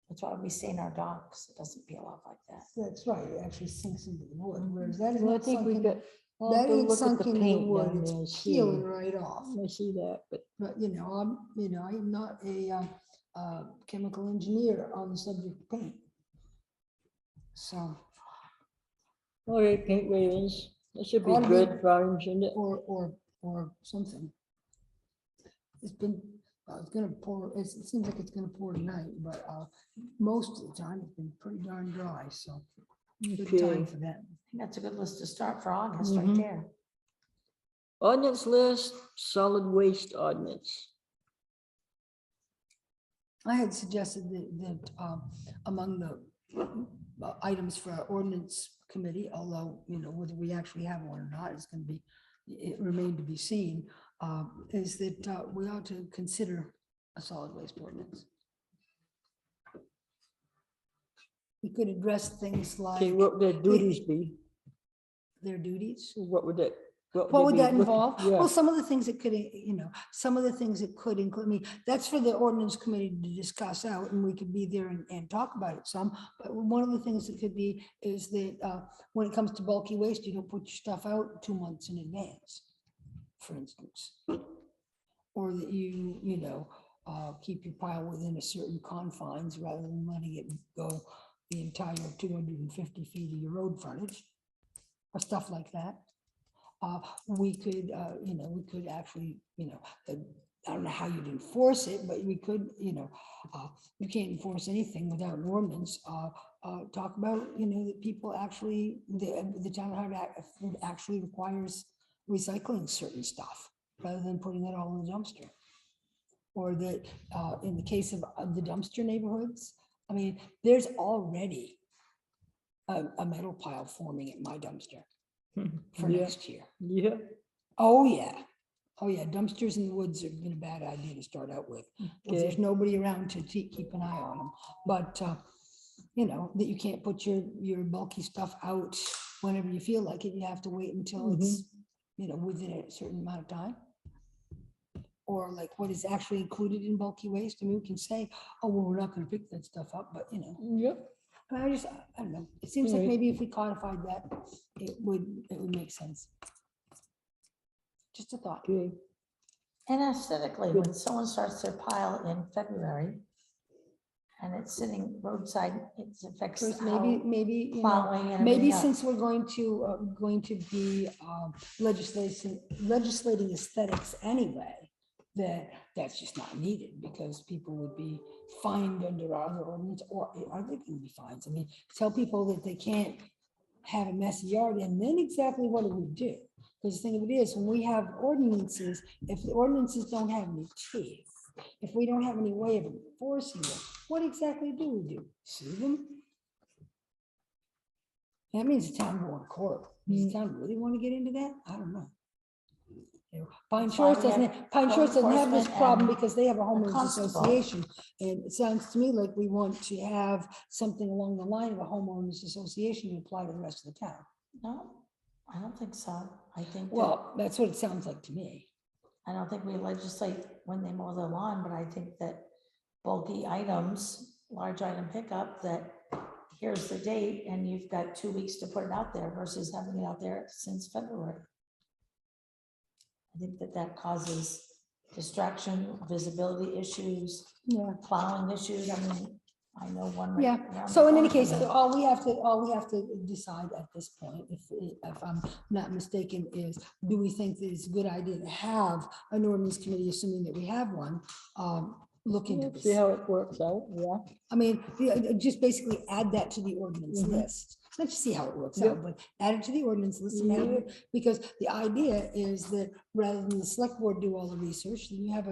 That's why we stain our docks. It doesn't peel off like that. That's right, it actually sinks into the wood, whereas that is Well, I not think we sunk got. in, I'll have that to ain't look at sunk the into the paint wood, down there and it's see. peeling right off. I see that, but But, I am not a chemical engineer on the subject of paint. So, all right, paint railings. That should be Ought to be- good for him, shouldn't it? or something. It's been, It's gonna pour, it seems like it's gonna pour tonight, but most of the time it's been pretty darn dry, so good Okay. time for that. That's a good list to start for August, right Mhm. there. Ordinance list, solid waste ordinance. I had suggested that among the items for our ordinance committee, although, you know, whether we actually have one or not, is gonna be, it remained to be seen, is that we ought to consider a solid waste ordinance. We could address things Okay, like what would their duties be? their duties. What would that? What they would be that looking- involve? Yeah, Well, some of the things it could, you know, some of the things it could include, I mean, that's for the ordinance committee to discuss out, and we could be there and talk about it some. But one of the things that could be is that when it comes to bulky waste, you don't put your stuff out 2 months in advance, for instance. Or that you know, keep your pile within a certain confines rather than letting it go the entire 250 feet of your road frontage, or stuff like that. We could, you know, we could actually, you know, I don't know how you'd enforce it, but we could, you know, you can't enforce anything without an ordinance. Talk about, you know, that people actually, the town actually requires recycling certain stuff rather than putting it all in the dumpster. Or that in the case of the dumpster neighborhoods, I mean, there's already a metal pile forming at my dumpster for Yeah. next year. yeah. Oh, yeah. Oh, yeah. Dumpsters in the woods have been a bad idea to start out with. If there's Okay. nobody around to keep an eye on them. But, you know, that you can't put your bulky stuff out whenever you feel like it. You have to wait until it's, you know, within a certain amount of time. Or like what is actually included in bulky waste. I mean, we can say, oh, well, we're not going to pick that stuff up, but you know. Yep. I don't know. It seems like Alright. maybe if we codified that, it would make sense. Just a thought. Okay. And aesthetically, when someone starts their pile in February and it's sitting roadside, it affects First, how maybe, you know, plowing and maybe everything else. since we're going to be legislating aesthetics anyway, that's just not needed because people would be fined under our other ordinance, or are they going to be fines? I mean, tell people that they can't have a messy yard, and then exactly what do we do? Because the thing of it is, when we have ordinances, if the ordinances don't have any teeth, if we don't have any way of enforcing them, what exactly do we do? Sue them? That means the town going to court. Does the town really want to get into that? I don't know. You know, Pine That's why Shores we have Pine Shores doesn't have this enforcement problem and because they have a a homeowners constable. association. And it sounds to me like we want to have something along the line of a homeowners association to apply to the rest of the town. No, I don't think so. I think that, Well, that's what it sounds like to me. I don't think we legislate when they mow their lawn, but I think that bulky items, large item pickup, that here's the date and you've got 2 weeks to put it out there versus having it out there since February. I think that causes distraction, visibility issues, Yeah. plowing issues. I mean, I know one. right Yeah, around so the in any corner case, from me. all we have to decide at this point, if I'm not mistaken, is do we think that it's a good idea to have an ordinance committee, assuming that we have one, look into See this? how it works out, yeah. I mean, just basically add that to the ordinance Mhm. list. Let's see how it works Yep. out, but add it to the ordinance list. And have it- because the idea is that rather than the select board do all the research, then you have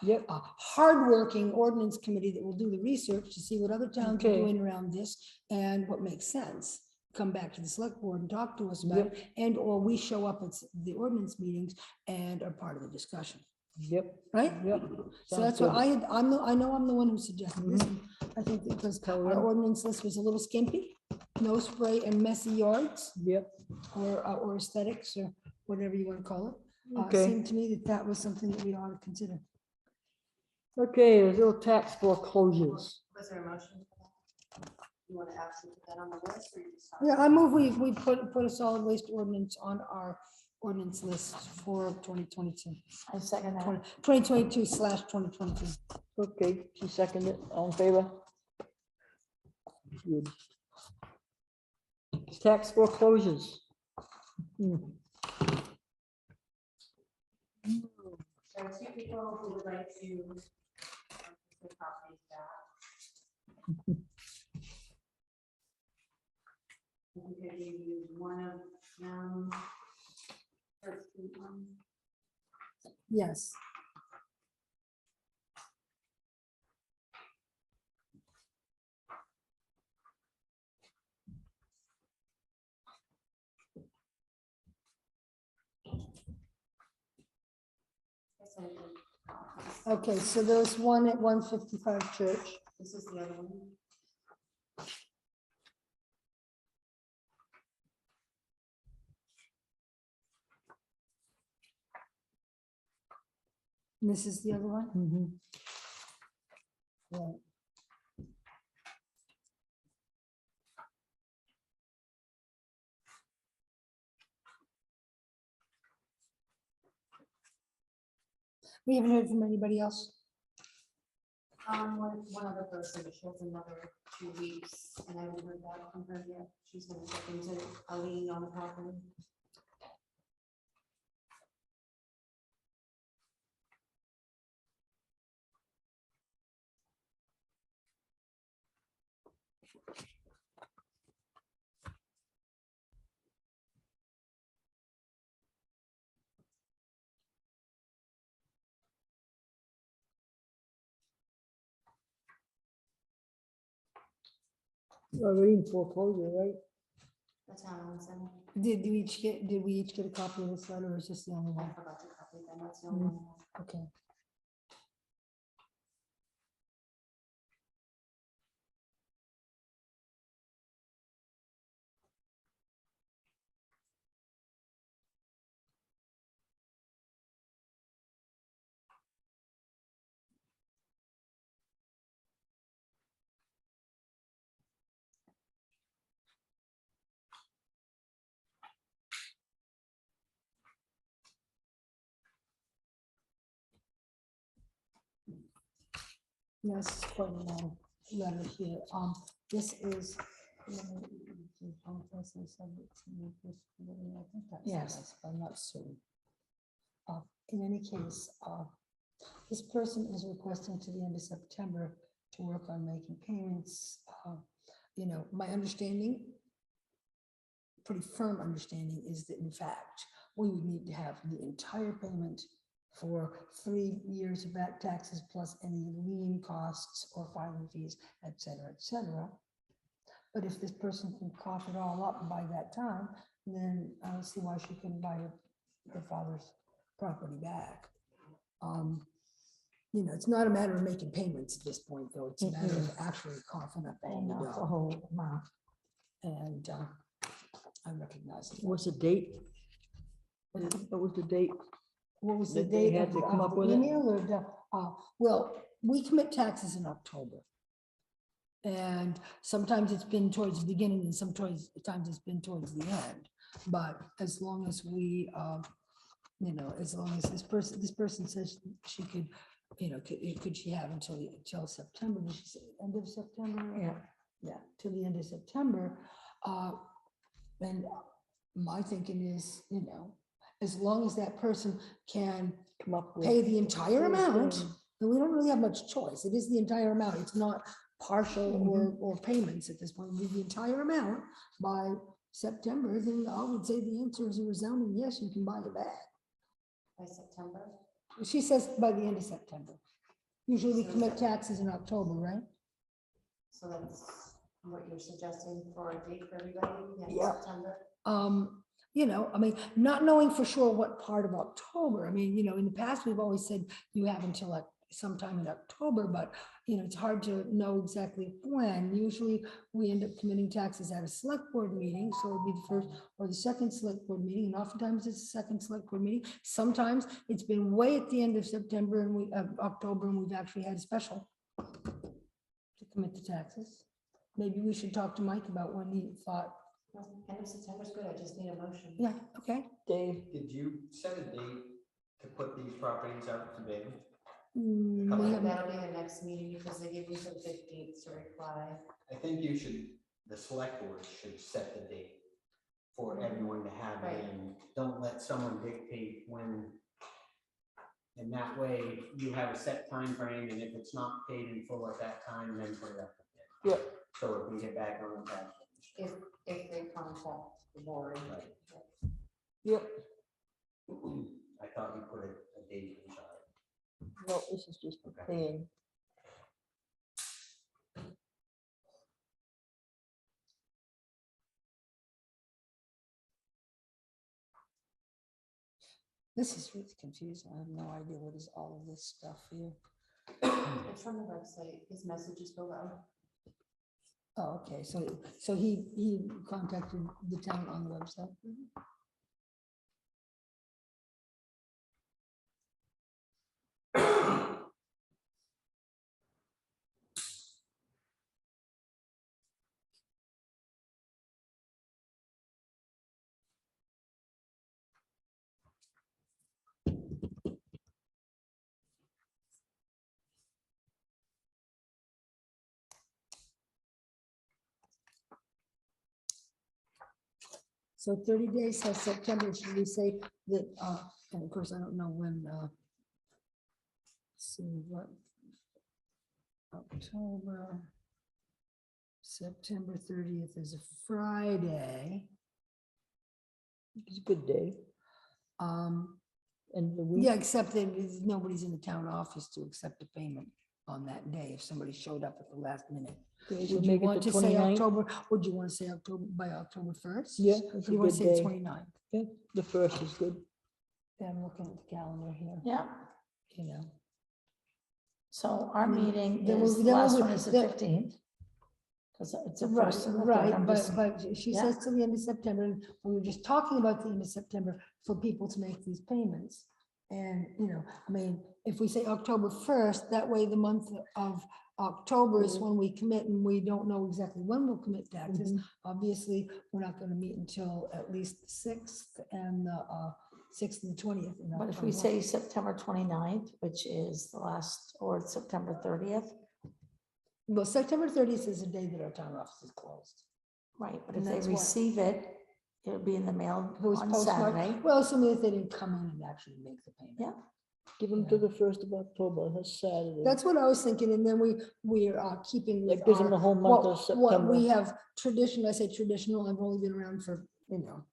Yep. a hardworking ordinance committee that will do the research to see what other towns are Okay. doing around this and what makes sense. Come back to the select board and talk to us about it, and or we show up at the ordinance meetings and are part of the discussion, Yep. right? Yep. So Sounds that's what good. I know I'm the one who suggested this. and I think because our Colin? ordinance list was a little skimpy, no spray and messy yards, Yep. or aesthetics, or whatever you want to call it. Okay. Seemed to me that was something that we ought to consider. Okay, there's no tax foreclosures. Was there a motion for that? You want to actually put that on the list or you just? Yeah, I move we put a solid waste ordinance on our ordinance list for 2022. I second that. 2022/2022. Okay, she seconded it, all in favor? Good. Tax foreclosures. There are two people who would like to the properties back. I think I gave you one of them. First one. Yes. Yes, I did. Okay, so there's one at 155 Church. This is the other one. And this is the other one? Mhm. Right. We haven't heard from anybody else. One other person, she has another 2 weeks, and I haven't heard back from her yet. She's gonna check into a lien on the property. Already in foreclosure, right? That's how I'm saying. Did we each get a copy of this letter, or is this the only I one? forgot to copy them. That's the only one. Okay. Yes, it's quite a long letter here. This is. I think that's Yes. I'm not certain. In any case, this person is requesting to the end of September to work on making payments. You know, my understanding, pretty firm understanding, is that in fact, we would need to have the entire payment for 3 years of back taxes plus any lien costs or filing fees, et cetera, et cetera. But if this person can cough it all up by that time, then I don't see why she couldn't buy her father's property back. You know, it's not a matter of making payments at this point, though. It's a matter of actually coughing up all the The dough. whole amount. And I recognize it. What's the date? What was the date? What was the that they date had of to come up the with it? email or well, we commit taxes in October. And sometimes it's been towards the beginning and sometimes it's been towards the end. But as long as we, you know, as long as this person says she could, you know, could she have until September? Did she say end of September? Yeah. Yeah, till the end of September. And my thinking is, you know, as long as that person can Come up with. pay the entire full amount, thing. then we don't really have much choice. It is the entire amount. It's not partial or payments at this point. With the entire amount by September, then I would say the answer is a resounding yes, you can buy it back. By September. She says by the end of September. Usually we commit taxes in October, right? So that's what you're suggesting for a date for everybody, the end Yeah. of September? You know, I mean, not knowing for sure what part of October, I mean, you know, in the past, we've always said you have until like sometime in October, but you know, it's hard to know exactly when. Usually we end up committing taxes at a select board meeting, so it'd be the first or the second select board meeting, and oftentimes it's the second select board meeting. Sometimes it's been way at the end of September and October, and we've actually had a special to commit the taxes. Maybe we should talk to Mike about when he thought. No, end of September's good. I just need a motion. Yeah, okay. Dave, Did you set a date to put these properties out to bid? We haven't- That'll be the next meeting because they give you till the 15th to reply. I think you should, the select board should set the date for everyone to have it in. Don't let someone dictate when And that way you have a set time frame, and if it's not paid in full at that time, then put it up again. Yeah. So it can get back on the tax. If they contact the board. Right. Yep. I thought you put a date inside. No, this is just for paying. This is really confusing. I have no idea what is all of this stuff here. It's from the website, his message is below. Oh, okay, so he contacted the town on the website. So 30 days has September, should we say that, and of course, I don't know when, let's see what, October, September 30th is a Friday. It's a good day. And the week. Yeah, except that nobody's in the town office to accept a payment on that day if somebody showed up at the last minute. Okay, so Would you make it want the to say 29th? October, would you want to say October, by October 1st? Yeah, Or that's do a you want good to say day. 29th? Yeah, the first is good. Yeah, I'm looking at the calendar here, Yeah, you know. so our meeting Then is, we- the then we last would- one is the then- 15th. Because it's the Right, first and the third. right, I'm just- but she yeah. says till the end of September, and we were just talking about the end of September for people to make these payments. And, you know, I mean, if we say October 1st, that way the month of October is when we commit, and we don't know exactly when we'll commit taxes. Obviously, we're not gonna meet until at least the 6th and the 6th and the 20th. in But if we October. say September 29th, which is the last, or September 30th, Well, September 30th is the day that our town office is closed. right, but And if they that's why- receive it, it'll be in the mail It was on postmarked, Saturday. well, assuming that they didn't come in and actually make the payment. Yeah. Give them to the 1st of October, that's Saturday. That's what I was thinking, and then we are keeping with That gives them our- the whole month of what we September. have tradition, I say traditional, I've only been around for, you know,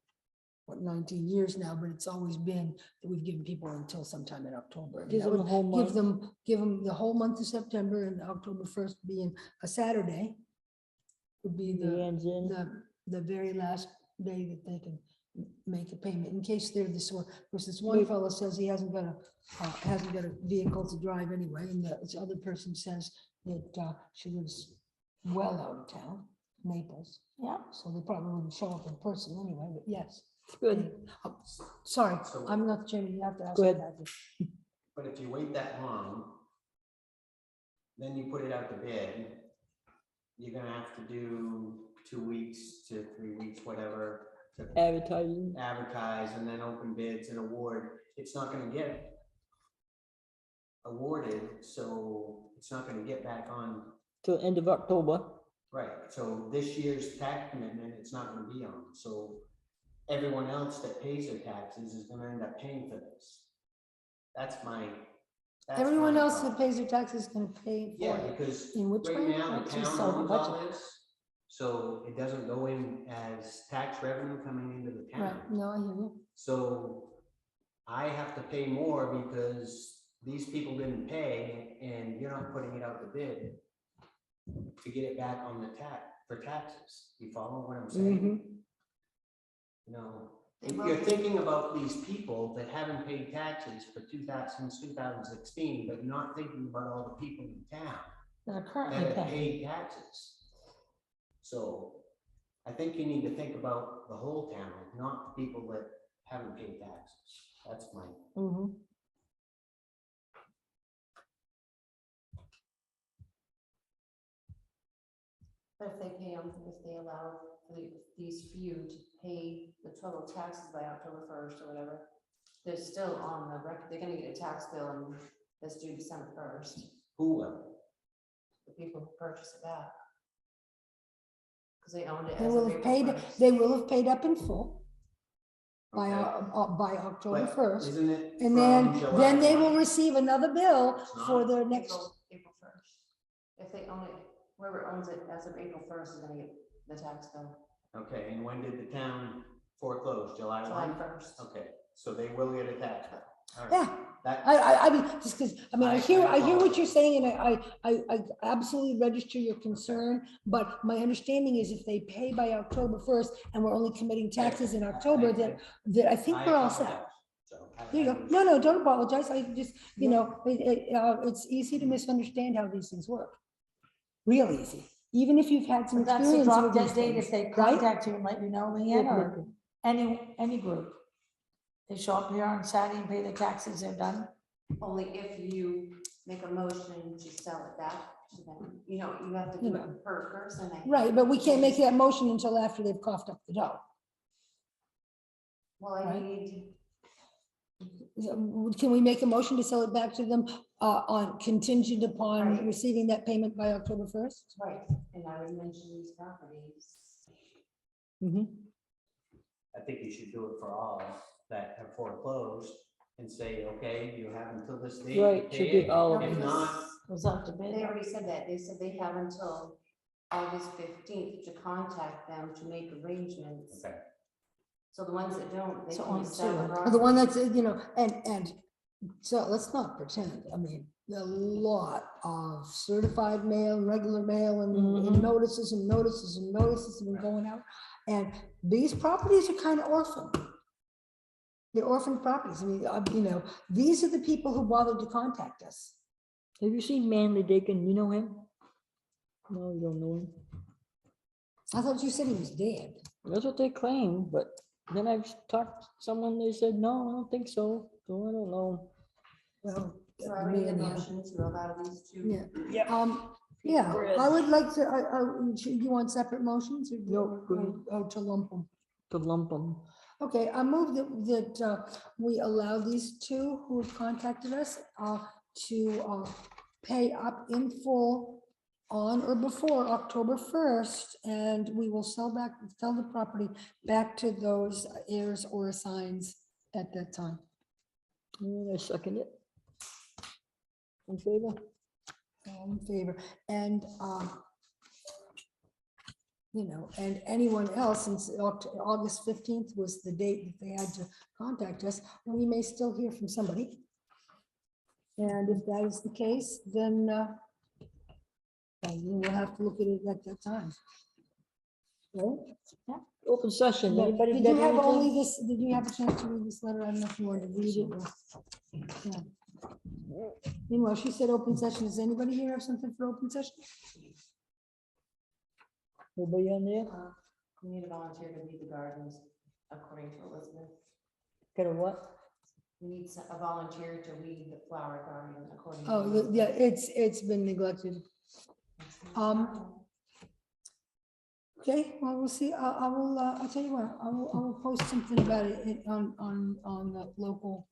what, 19 years now, but it's always been that we've given people until sometime in October. and Gives that them the would whole Give month. them the whole month of September, and October 1st being a Saturday would be The the, hands in. the very last day that they can make a payment, in case they're this one, because this one Wait. fellow says he hasn't got a vehicle to drive anyway, and this other person says that she lives well out of town, Naples, Yeah, so they probably wouldn't show up in person anyway, but yes. Good. Oh, sorry, So- I'm not the chairman, you have to ask. Go ahead. Kathy. But if you wait that long, then you put it out to bid, you're gonna have to do 2 weeks to 3 weeks, whatever, to Advertising. advertise and then open bids and award. It's not gonna get awarded, so it's not gonna get back on. Till end of October. Right, so this year's tax commitment, it's not gonna be on, so everyone else that pays their taxes is gonna end up paying for this. That's my. Everyone else that thought. pays their taxes is gonna pay for Yeah, it. because In which right way? now, the Once you town sell the owns all budget. this, so it doesn't go in as tax revenue coming into the town. Right, no, I hear you. So I have to pay more because these people didn't pay and you're not putting it out to bid to get it back on the for taxes. You follow what I'm saying? You know, if you're thinking about these people that haven't paid taxes for 2016, but not thinking about all the people in town that are that currently have paying. paid taxes. So I think you need to think about the whole town, not the people that haven't paid taxes. That's my. But if they pay them, if they allow these few to pay the total taxes by October 1st or whatever, they're still on the record, they're gonna get a tax bill and that's due December 1st, Who, the people who purchase it back. Because they owned it They as will of have April paid, 1st. they will have paid up in full. by, by October But 1st. isn't it And from July then they will 1? receive another bill It's for not? their next, April first. If they own it, whoever owns it as of April first is gonna get the tax bill, Okay, and when did the town foreclose? July July 1? first. Okay, so they will get a tax bill. All right. yeah. That, I mean, just because, I mean, I I hear what you're apologize. saying, and I absolutely register your concern, but my understanding is if they pay by October 1st and we're only committing taxes in October, that I think we're all set. apologize. So There you go. No, don't apologize. I just, you know, it's easy to misunderstand how these things work. Real easy, even if you've had some But that's the experience drop with dead these date if things, they right? contact you and let you know, Leanne, or any group. They show up here on Saturday and pay their taxes, they're done. Only if you make a motion to sell it back to them, you know, you have to do it per person. Right, but we can't make that motion until after they've coughed up the dough. Well, I Right. need, Can we make a motion to sell it back to them on contingent upon Right. receiving that payment by October 1st? right, and I would mention these properties. I think you should do it for all that have foreclosed and say, okay, you have until this date. to Right, pay should be it. all of If them. not, Was up to bid. They already said that, they said they have until August 15th to contact them to make arrangements. okay. So the ones that don't, they So can only sell two. the The property. one that's, you know, and so let's not pretend, I mean, a lot of certified mail, regular mail and Mhm. notices and notices and notices have been going out. And these properties are kind of orphaned. They're orphaned properties. I mean, you know, these are the people who bothered to contact us. Have you seen Manly Dakin? You know him? No, you don't know him. I thought you said he was dead. That's what they claim, but then I've talked to someone, they said, no, I don't think so. So I don't know. Well, So I would need a man, yeah. motion to allow these two. Yeah. Yeah. Yeah, Chris. I would like to, you want separate motions or? No, go ahead. Oh, to lump them. To lump them. Okay, I move that we allow these two who have contacted us to pay up in full on or before October 1st, and we will sell the property back to those heirs or assigns at that time. And I second it. In favor? All in favor, and you know, and anyone else, since August 15th was the date that they had to contact us, we may still hear from somebody. And if that is the case, then we'll have to look at it at that time. Right? Open session. But Anybody did got you have only anything? this, did you have a chance to read this letter? I don't know if you wanted to read it. Yeah. Meanwhile, she said open session. Does anybody here have something for open session? Nobody on there? We need a volunteer to weed the gardens, according to Elizabeth. Got a what? We need a volunteer to weed the flower garden, according to Oh, Elizabeth. yeah, it's been neglected. Okay, well, we'll see. I'll tell you what, I will post something about it on the local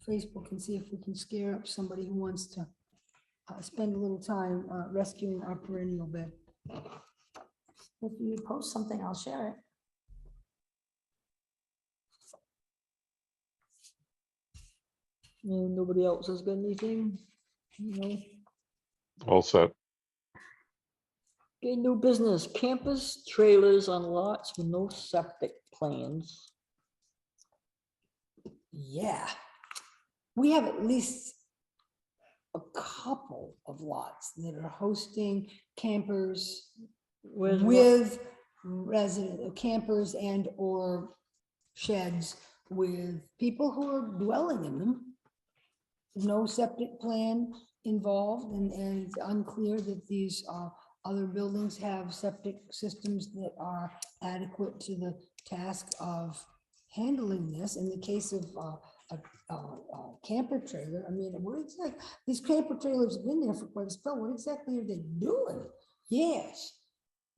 Facebook and see if we can scare up somebody who wants to spend a little time rescuing our perennial bed. If you post something, I'll share it. Nobody else has got anything? No. All set. Okay, new business, campus trailers on lots with no septic plans. Yeah, we have at least a couple of lots that are hosting campers Where's what? with resident campers and or sheds with people who are dwelling in them. No septic plan involved, and it's unclear that these other buildings have septic systems that are adequate to the task of handling this. In the case of a camper trailer, I mean, what exactly, these camper trailers have been there for quite a spell. What exactly are they doing? Yes.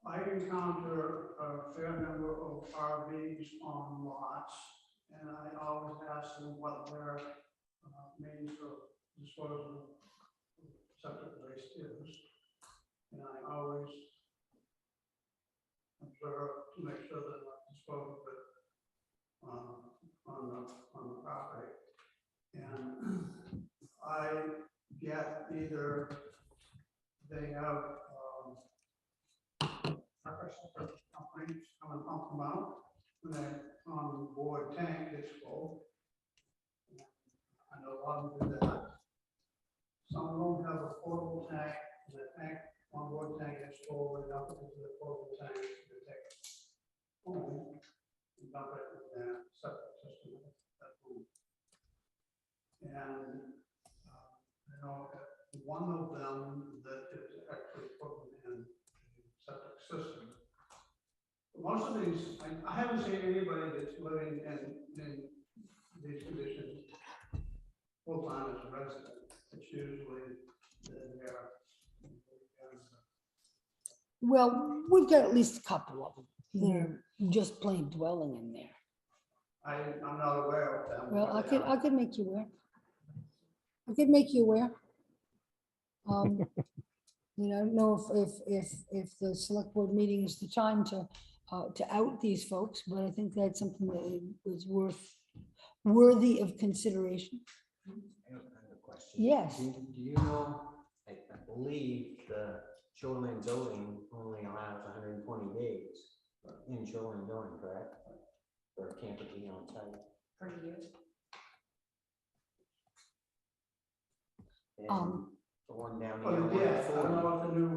I encounter a fair number of RVs on lots, and I always ask them what their means of disposal of septic waste is. And I always observe to make sure that I dispose of it on I get either they have, companies come and pump them out, when they're on board tank gets full. I know a lot of them do that. Some of them have a portable tank, and the tank, on board tank gets full, they dump it into the portable tank, they take it home, and dump it in their septic system at home. And I know one of them that is actually put in the septic system. Most of these, I haven't seen anybody that's living in these conditions full-time as a resident. It's usually they're. Well, we've got at least a couple of them. They're just plain dwelling in there. I'm not aware of them. Well, but they I could make you aware. I could make you aware. You know, I don't know if the select board meeting is the time to out these folks, but I think that's something that is worthy of consideration. I have a question. Yes. Do you know, I believe the shoreline zoning only allows 120 days in shoreline zoning, correct? For a camper to be on site. Per year. And the one down Oh, here. yeah, I don't know what the new.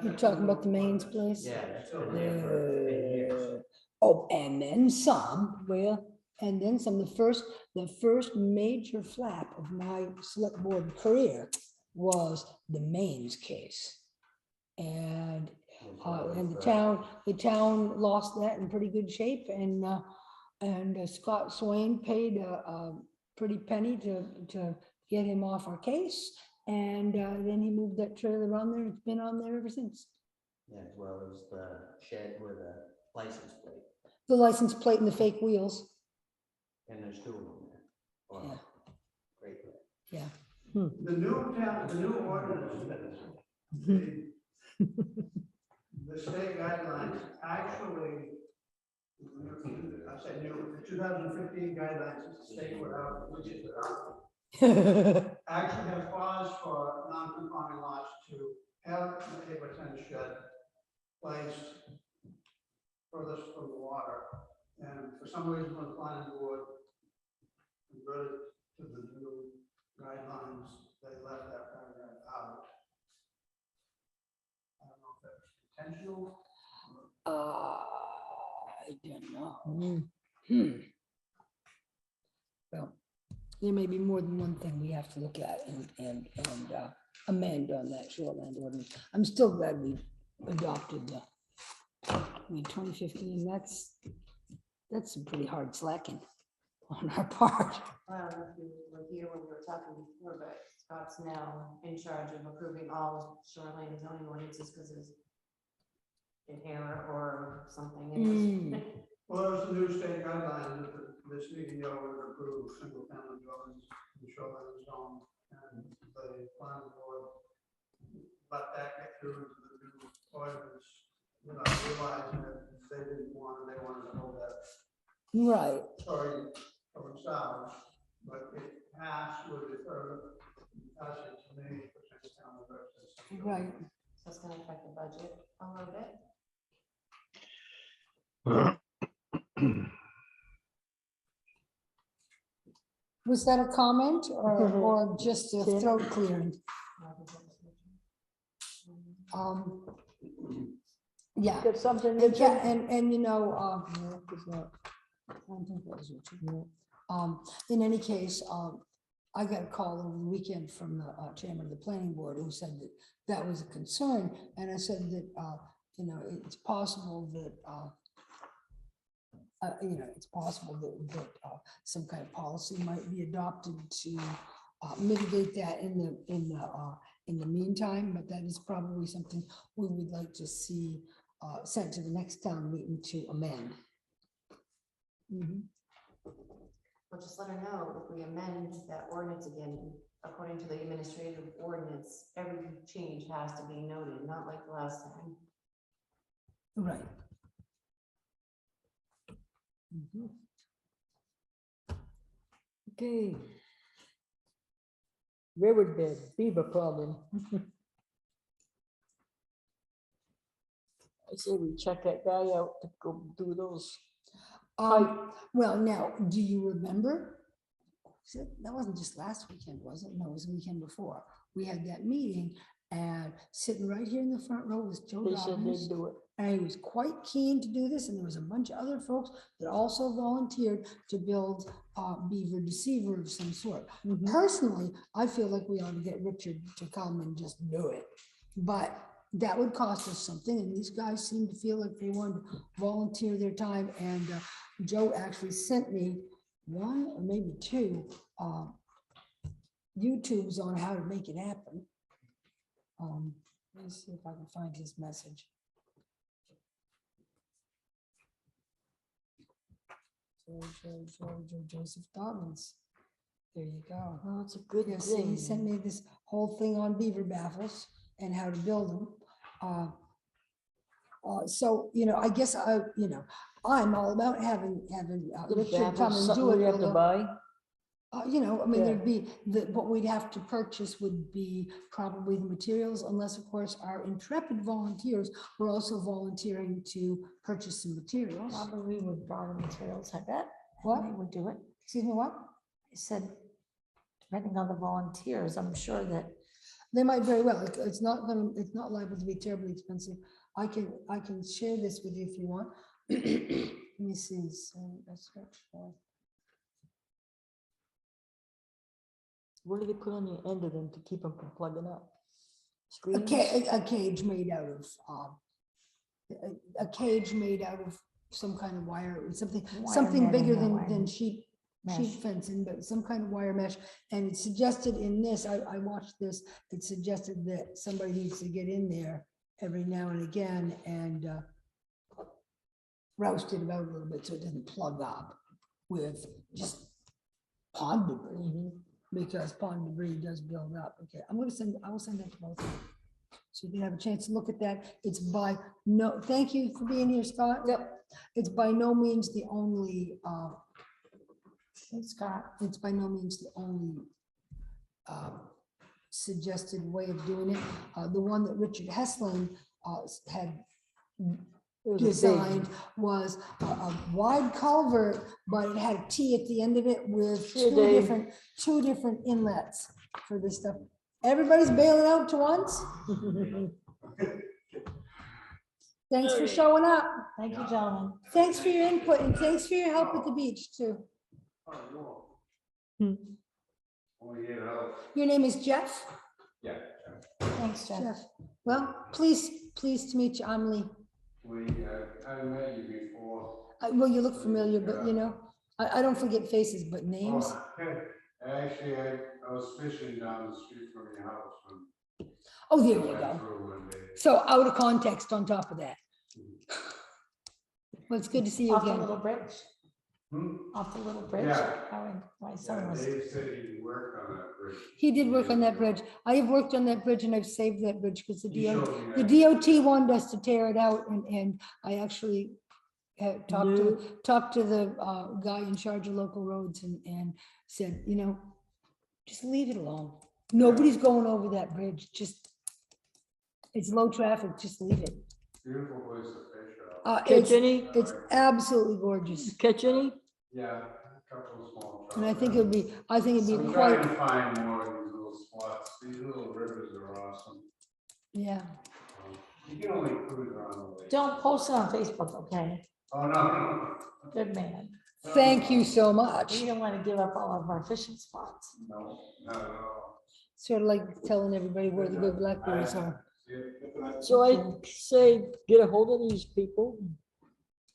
You're talking about the mains place? Yeah, that's been there for 10 years. Oh, and then some, well, and then some, the first major flap of my select board career was the Mains case. And the town lost that in pretty good shape, and Scott Swain paid a pretty penny to get him off our case. And then he moved that trailer on there, and it's been on there ever since. Yeah, as well as the shed with a license plate. The license plate and the fake wheels. And there's 2 of them there. Wow. Great. Yeah. The new ordinance, the state guidelines actually, I said new, the 2015 guidelines, that the state put out, which is actually have clause for non-conforming lots to have a retention shed placed furthest from the water. And for some reason, when the planning board converted to the new guidelines, they left that paragraph out. I don't know if that was intentional. I don't know. Well, there may be more than one thing we have to look at and amend on that shoreline ordinance. I'm still glad we adopted the, 2015, that's some pretty hard slacking on our part. Well, if you were here when we were talking before, but Scott's now in charge of approving all shoreline zoning ordinances because there's an error or something. Well, there's the new state guidelines that the CEO would approve single family dwellings in the shoreline zone, and the planning board let that get through into the new ordinance without realizing that they didn't want it, they wanted to hold that Right. story for themselves, but it passed with the further passage to me for town versus. Right. So it's gonna affect the budget a little bit. Was that a comment or just a throat clearing? Yeah. Got something? And yeah, and you know, in any case, I got a call over the weekend from the chairman of the planning board who said that that was a concern. And I said that, you know, it's possible that, you know, it's possible that some kind of policy might be adopted to mitigate that in the meantime, but that is probably something we would like to see sent to the next town meeting to amend. Well, just let her know if we amend that ordinance again, according to the administrative ordinance, every change has to be noted, not like the last time. Right. Okay. Very bad beaver problem. I say we check that guy out to go do those. Well, now, do you remember? That wasn't just last weekend, was it? No, it was the weekend before. We had that meeting and sitting right here in the front row was Joe They said Dobbins. they'd do it. And he was quite keen to do this, and there was a bunch of other folks that also volunteered to build beaver deceiver of some sort. Personally, I feel like we ought to get Richard to come and just do it. But that would cost us something, and these guys seem to feel like they wanted to volunteer their time, and Joe actually sent me one or maybe two YouTubes on how to make it happen. Let me see if I can find his message. Joseph Dobbins. There you go. Oh, it's a good Yeah, see, thing. he sent me this whole thing on beaver baffles and how to build them. So, I guess I'm all about having The Richard come baffles, and something do we it. have to although, buy. Yeah. there'd be, what we'd have to purchase would be probably the materials, unless of course our intrepid volunteers were also volunteering to purchase some materials. Probably we would buy the materials, I bet. What? They would do it. Excuse me, what? I said, depending on the volunteers, I'm sure that They might very well. It's not liable to be terribly expensive. I can share this with you if you want. Let me see. So that's what. What do they put on the end of them to keep them from plugging up? A Screens? cage made out of a cage made out of some kind of wire, or something netting bigger or wire than sheet mesh. fencing, but some kind of wire mesh. And it suggested in this, I watched this, it suggested that somebody needs to get in there every now and again and roust it about a little bit so it doesn't plug up with just pond debris, because pond debris does build up. Okay, I will send that to both of you. So you can have a chance to look at that. It's by no, thank you for being here, Scott. Yep. It's by no means the only, it's by no means the only suggested way of doing it. The one that Richard Hessling had designed was a wide culvert, but it had a T at the end of it with two different inlets for this stuff. Everybody's bailing out to once. Thanks for showing up. Thank you, gentlemen. Thanks for your input and thanks for your help at the beach too. Your name is Jeff? Yeah. Thanks, Jeff. Jeff. Well, pleased to meet you. I'm Lee. I met you before. Well, you look familiar, but I don't forget faces, but names. Actually, I was fishing down the street from your house. Oh, there you go. So out of context on top of that. Well, it's good to see you Off the again. little bridge. Off the little bridge. Yeah. My son was. Dave said he worked on that bridge. He did work on that bridge. I have worked on that bridge and I've saved that bridge because He showed me the that. DOT wanted us to tear it out and I actually had talked to the guy in charge of local roads and said, just leave it alone. Nobody's going over that bridge. It's low traffic, just leave it. Beautiful place to fish out. Catch any? It's absolutely gorgeous. Catch any? Yeah, a couple of small. And I think it'd be I'm quite, trying to find more of these little spots. These little rivers are awesome. yeah. You can only cruise around the lake. Don't post it on Facebook, okay? Oh, no. Good man. Thank you so much. We don't want to give up all of our fishing spots. No, not at all. Sort of like telling everybody where the good blackberries are. So I say, get a hold of these people.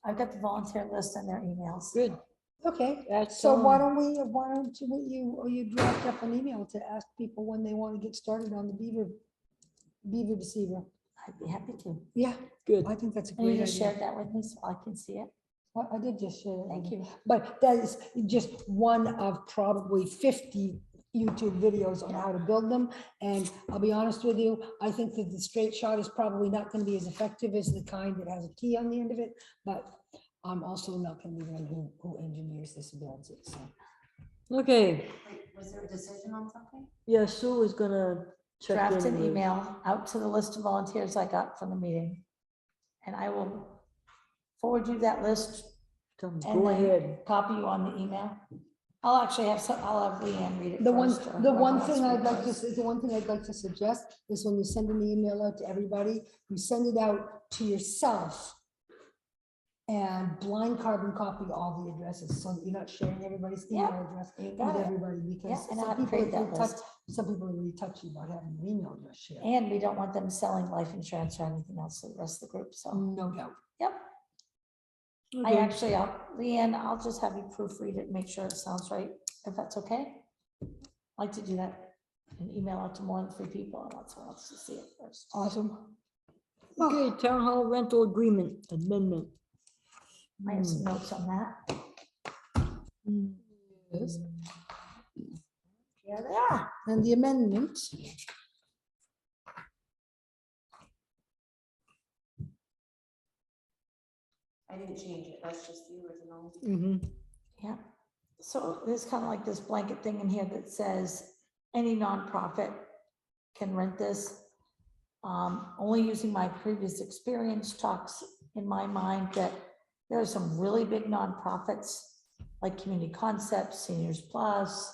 I've got the volunteer list and their emails. Good. Okay, That's so why don't you draft up an email to ask people when they want to get started on the beaver deceiver? I'd be happy to. Yeah, Good. I think that's a And you great just idea. shared that with me so I can see it. I did just share it. Thank you. But that is just one of probably 50 YouTube videos on how to build them. And I'll be honest with you, I think that the straight shot is probably not going to be as effective as the kind that has a T on the end of it. But I'm also not going to be the one who engineers this and builds it. So Okay, Wait, was there a decision on something? yeah, Sue is gonna check Draft in an with. email out to the list of volunteers I got from the meeting. And I will forward you that list and Go then ahead. copy you on the email. I'll actually have some, I'll have Leanne read it The one, first. or the whoever one wants thing to read I'd like to, first. the one thing I'd like to suggest is when you send an email out to everybody, you send it out to yourself and blind carbon copy all the addresses, so that you're not sharing everybody's email address You with got it. everybody, Yeah, because and I'll some have to people, create if that they touch, list. some people are really touchy about having their email address shared. And we don't want them selling life insurance or anything else to the rest of the group, so, No doubt. yep. I Okay. actually, Leanne, I'll just have you proofread it, and make sure it sounds right, if that's okay. I like to do that and email out to more than 3 people, and lots of else to see it first. Awesome. Okay, town hall rental agreement amendment. I have some notes on that. Yes. Here they are. And the amendment, I didn't change it, that's just the original. Yeah, so there's kind of like this blanket thing in here that says any nonprofit can rent this. Only using my previous experience talks in my mind that there are some really big nonprofits like Community Concepts, Seniors Plus,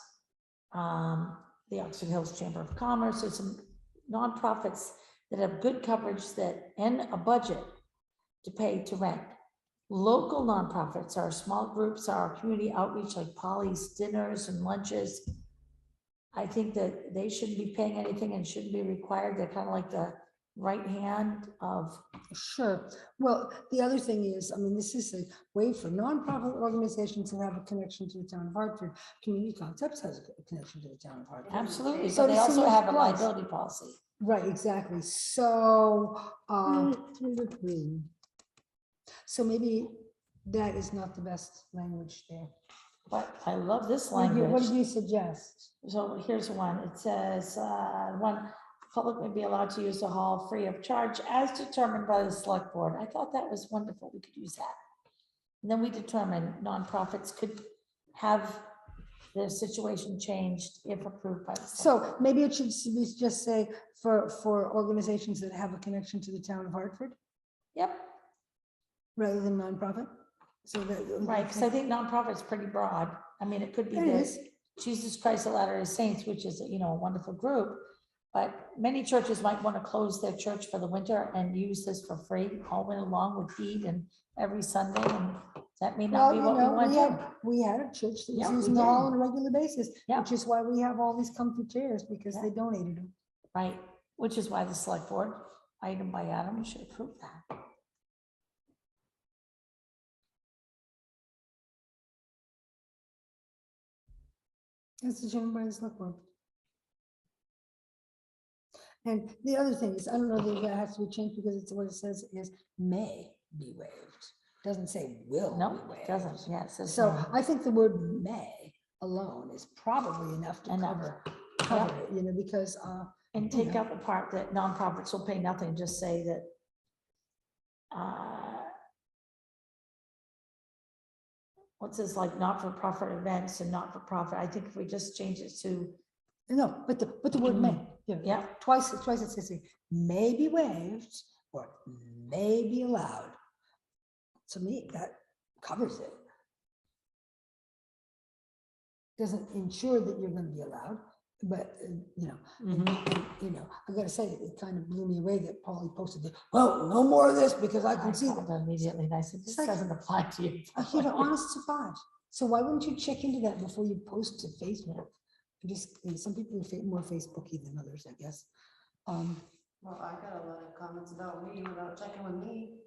the Oxford Hills Chamber of Commerce. There's some nonprofits that have good coverage that and a budget to pay to rent. Local nonprofits, our small groups, our community outreach like Polly's dinners and lunches. I think that they shouldn't be paying anything and shouldn't be required. They're kind of like the right hand of, sure. Well, the other thing is, I mean, this is a way for nonprofit organizations to have a connection to the town of Hartford. Community Concepts has a connection to the town of Hartford. absolutely, So but they does also Seniors have a Plus. liability policy. Right, exactly. So, so maybe that is not the best language there. But I love this What language. did you suggest? So here's one. It says, one, public may be allowed to use the hall free of charge as determined by the select board. I thought that was wonderful. We could use that. And then we determined nonprofits could have their situation changed if approved by the. select So board. maybe it should be just say for organizations that have a connection to the town of Hartford Yep, rather than nonprofit. So that. right, because I think nonprofit's pretty broad. I mean, it could be It this is. Jesus Christ of Latter-day Saints, which is, you know, a wonderful group. But many churches might want to close their church for the winter and use this for free all winter long with feed and every Sunday. And that may not Well, be you what we know, want to do. we had a church that was Yeah, we using the hall did. on a regular basis, Yeah. which is why we have all these comfy chairs, because Yeah. they donated them. Right, which is why the select board, item by item, should approve that. That's determined by the select board. And the other thing is, I don't know that that has to be changed, because it's what it says is may be waived. Doesn't say will No, be it waived. doesn't, yeah, it says. So may. I think the word may alone is probably enough to Enough. cover it, you know, because, And take out the part that nonprofits will pay nothing, just say that. What's this, like not-for-profit events and not-for-profit, I think if we just change it to, no, but the word may, yeah, twice it says may be waived or may be allowed. To me, that covers it. Doesn't ensure that you're gonna be allowed, but, you know, and, you know, I gotta say, it kind of blew me away that Paulie posted it. Well, no more of this, because I I can see called that. them immediately, and I said, this like- doesn't apply to you. You know, honest to God. So why wouldn't you check into that before you post to Facebook? Just, some people are more Facebooky than others, I guess. Well, I got a lot of comments about me without checking with me.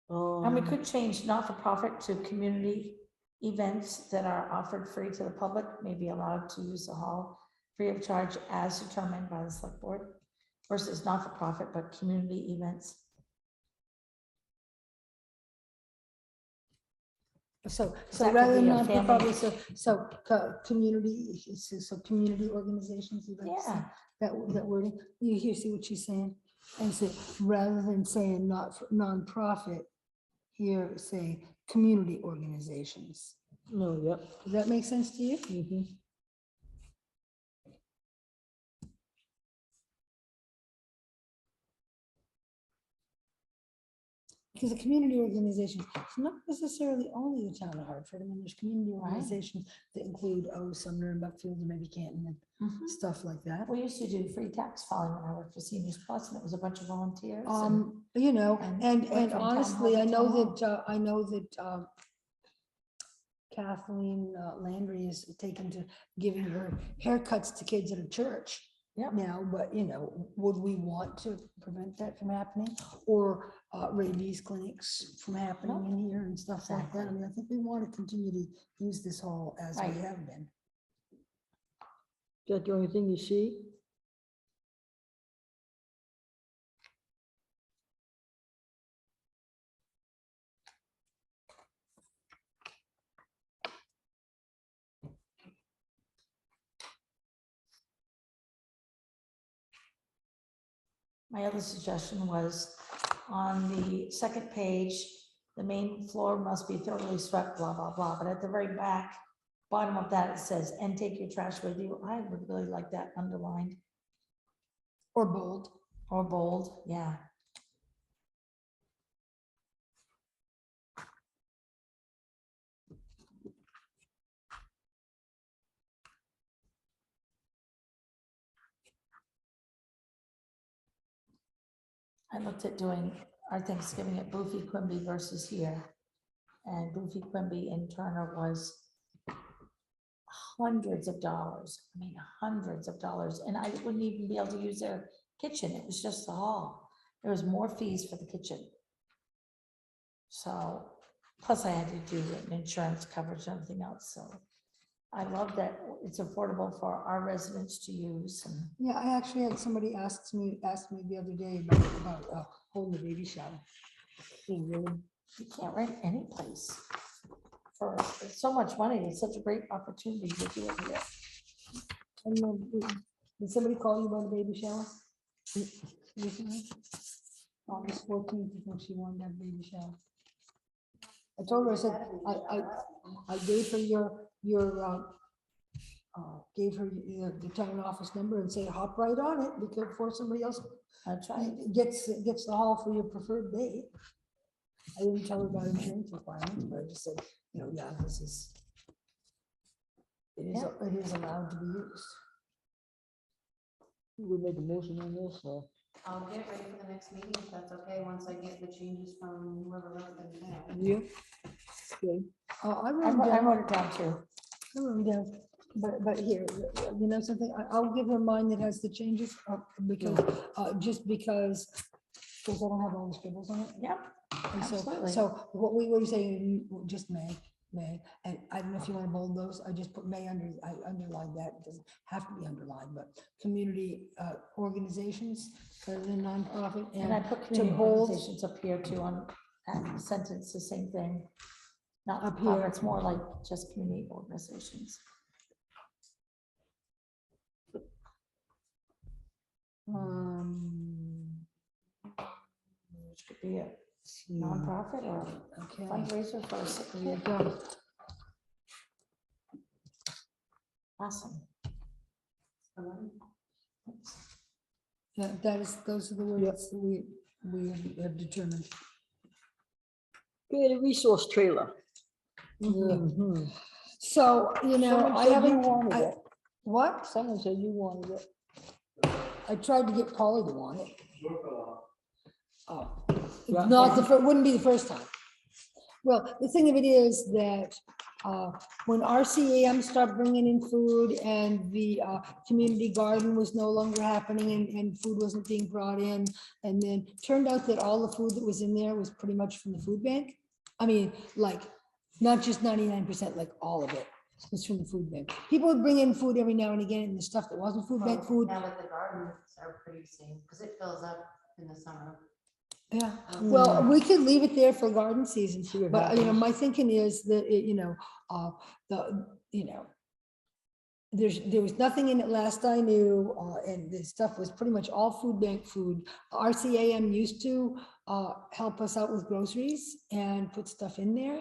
And we could change not-for-profit to community events that are offered free to the public, may be allowed to use the hall free of charge as determined by the select board, versus not-for-profit, but community events. So That could rather than be a non-for-profit, community, so community organizations, you like to say, Yeah. that wording, you see what she's saying? And so rather than saying not for nonprofit, here saying community organizations. No, yep. Does that make sense to you? Mhm. Because a community organization is not necessarily only the town of Hartford. I mean, there's community Right. organizations that include, Sumner and Buckfield and maybe Canton and stuff like that. We used to do free tax filing when I worked for Seniors Plus, and it was a bunch of volunteers. You know, and and went from town honestly, hall I to know town that Kathleen Landry is taken to giving her haircuts to kids at a church. Yep. Now, but would we want to prevent that from happening? Or rabies clinics from happening in here and stuff like that? I mean, I think we want to continue to use this hall as we Right. have been. Is that the only thing you see? My other suggestion was on the second page, the main floor must be thoroughly swept, blah, blah, blah. But at the very back, bottom of that, it says, and take your trash with you. I would really like that underlined Or bold. or bold. Yeah. I looked at doing our Thanksgiving at Boothie Quimby versus here. And Boothie Quimby in Turner was hundreds of dollars. I mean, hundreds of dollars. And I wouldn't even be able to use their kitchen. It was just the hall. There was more fees for the kitchen. So, plus I had to do an insurance coverage and everything else. So I love that it's affordable for our residents to use. And Yeah, I actually had somebody asked me the other day about holding a baby shower. you can't rent any place for so much money. It's such a great opportunity to do it here. I don't know, did somebody call you about a baby shower? Recently? August 14th, I think she wanted to have a baby shower. I told her, I said, I gave her gave her the town office number and say, hop right on it before somebody else That's right. gets the hall for your preferred date. I didn't tell her about insurance requirements, but I just said, yeah, it is allowed to be used. We made the motion on this, or? I'll get it ready for the next meeting, if that's okay, once I get the changes from whoever wrote them down. Yeah. Okay. I I wrote wrote it down too. I wrote them down, but here, something, I'll give her mine that has the changes, because, just because I don't have all the scribbles on it. Yep. And Absolutely. so what we were saying, just May, and I don't know if you want to bold those, I just put May I underlined that, it doesn't have to be underlined, but community organizations rather than nonprofit. And I put to community bold- organizations up here too on that sentence, the same thing. Not Up up here. here, it's more like just community organizations. Which could be a nonprofit or Okay. fundraiser for a sick There you kid. go. Awesome. Yeah, those are the words that we have determined. Okay, the resource trailer. Mhm. Mhm. So, Someone I said you haven't, wanted I- it. what? Someone said you wanted it. I tried to get Polly to want it. Oh, Yeah. not wouldn't be the first time. Well, the thing of it is that when RCAM stopped bringing in food and the community garden was no longer happening and food wasn't being brought in, and then turned out that all the food that was in there was pretty much from the food bank. I mean, like, not just 99%, like all of it was from the food bank. People would bring in food every now and again, and the stuff that wasn't food bank food. Now that the gardens are producing, because it fills up in the summer. Yeah, well, we could leave it there for garden season, See what but happens. my thinking is that, there was nothing in it last I knew, and the stuff was pretty much all food bank food. RCAM used to help us out with groceries and put stuff in there.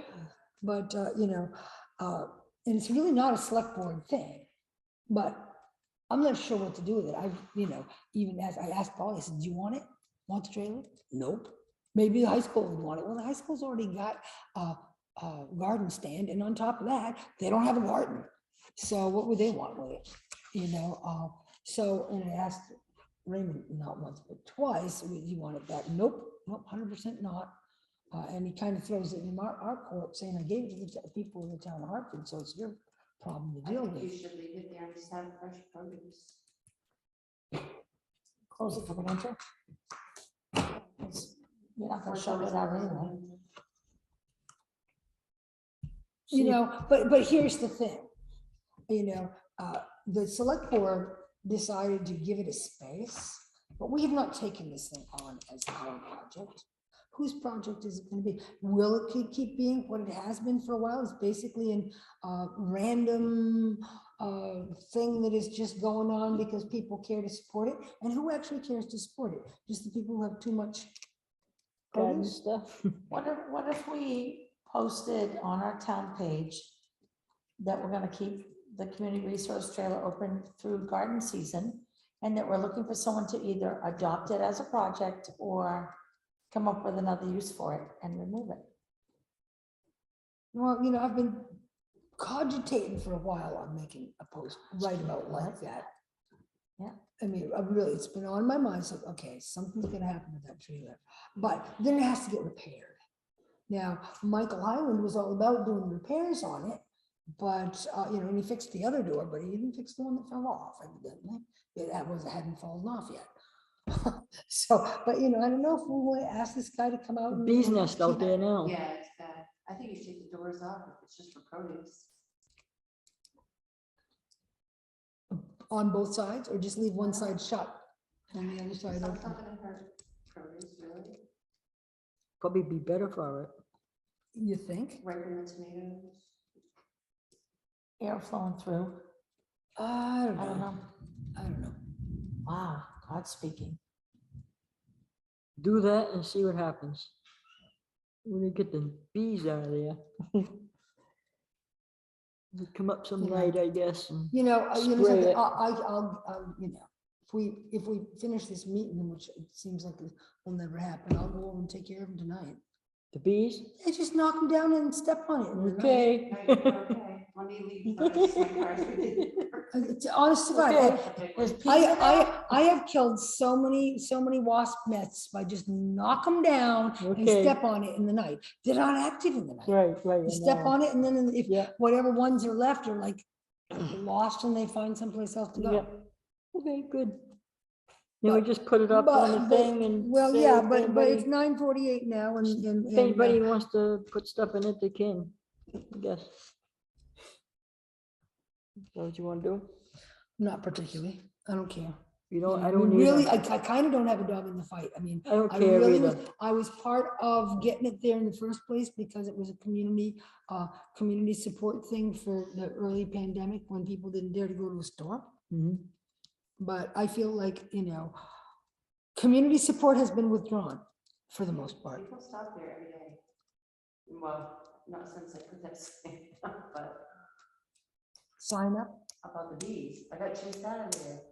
But, and it's really not a select board thing, but I'm not sure what to do with it. Even as I asked Paul, I said, do you want it? Want the trailer? Nope. Maybe the high school would want it. Well, the high school's already got a garden stand, and on top of that, they don't have a garden. So what would they want with it? And I asked Raymond not once, but twice, would you want it back? Nope, 100% not. And he kind of throws it in our court saying, I gave it to the people in the town of Hartford, so it's your problem to deal with. You should leave it there and just have fresh produce. Close it for the winter. You're not gonna shove it out anyway. But here's the thing, the select board decided to give it a space, but we have not taken this thing on as our project. Whose project is it going to be? Will it keep being what it has been for a while? It's basically a random thing that is just going on because people care to support it. And who actually cares to support it? Just the people who have too much Garden produce? stuff. What if we posted on our town page that we're gonna keep the community resource trailer open through garden season, and that we're looking for someone to either adopt it as a project or come up with another use for it and remove it? Well, I've been cogitating for a while on making a post right about like that. Yeah. I mean, it's been on my mind, so, okay, something's gonna happen with that trailer, but then it has to get repaired. Now, Michael Highland was all about doing repairs on it, but, and he fixed the other door, but he didn't fix the one that fell off, evidently. It hadn't fallen off yet. So, but I don't know if we want to ask this guy to come out. Bees nest out there now. Yeah, it's bad. I think you should take the doors off if it's just for produce. On both sides, or just leave one side shut and the other side It's not open? gonna hurt produce, really. Probably be better for it. You think? Ripen the tomatoes. Air flowing through. I don't I don't know. know. I don't know. Wow, God speaking. Do that and see what happens. When you get the bees out of there. They come up some night, I guess. And Something, it. I'll, if we finish this meeting, which it seems like it will never happen, I'll go over and take care of them tonight. The bees? They just knock them down and step on it. in the night. Okay. Okay, let me leave first. My car's ready. It's honest to God, Okay. There's peas in there? I have killed so many wasp nests by just knock them down and Okay. step on it in the night. They're not active in the night. Right. You step on it, and then if Yeah. whatever ones are left are like lost and they find someplace else to go. Yeah. Okay, good. Then we just put it up on the But- thing and. Well, say yeah, if but anybody- it's 9:48 now, and If anybody wants to put stuff in it, they can, I guess. Is that what you want to do? not particularly. I don't care. You don't, I I don't mean, really, either. I kind of don't have a dog in the fight. I mean, I don't I care really either. I was part of getting it there in the first place because it was a community support thing for the early pandemic when people didn't dare to go to a store. Mhm. But I feel like, community support has been withdrawn for the most part. People stop there every day. Well, not since I put that thing up, but Sign up. about the bees. I got chased out of there.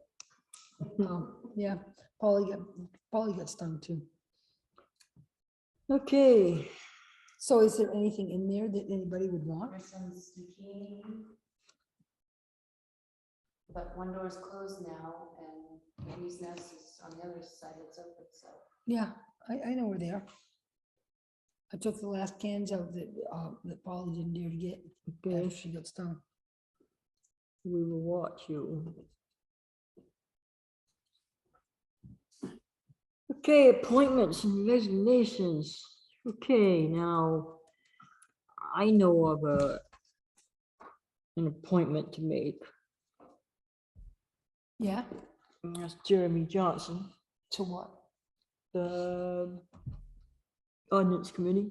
Yeah, Polly got stung too. Okay, So is there anything in there that anybody would want? Christmas zucchini. But one door is closed now and the bee's nest is on the other side that's open, so. Yeah, I know where they are. I took the last cans out that Polly didn't dare to get okay, after she got stung. we will watch you. Okay, appointments and resignations. Okay, now, I know of an appointment to make. Yeah, And that's Jeremy Johnson, to what? the ordinance committee.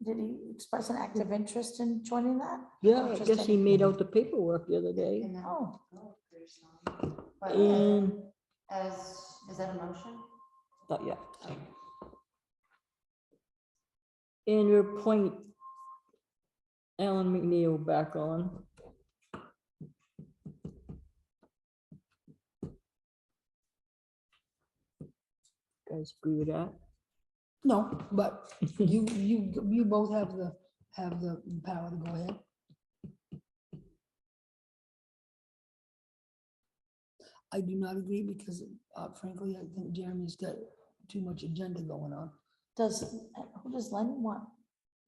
Did he express an active interest in joining that? Yeah, I Interest guess he in- made out the paperwork the other day. And that- Oh. oh, there's some. But And is that a motion? Not yet. And appoint Alan McNeil back on. Guys agree with that? No, but you both have the power to go ahead. I do not agree because frankly, I think Jeremy's got too much agenda going on. Who does Len want?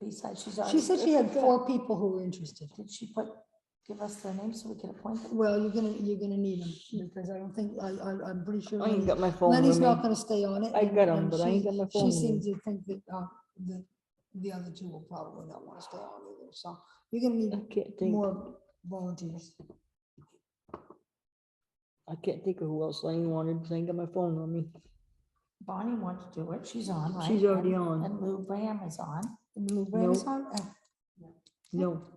Besides, she's She already. said she had 4 people who were interested. Did she give us their names so we can appoint them? Well, you're gonna need them because I don't think, I'm pretty sure. I ain't got my phone Lenny's with not me. gonna stay on it. I and- got them, and but I ain't she- got my She phone with seems me. to think that the other 2 will probably not wanna stay on either, so you're gonna I need can't think, more volunteers. I can't think of who else Lane wanted, because I ain't got my phone on me. Bonnie wanted to do it. She's on, right? She's already And- on. And Lou Graham is on. Lou Graham is No. on?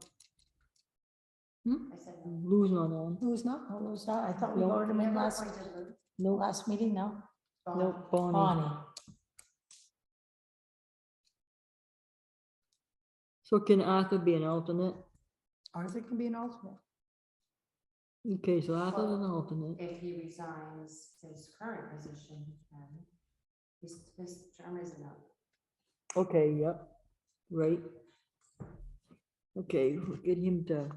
No, I said no. Lou's not on. Who's not? Oh, Lou's not. I thought we No. voted him in Never last appointed Lou. No, last meeting, no? no, Bonnie. Bonnie. So can Arthur be an alternate? Arthur can be an alternate. Okay, so Arthur's an Well, alternate. If he resigns his current position, his term isn't up. Okay, yep, right. Okay, we'll get him to,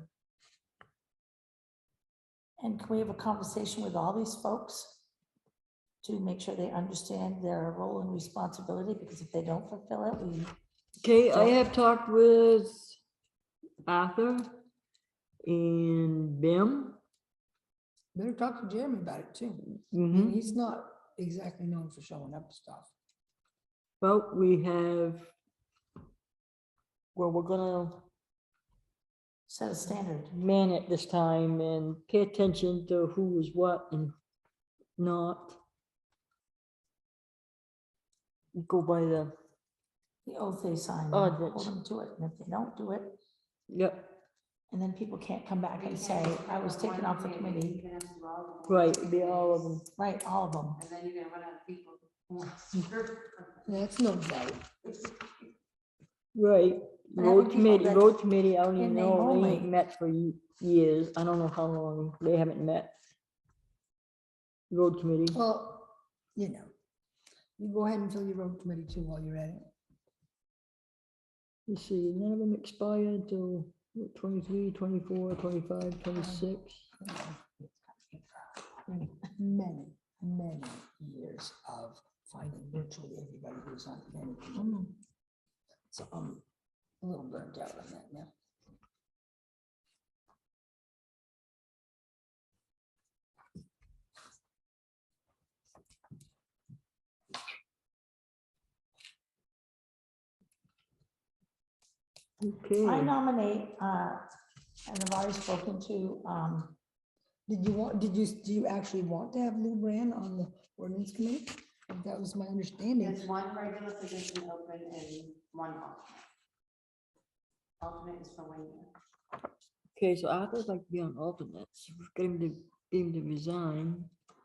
And can we have a conversation with all these folks to make sure they understand their role and responsibility? Because if they don't fulfill it, we, okay, I So- have talked with Arthur and Bim. Better talk to Jeremy about it too. I mean, Mhm. he's not exactly known for showing up to stuff. Well, we have, well, we're gonna set a standard. man it this time and pay attention to who is what and not. Go by the, The oath they sign, Oh, and hold that's- them to it. And if they don't do it, yep, and then people can't come back and say, I was taken off the committee. You're gonna have to do all of them. right, it'd be all of them. Right, all of them. And then you're gonna run out of people. who want to serve. That's no doubt. Right, But having road people committee, that- road committee, I don't in even name know, they only. ain't met for years, I don't know how long, they haven't met. Road committee, Well, you know, you go ahead and fill your road committee too while you're at it. let's see, none of them expire until 23, 24, 25, 26. Many, many years of finding virtually everybody who's on any committee. So I'm a little burnt out on that now. Okay, I nominate, and I've already spoken to, Do you actually want to have Lou Brand on the ordinance committee? That was my understanding. There's one regular position open and one alternate. Alternate is for 1 year. okay, so Arthur's like to be on alternates, get him to resign.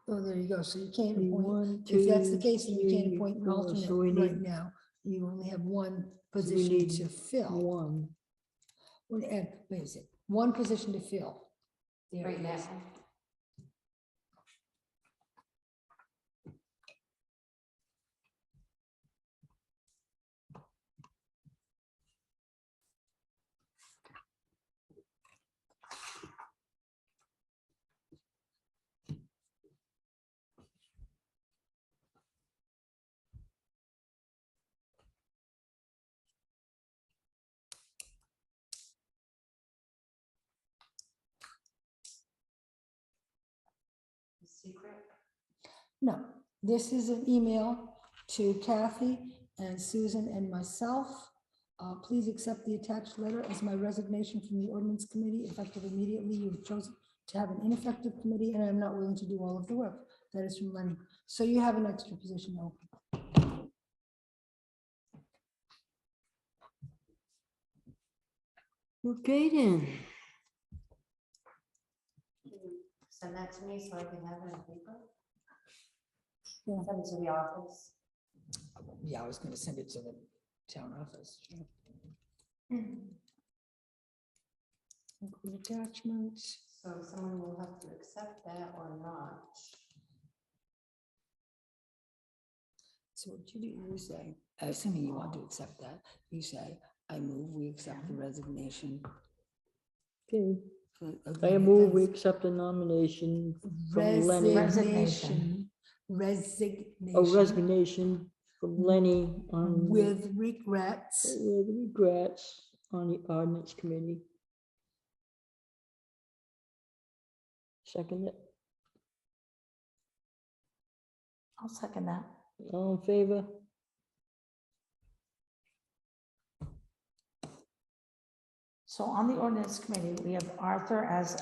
Oh, there you go. So you can't appoint, One, if that's the two, case, then you can't three, appoint an four, alternate so we right need now. You only have one So we position need to fill. one. And wait a second, one position to fill. There Right it now. is. Secret. No, this is an email to Kathy and Susan and myself. Please accept the attached letter as my resignation from the ordinance committee effective immediately. You have chosen to have an ineffective committee and I'm not willing to do all of the work. That is from Lenny. So you have an extra position open. Okay then, Can you Send that to me so I can have it on paper. Send it to the office. Yeah, I was gonna send it to the town office. Sure. Include attachments. So someone will have to accept that or not. So what you do, you say, assuming you want to accept that, you say, I move, we accept the resignation. Okay, of I Lenny move we Benz- accept the nomination from Lenny, Resignation. a Resignation resignation from Lenny on. with regrets. With regrets on the ordinance committee. Second it, I'll second that. all in favor? So on the ordinance committee, we have Arthur as,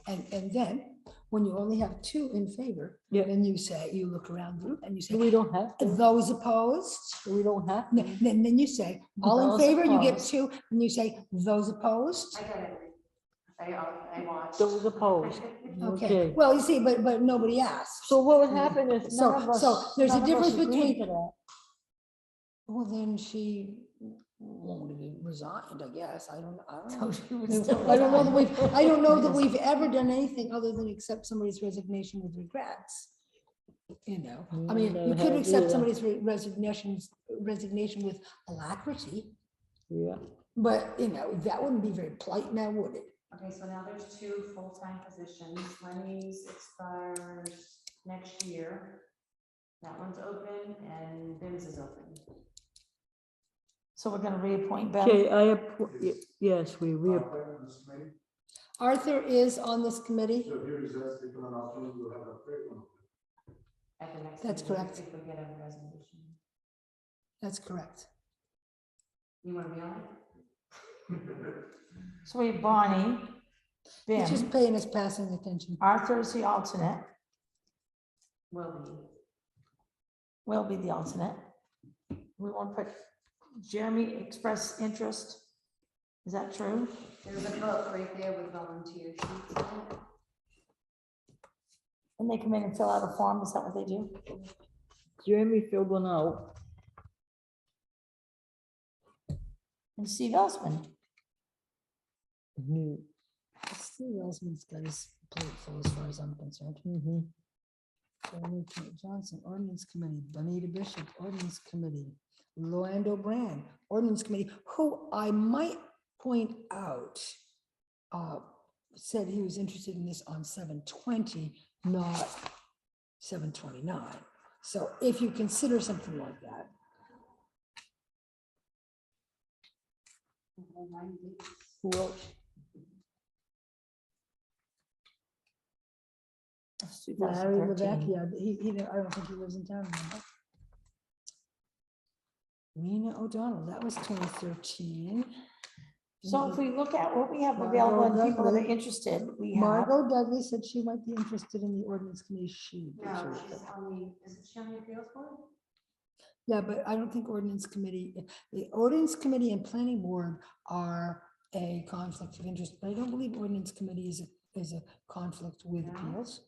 And then, when you only have two in favor, Yeah. then you say, you look around the room and you say, We don't have to, those opposed? we don't have No, to. then you say, all in Those favor, you get opposed. two, and you say, those opposed? I got it. I watched. Those opposed. Okay, Okay. well, you see, but nobody asked. So what would happen if So- none of us? so there's a none of us difference agreed between- to that? Well, then she won't have resigned, I guess, I don't so know. she would still I don't know that resign. I don't know that we've ever done anything other than accept somebody's resignation with regrets. You know, I mean, Never you could have accept either. somebody's resignation with alacrity, Yeah, but you know, that wouldn't be very polite now, would it? Okay, so now there's two full-time positions. Lenny's expires next year. That one's open and Ben's is open. So we're gonna reappoint Ben. okay, yes, we Arthur is on this committee. At the next. That's meeting, correct. If we get a resignation. That's correct. You want to be on it? So we have Bonnie, He's just Ben, paying us passing attention. Arthur is the alternate, Will will be the alternate. We want to put Jeremy express interest. Is that true? be. There's a book right there with volunteer sheets in it. And they come in and fill out a form, is that what they do? Jeremy filled one out. And Steve Elsman, Mhm, Steve Osmond's got his plate full as far as I'm concerned. mhm. Jeremy Kent Johnson, Ordinance Committee, Bonita Bishop, Ordinance Committee, Loando Brand, Ordinance Committee, who I might point out said he was interested in this on 7/20, not 7/29. So if you consider something like that, Who else? that's Larry 2013. Levesque, I don't think he lives in town anymore. Rena O'Donnell, that was 2013. So if we look at what we have Margot available and people that are Dudley. interested, we have, Margot Dudley said she might be interested in the ordinance committee. No, she's on the, isn't she on the appeals board? Yeah, but I don't think ordinance committee, the ordinance committee and planning board are a conflict of interest, but I don't believe ordinance committee is a conflict with No. appeals.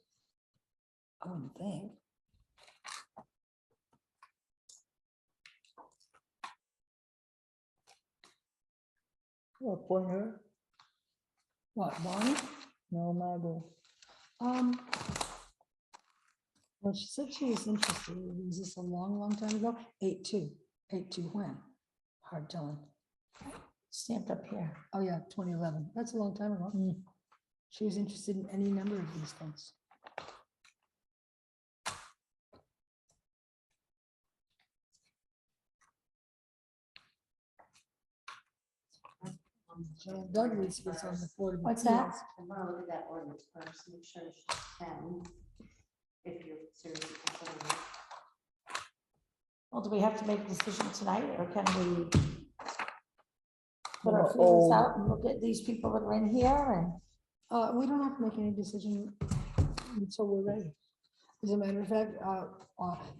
I wouldn't think. I'll appoint her. What, Bonnie? No, Margot. Well, she said she was interested. Was this a long, long time ago? 8/2. 8/2 when? Hard telling. stamped up here. Oh, yeah, 2011. That's a long time ago. She was interested in any number of these things. Joan Douglas was on the Board of What's that? Appeals. I want to look at that ordinance first, make sure she can, if you're seriously considering it. Well, do we have to make a decision tonight, or can we put our Well, feelers out and look at these people that are in here and? We don't have to make any decision until we're ready. As a matter of fact,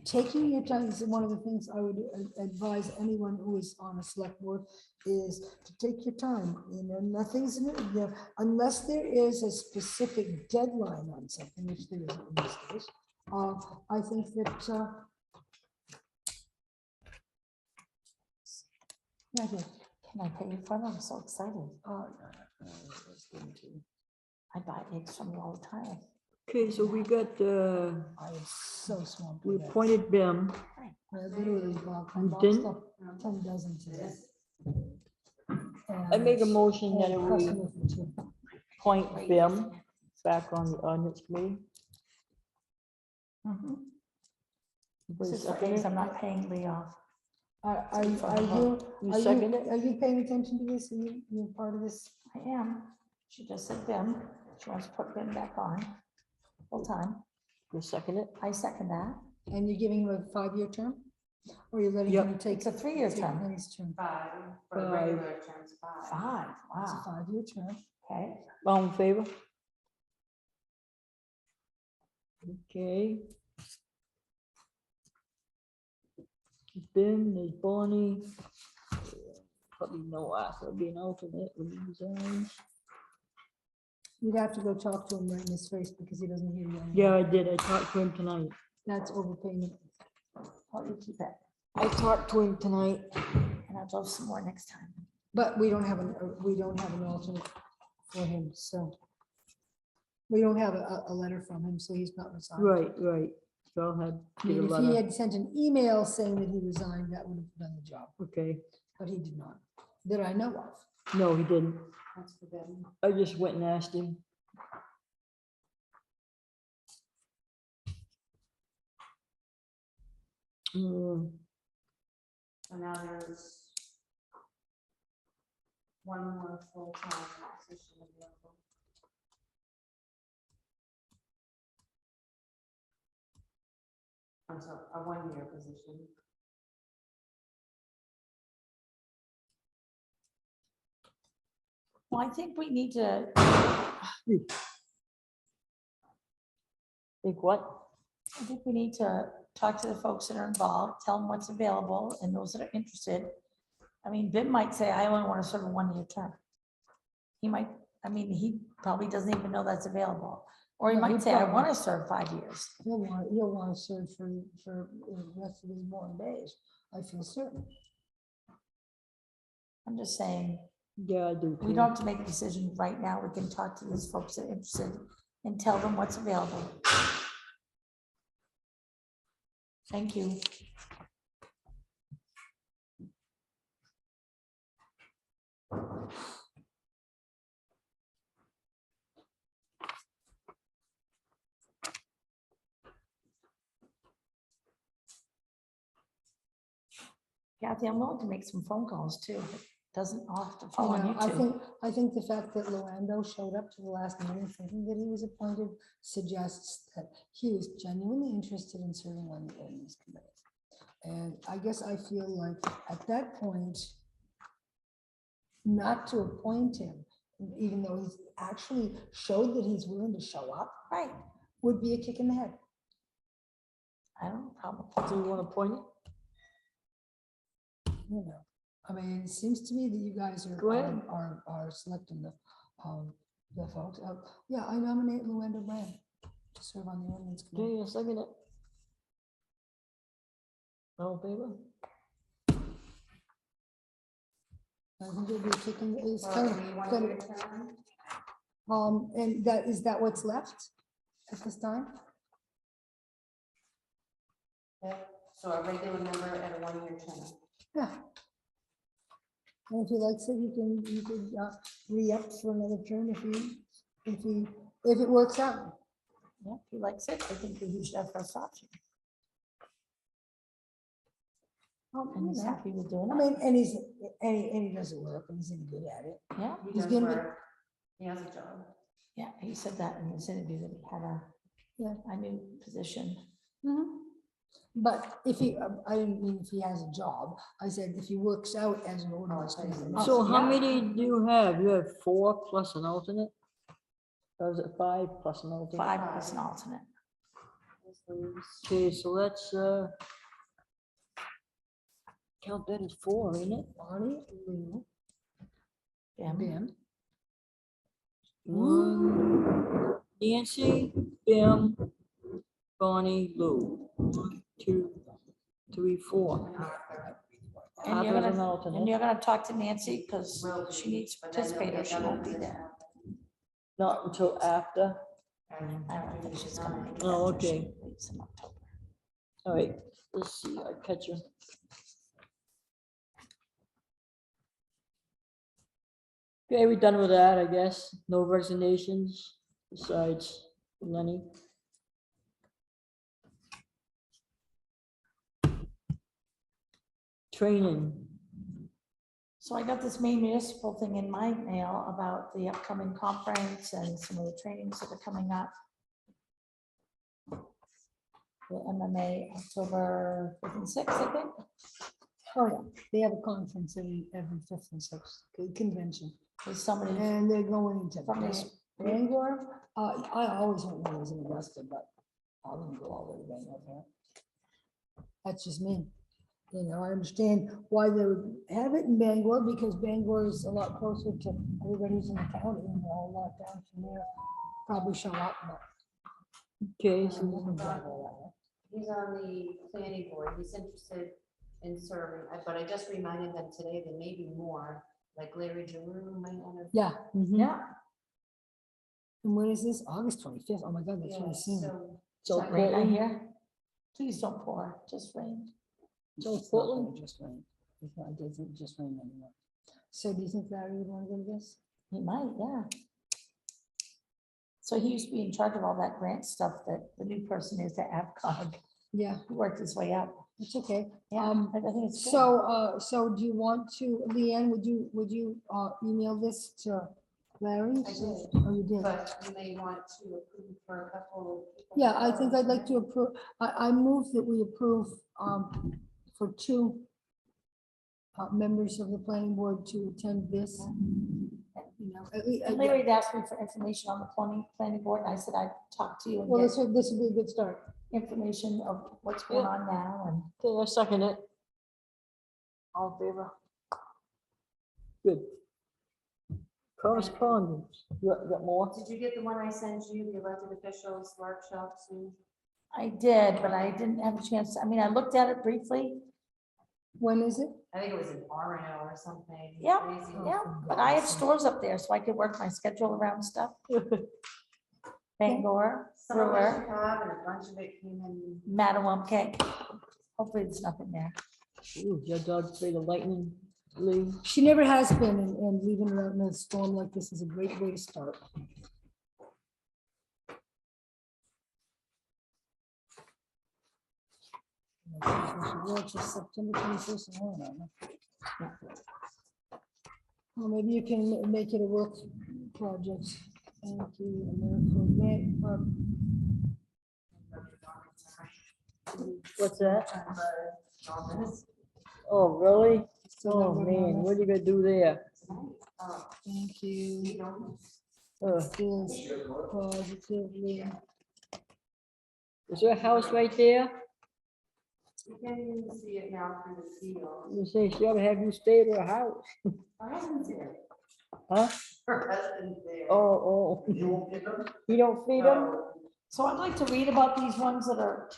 taking your time is one of the things I would advise anyone who is on a select board is to take your time. You know, nothing's, unless there is a specific deadline on something, which there isn't in this case. I think that, yeah, I do. Can I pay you for them? I'm so excited. Let's get into- I buy eggs from you all the time. Okay, so we got, I was so swamped we with that. appointed Bim. I literally bought, I You boxed didn't? up 10 dozen today. I make a And- motion that and we customer for two. appoint Bim back on the ordinance committee. Mhm. Everybody This is for second eggs. it? I'm not paying Lee off. Are you, You are second you, it? are you paying attention to this? Are you part of this? I am. She just said Bim. She wants to put Bim back on full time. You second it? I second that. And you're giving him a 5-year term? Or you're letting Yep. him take? It's a 3-year take term. his term? 5, for Five. regular terms, 5. 5, It's a wow, 5-year term. okay. All in favor? Okay. Bim, there's Bonnie. Probably no Arthur will be an alternate when he resigns. You'd have to go talk to him right in his face because he doesn't hear you. anymore. Yeah, I did. I talked to him tonight. That's overpayment. Oh, you keep it. I talked to him tonight. And I'll do some more next time. But we don't have an alternate for him, so. We don't have a letter from him, so he's not resigned. Right. So I'll have. I get a mean, if he letter. had sent an email saying that he resigned, that would have done the job, Okay, but he did not, that I know of. no, he didn't. That's for them. I just went and asked him. So now there's one more full-time position available. I'm sorry, a 1-year position. Well, I think we need to, Think what? I think we need to talk to the folks that are involved, tell them what's available and those that are interested. I mean, Vin might say, I only want to serve a 1-year term. He might, I mean, he probably doesn't even know that's available. Or he No, he might say, I probably- want to serve 5 years. He'll want to serve for the rest of his born days, I feel certain. I'm just saying, Yeah, I do. we too. don't have to make a decision right now. We can talk to these folks that are interested and tell them what's available. Thank you. Kathy, I'm willing to make some phone calls too. It doesn't all have to fall on you two. I think the fact that Luando showed up to the last meeting thinking that he was appointed suggests that he was genuinely interested in serving on the ordinance committee. And I guess I feel like at that point, not to appoint him, even though he's actually showed that he's willing to show up, Right. would be a kick in the head. I don't have a problem. Do you want to point it? You know, I mean, it seems to me that you guys Go ahead. are selecting the folks. Yeah, I nominate Luando Brand to serve on the ordinance committee. Okay, a second it. All in favor? I think it'll be a kick in, it's Well, kind it'll be of, 1-year term. and that, is that what's left at this time? Yep. So a regular member at a 1-year term. Yeah. And if he likes it, you could re-up for another term if it works out. Yeah, if he likes it, I think he should have first option. And he's You know, happy with doing I it. mean, and he does it work and he's good at it. Yeah, He He's does gonna be- work. He has a job. yeah, he said that in his interview that he had a new position. But if he, I didn't mean if he has a job, I said if he works out as an ordinance. I see. committee. So how yeah. many do you have? You have 4 plus an alternate? Or is it 5 plus an alternate? 5 plus an alternate. Okay, so let's count that as 4, ain't it? Bonnie, Lou, Bim. Ben, Nancy, Bim, Bonnie, Lou. 1, 2, 3, 4. And you're Arthur's an gonna, alternate. and you're gonna talk to Nancy, because she needs to participate or she won't be there. Not until after. I don't think she's gonna make it. Oh, after she okay. leaves in October. All right, let's see, I catch you. Okay, we done with that, I guess. No resignations besides Lenny. Training. So I got this Maine municipal thing in my mail about the upcoming conference and some of the trainings that are coming up. The MMA, October 5th and 6th, I think. Oh, yeah, they have a conference every fifth and sixth, convention, There's somebody and they're going into from this. the, Bangor, I always went when I was in Augusta, but I wouldn't go all the way to Bangor. for that. That's just me. You know, I understand why they would have it in Bangor, because Bangor is a lot closer to everybody who's in the county, and they're all locked down from there. Probably show up, but. Okay, I so wouldn't go He's on the planning board. He's interested in serving, but I just reminded them today there may be more, like Larry Giroux might want to. Yeah, yeah, and when is this? August 25th. Oh my God, that's really soon. So so it's not rain, I Portland, hear. Please don't pour, just rain. so It's not gonna Portland, just rain. It's not, it doesn't just rain anymore. So do you think Larry would want to go to this? He might, yeah. So he used to be in charge of all that grant stuff that the new person is at AvCog. Yeah, He worked his way up. it's okay. Yeah, I think it's good. So do you want to, Leanne, would you email this to Larry? I did. Oh, you did? But you may want to approve for a couple of people. Yeah, I think I'd like to approve, I move that we approve for 2 members of the planning board to attend this. You know, And Larry had asked me for information on the planning board, and I said I'd talk to you and well, get this would be a good start. information of what's going Yeah. on now, and okay, I second it. All in favor? Good. Correspondence, you got more? Did you get the one I sent you, the elected officials workshop, Sue? I did, but I didn't have a chance. I mean, I looked at it briefly. When is it? I think it was in Orono or something. Yeah, crazy. yeah, but I have stores up there, so I could work my schedule around stuff. Bangor, Some of us Brewer, you have, and a bunch of it came in. Mattawamkeag. Hopefully there's nothing there. Ooh, your dog afraid of lightning, Lee? She never has been, and leaving her out in a storm like this is a great way to start. Well, it's just September 21st. and on, huh? Well, maybe you can make it a work project. Thank you, America. What's that? Oh, really? Oh, man, what are you gonna do there? Thank you. Uh, Feels positively. Is there a house right there? You can't even see it now through the seal. You say she ought to have you stay at her house, Her husband's there. huh? Her husband's there. Oh, oh. You don't feed them? So I'd like to read about these ones that are,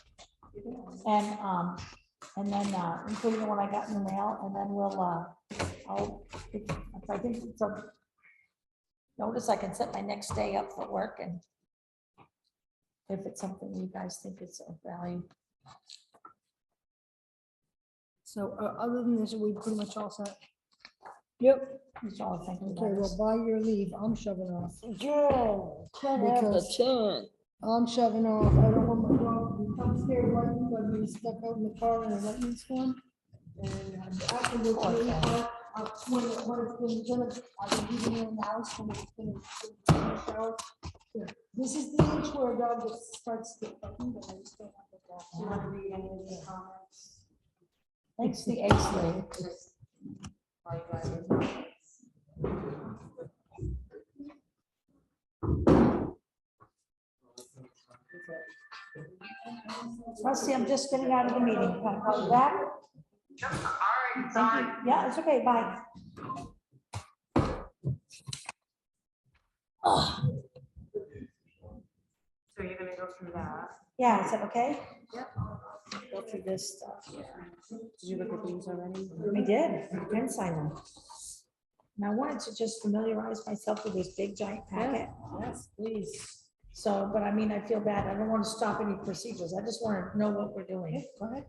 and then including the one I got in the mail, and then we'll, if I think it's a notice, I can set my next day up for work, and if it's something you guys think is of value. So other than this, we pretty much all set. Yep. That's all I think. Okay, well, by your leave, I'm shoving off. Yeah, 10 after Because- 10. I'm shoving off. I don't want my dog to be upstairs lightning, but be stuck out in the car in a lightning storm. And after the when it's been, I've been leaving her in the house when it's been in the shower. Yeah, this is the age where a dog just starts to fucking, but I just don't want the dog. Do you want to read any of the comments? Thanks, the ace lady. Just like that. Rusty, I'm just getting out of the meeting. Can I call you back? Thank you. Yeah, it's okay, bye. So you're gonna go through that. Yeah, is that okay? Yep. Go through this stuff here. Did you look at these already? We did, we can sign them. And I wanted to just familiarize myself with this big giant packet. Yes, please. So, but I mean, I feel bad. I don't want to stop any procedures. I just want to know what we're doing. Go ahead.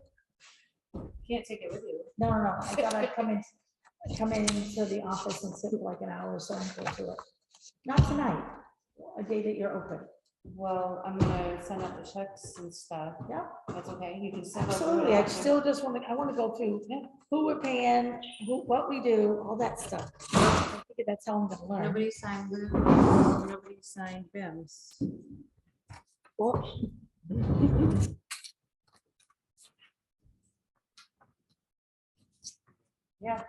Can't take it with you. No, no, no. I thought I'd come into the office and sit for like an hour or so and go through it. Not tonight, a day that you're open. Well, I'm gonna send out the checks and stuff. Yeah. That's okay. You can send out. the Absolutely. I minutes. still just want to, I want to go through who we're paying, who, what we do, all that stuff. I think that's how I'm gonna learn. Nobody signed Lou, nobody signed Bims. Yeah.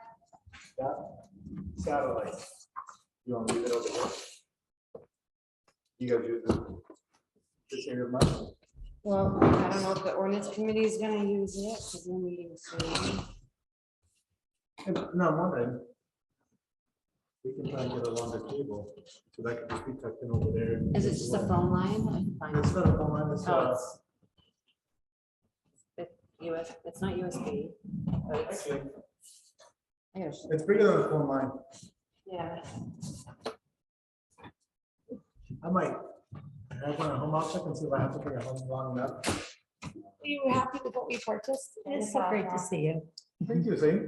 Satellite. You want to leave it over here? You guys use this area much? Well, I don't know if the ordinance committee is gonna use it, because we're meeting soon. No, I'm wondering. We can try and get a longer cable, so that could just be tucked in over there. Is it just a phone line? I can find It's it. not a phone line, it's Oh, it's not USB, but it's. actually, I gotta it's bigger than a phone line. Yeah. I might have one at home, I'll check and see if I have to bring it home long enough. You were happy with what we purchased? It's so great to see you. Thank you, see?